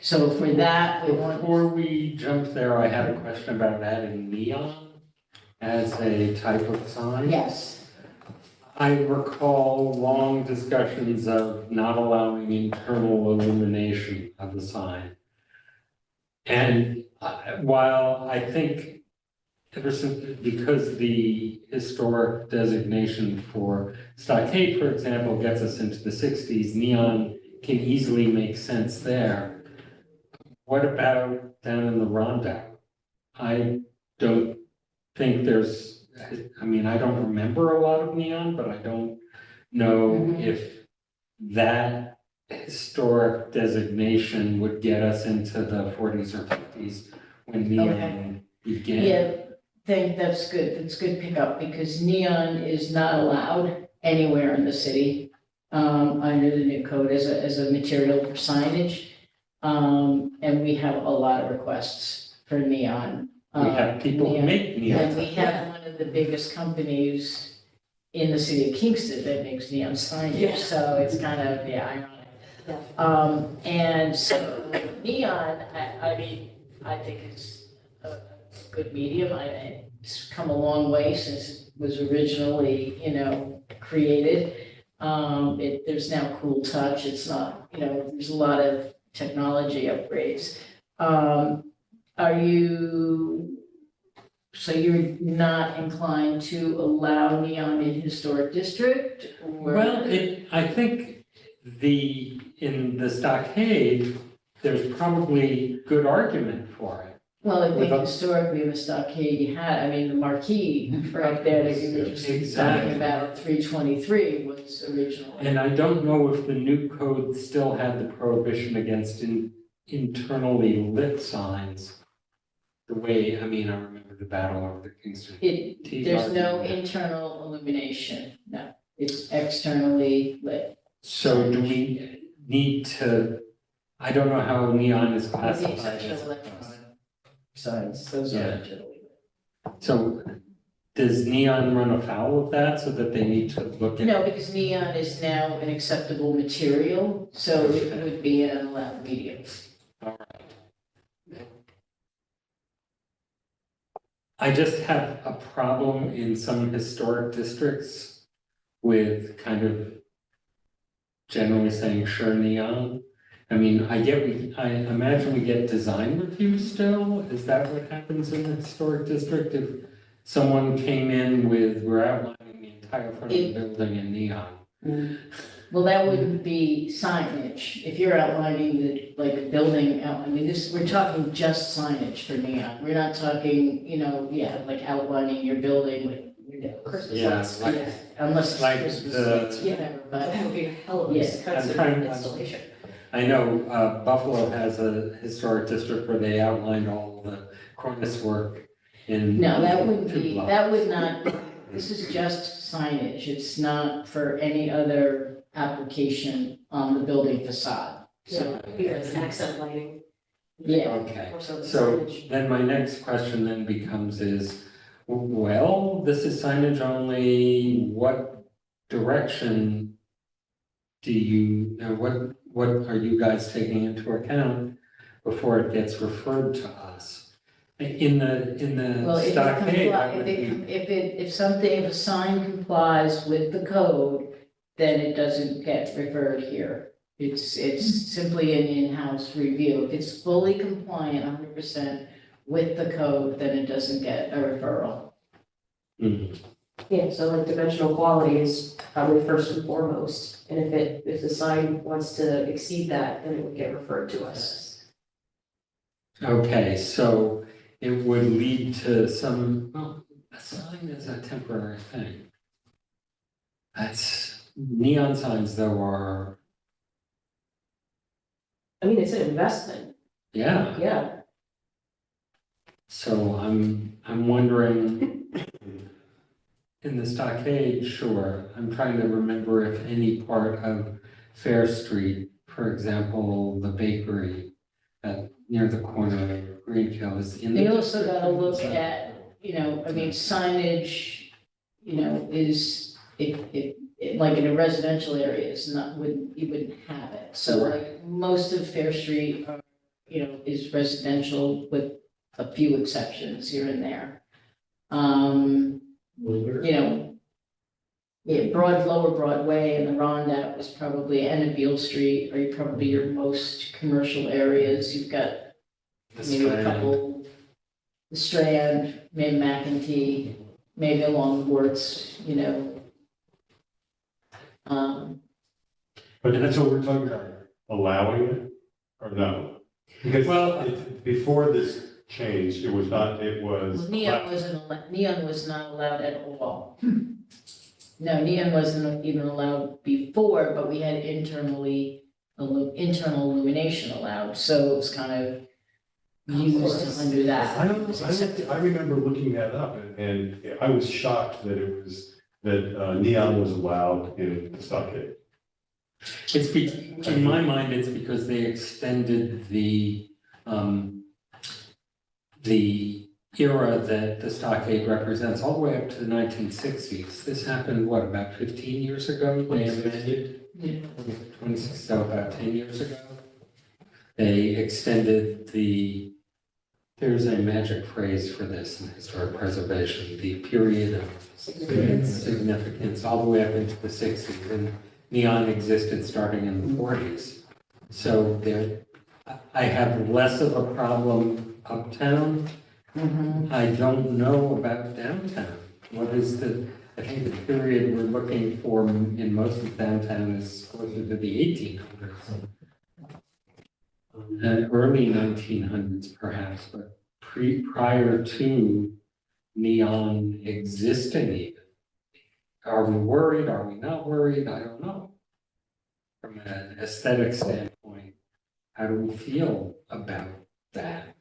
So for that, we want. Before we jump there, I had a question about adding neon as a type of sign. Yes. I recall long discussions of not allowing internal illumination of the sign. And while I think ever since, because the historic designation for stockade, for example, gets us into the 60s, neon can easily make sense there. What about down in the Rondout? I don't think I don't remember a lot of neon, but I don't know if that historic designation would get us into the 40s or 50s when neon began. Yeah, that's good. That's good pickup because neon is not allowed anywhere in the city under the new code as a material for signage. And we have a lot of requests for neon. We have people who make neon. And we have one of the biggest companies in the city of Kingston that makes neon signage, so it's kind of, ironic. And so neon, I think it's a good medium. It's come a long way since it was originally, created. There's now Cool Touch. It's not, there's a lot of technology upgrades. So you're not inclined to allow neon in historic district or? Well, I think in the stockade, there's probably good argument for it. Well, I think historically in the stockade you had, the marquee right there that you were just talking about, 323 was originally. And I don't know if the new code still had the prohibition against internally lit signs. The way, I remember the battle over the Kingston. There's no internal illumination, no, it's externally lit. So do we need to, I don't know how neon is With the classified exception of as. electrons. Signs. Those are Yeah. internally lit. So does neon run afoul of that so that they need to look at? No, because neon is now an acceptable material, so it would be an allowed medium. All right. I just have a problem in some historic districts with kind of generally saying sure neon. I imagine we get design reviews still. Is that what happens in the historic district? If someone came in we're outlining the entire front of the building in neon? Well, that wouldn't be signage. If you're outlining the building out, we're talking just signage for neon. We're not talking, like outlining your building with Christmas lights. like- Unless it's like Christmas the- lights, whatever, but. That would be a hell of a Yeah. expensive I'm trying- installation. I know Buffalo has a historic district where they outlined all the cornice work in. No, that wouldn't two be, blocks. that would not, this is just signage. It's not for any other application on the building facade. So, Because accent lighting. yeah. Okay, Also the so signage. then my next question then becomes is, well, this is signage only, what direction do you, what are you guys taking into account before it gets referred to us? In Well, the if it stockade, I compli- would be, if a sign complies with the code, then it doesn't get referred here. It's simply an in-house review. If it's fully compliant 100% with the code, then it doesn't get a referral. Yeah, so like dimensional quality is probably first and foremost, and if the sign wants to exceed that, then it would get referred to us. okay, so it would lead to some, well, a sign is a temporary thing. That's, neon signs though are, I mean, it's an investment, yeah. yeah. So I'm wondering, in the stockade, sure, I'm trying to remember if any part of Fair Street, for example, the bakery near the corner of Greenhill is in the. They also gotta look at, I mean, signage, is, like in a residential area, is not, you wouldn't have it. So like most of Fair Street, is residential with a few exceptions here and there. Yeah, Lower Broadway and the Rondout was probably, and Beale Street are probably your most commercial areas. You've got maybe a couple, the Strand, maybe McEntee, maybe along Warts, But that's what we're talking about, allowing it or no? Because before this change, it was not, it was. Neon was not allowed at all. No, neon wasn't even allowed before, but we had internal illumination allowed, so it was kind of used under that. I remember looking that up and I was shocked that that neon was allowed in the stockade. In my mind, it's because they extended the era that the stockade represents all the way up to the 1960s. This happened, what, about 15 years ago? They amended? Yeah. 26, so about 10 years ago. They extended there's a magic phrase for this in historic preservation, the period of significance all the way up into the 60s. And neon existed starting in the 40s. So I have less of a problem uptown. I don't know about downtown. What is I think the period we're looking for in most of downtown is closer to the 1800s. Early 1900s perhaps, but prior to neon existing even. Are we worried? Are we not worried? I don't know. From an aesthetic standpoint, how do we feel about that?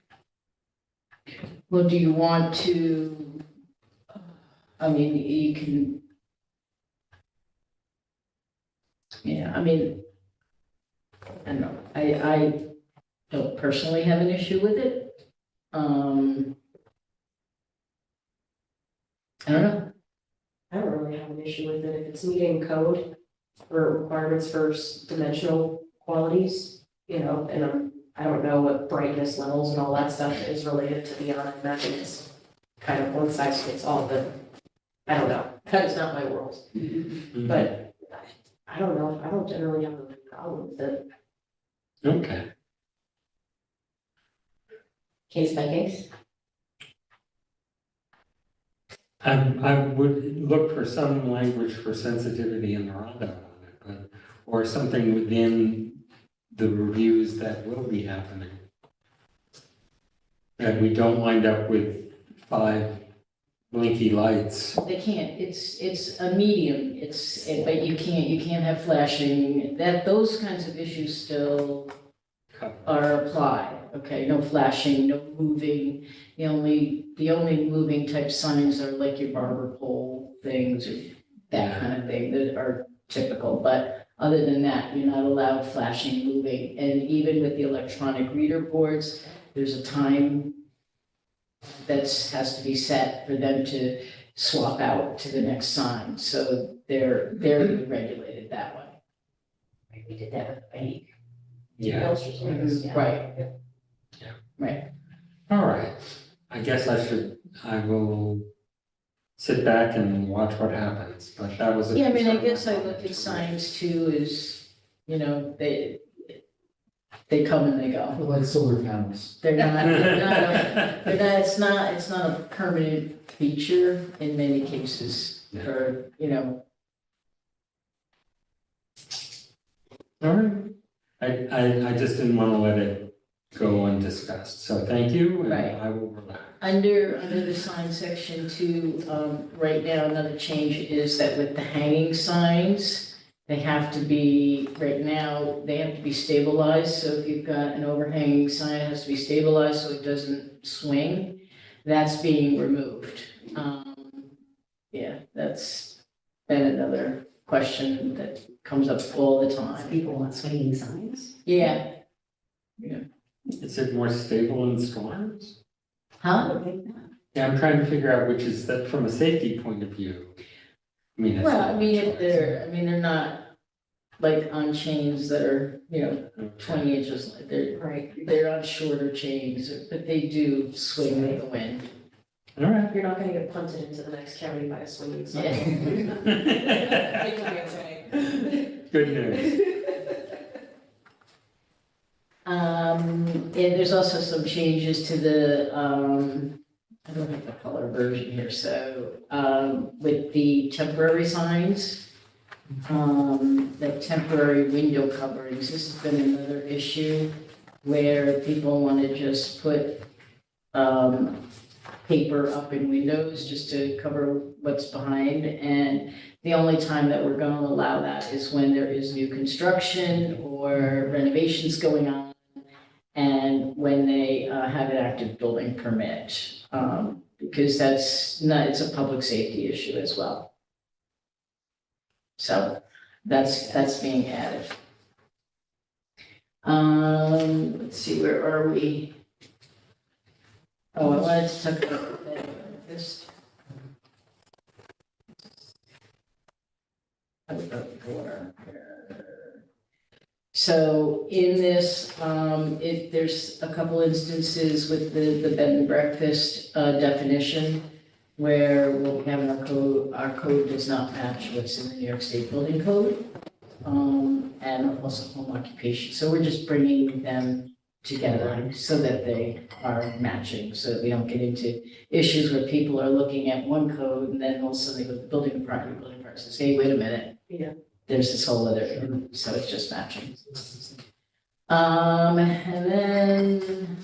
Well, do you want to, I mean, you can, I don't know, I don't personally have an issue with it. I don't know. I don't really have an issue with it if it's meeting code or requirements for dimensional qualities, and I don't know what brightness levels and all that stuff is related to neon, and that is kind of one size fits all, but I don't know. That is not my world. But I don't know. I don't generally have a problem with it. Okay. Case by case? I would look for some language for sensitivity in the Rondo on it, or something within the reviews that will be happening. That we don't wind up with 5 blinky lights. They can't, it's a medium, but you can't have flashing, those kinds of issues still are applied, okay, no flashing, no moving. The only moving type signs are like your barber pole things or that kind of thing that are typical, but other than that, you're not allowed flashing, moving, and even with the electronic reader boards, there's a time has to be set for them to swap out to the next sign, so they're regulated that way. We did that with the bank. Yeah. Right. Yeah. Right. All right. I guess I will sit back and watch what happens, but that was. Yeah, I mean, I guess I look at signs too as, they come and they go. Like solar panels. It's not a permanent feature in many cases for, All right. I just didn't want to let it go undiscussed, so thank you, and Right. I will relax. Under the sign section too, right now, another change is that with the hanging signs, they have to be, right now, they have to be stabilized, so if you've got an overhanging sign, it has to be stabilized so it doesn't swing. That's being removed. Yeah, that's been another question that comes up all the time. People want swinging signs. Yeah. Is it more stable in storms? Huh? Yeah, I'm trying to figure out which is that from a safety point of view. I mean, it's Well, not I mean, a choice. they're not like on chains that are, 20 inches, they're on shorter chains, but they do swing with the wind. All right. You're not gonna get punted into the next county by a swinging sign. Good news. And there's also some changes to the, I don't have the color version here, so, with the temporary signs, the temporary window coverings, this has been another issue where people want to just put, paper up in windows just to cover what's behind, and the only time that we're going to allow that is when there is new construction or renovations going on, and when they have an active building permit, because it's a public safety issue as well. So that's being added. Let's see, where are we? Oh, I wanted to talk about this. So in this, there's a couple instances with the bed and breakfast definition where what we have in our code does not match what's in the New York State Building Code, and also home occupation. So we're just bringing them together so that they are matching, so that we don't get into issues where people are looking at one code and then all of a sudden they go to the building department says, hey, wait a minute. Yeah. There's this whole other, so it's just matching. And then,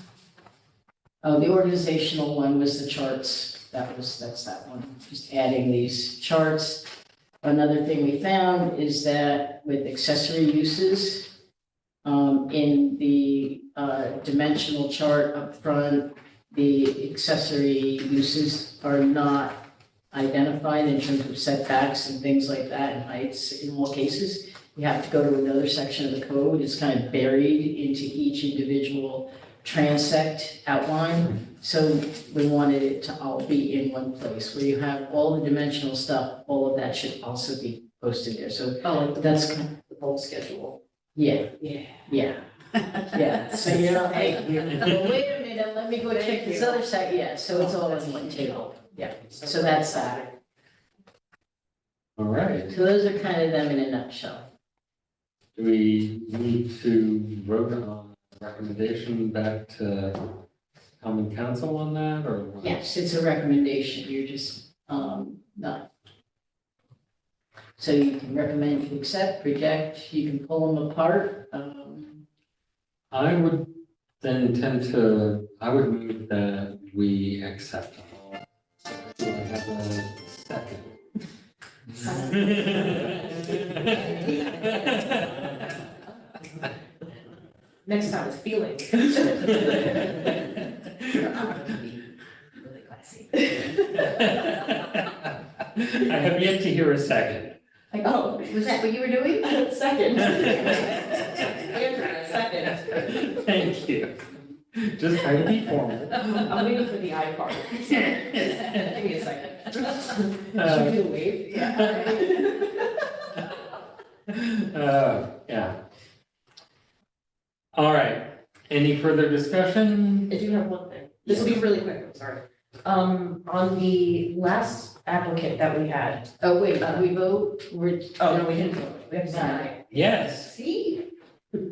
the organizational one was the charts. That's that one, just adding these charts. Another thing we found is that with accessory uses, in the dimensional chart up front, the accessory uses are not identified in terms of setbacks and things like that and heights in all cases. You have to go to another section of the code. It's kind of buried into each individual transect outline. So we wanted it to all be in one place where you have all the dimensional stuff, all of that should also be posted there. So that's kind of The whole schedule. yeah. Yeah. Yeah, so you're not like, well, wait a minute, let me go check this other side, yeah, so it's all in one table, yeah, so that's that. All right. So those are kind of them in a nutshell. Do we need to vote on a recommendation back to common council on that, or? what? Yes, it's a recommendation, you're just, not. So you can recommend to accept, reject, you can pull them apart, I would I would move that we accept all. So do I have Next time it's feeling. Really classy. I have yet to hear a second. Oh, Was that what you were doing? second. Andrea, second. Thank you. Just trying to be formal. I'm waiting for the eye card. Give me a second. Should we do a wave? Yeah. All right. Any further discussion? I do have one thing. This will be really quick, I'm sorry. On the last applicant that we had. Oh, wait, we vote? No, we didn't vote. We have to sign. Yes. See?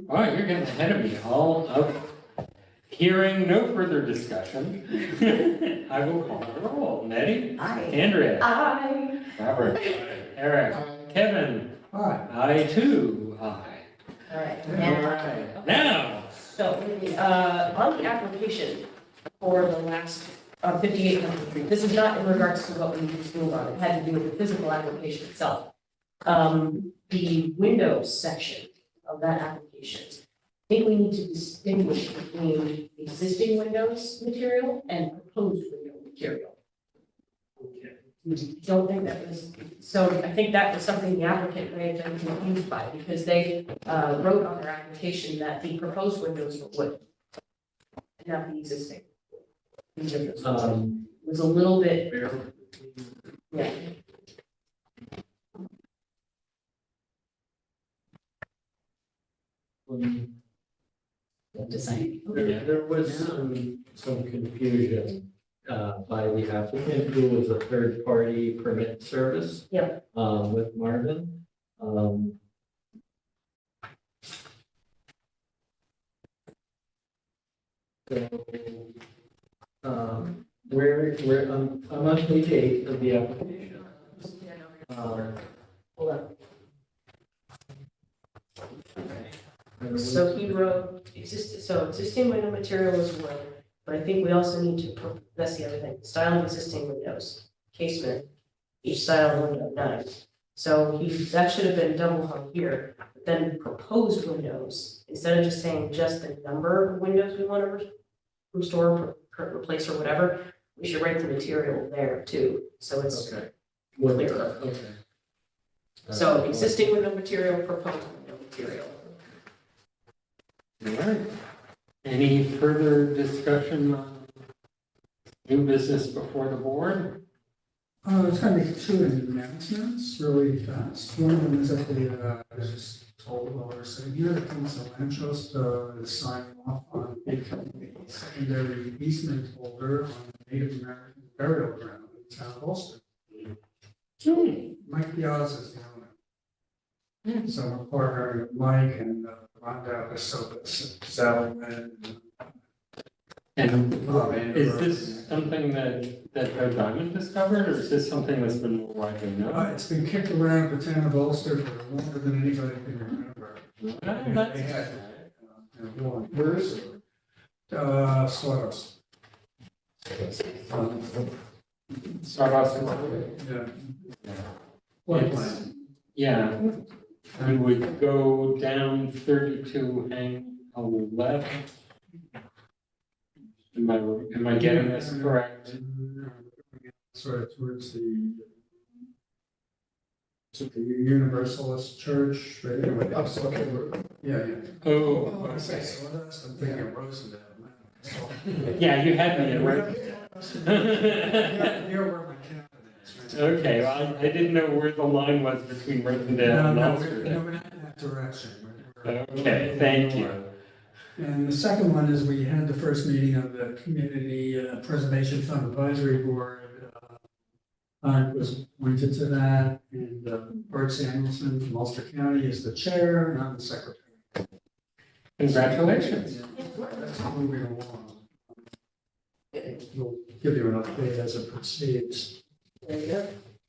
Oh, you're getting ahead of me. All okay. Hearing no further discussion, I will call the roll. Nettie? Aye. Andrea? Aye. Robert? Eric? Kevin? Aye. I too. Aye. All right. All right. Now. So, on the application for the last, 5800 Street, this is not in regards to what we just moved on, it had to do with the physical application itself. The windows section of that application, I think we need to distinguish between existing windows material and proposed window material. Don't think that was, so I think that was something the applicant may have been confused by, because they wrote on their application that the proposed windows were wood, not the existing. It was a little bit, yeah. Design. Yeah, there was some confusion by the applicant, who was a third-party permit service. Yep. With Marvin. Where, I'm on page 8 of the application. Hold on. So he wrote, existing window material is wood, but I think we also need to, that's the other thing, style of existing windows, casement, each style of window, 9. So that should have been double hung here, but then proposed windows, instead of just saying just the number of windows we want to restore, replace, or whatever, we should write the material there too, so it's clearer. Okay. So existing window material, proposed window material. All right. Any further discussion on new business before the board? There's going to be two announcements really fast. One of them is that I just told while we're sitting here, the Council of Land Trust is signing off on the secondary easement holder on Native American burial ground in town of Ulster. Mike Piazza is the owner. So we're partnering with Mike and Rhonda Sally And is this something that Joe Diamond discovered, or is this something that's been more widely known? It's been kicked around the town of Ulster for longer than anybody can remember. They had where is it? Sawdust. Sawdust. Yeah. What plan? Yeah. We would go down 32 and 11. Am I getting this correct? Sort of towards the Universalist Church, right? Anyway, oh, so, okay, yeah. Oh. I say Sawdust, I'm thinking Rosendale. Yeah, you had me at right. You're where my cabin is, right? Okay, well, I didn't know where the line was between Rosendale and Ulster. No, we're not in that direction. Okay, thank you. And the second one is we had the first meeting of the Community Preservation Fund Advisory Board. I was appointed to that, and Bert Samuelson from Ulster County is the chair, and I'm the secretary. Congratulations. That's moving along. We'll give you an update as it proceeds.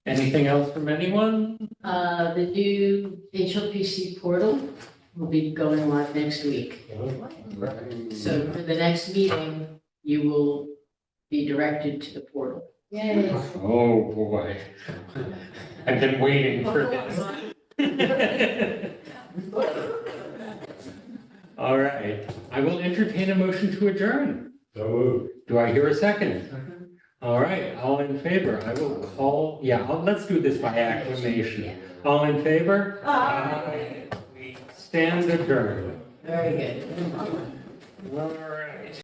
Anything else from anyone? The new HLPC portal will be going live next week. So for the next meeting, you will be directed to the portal. Yay. Oh, boy. I've been waiting for this. All right, I will entertain a motion to adjourn. So moved. Do I hear a second? All right, all in favor, I will call, let's do this by acclamation. All in favor? Aye. We stand adjourned. Very good. All right.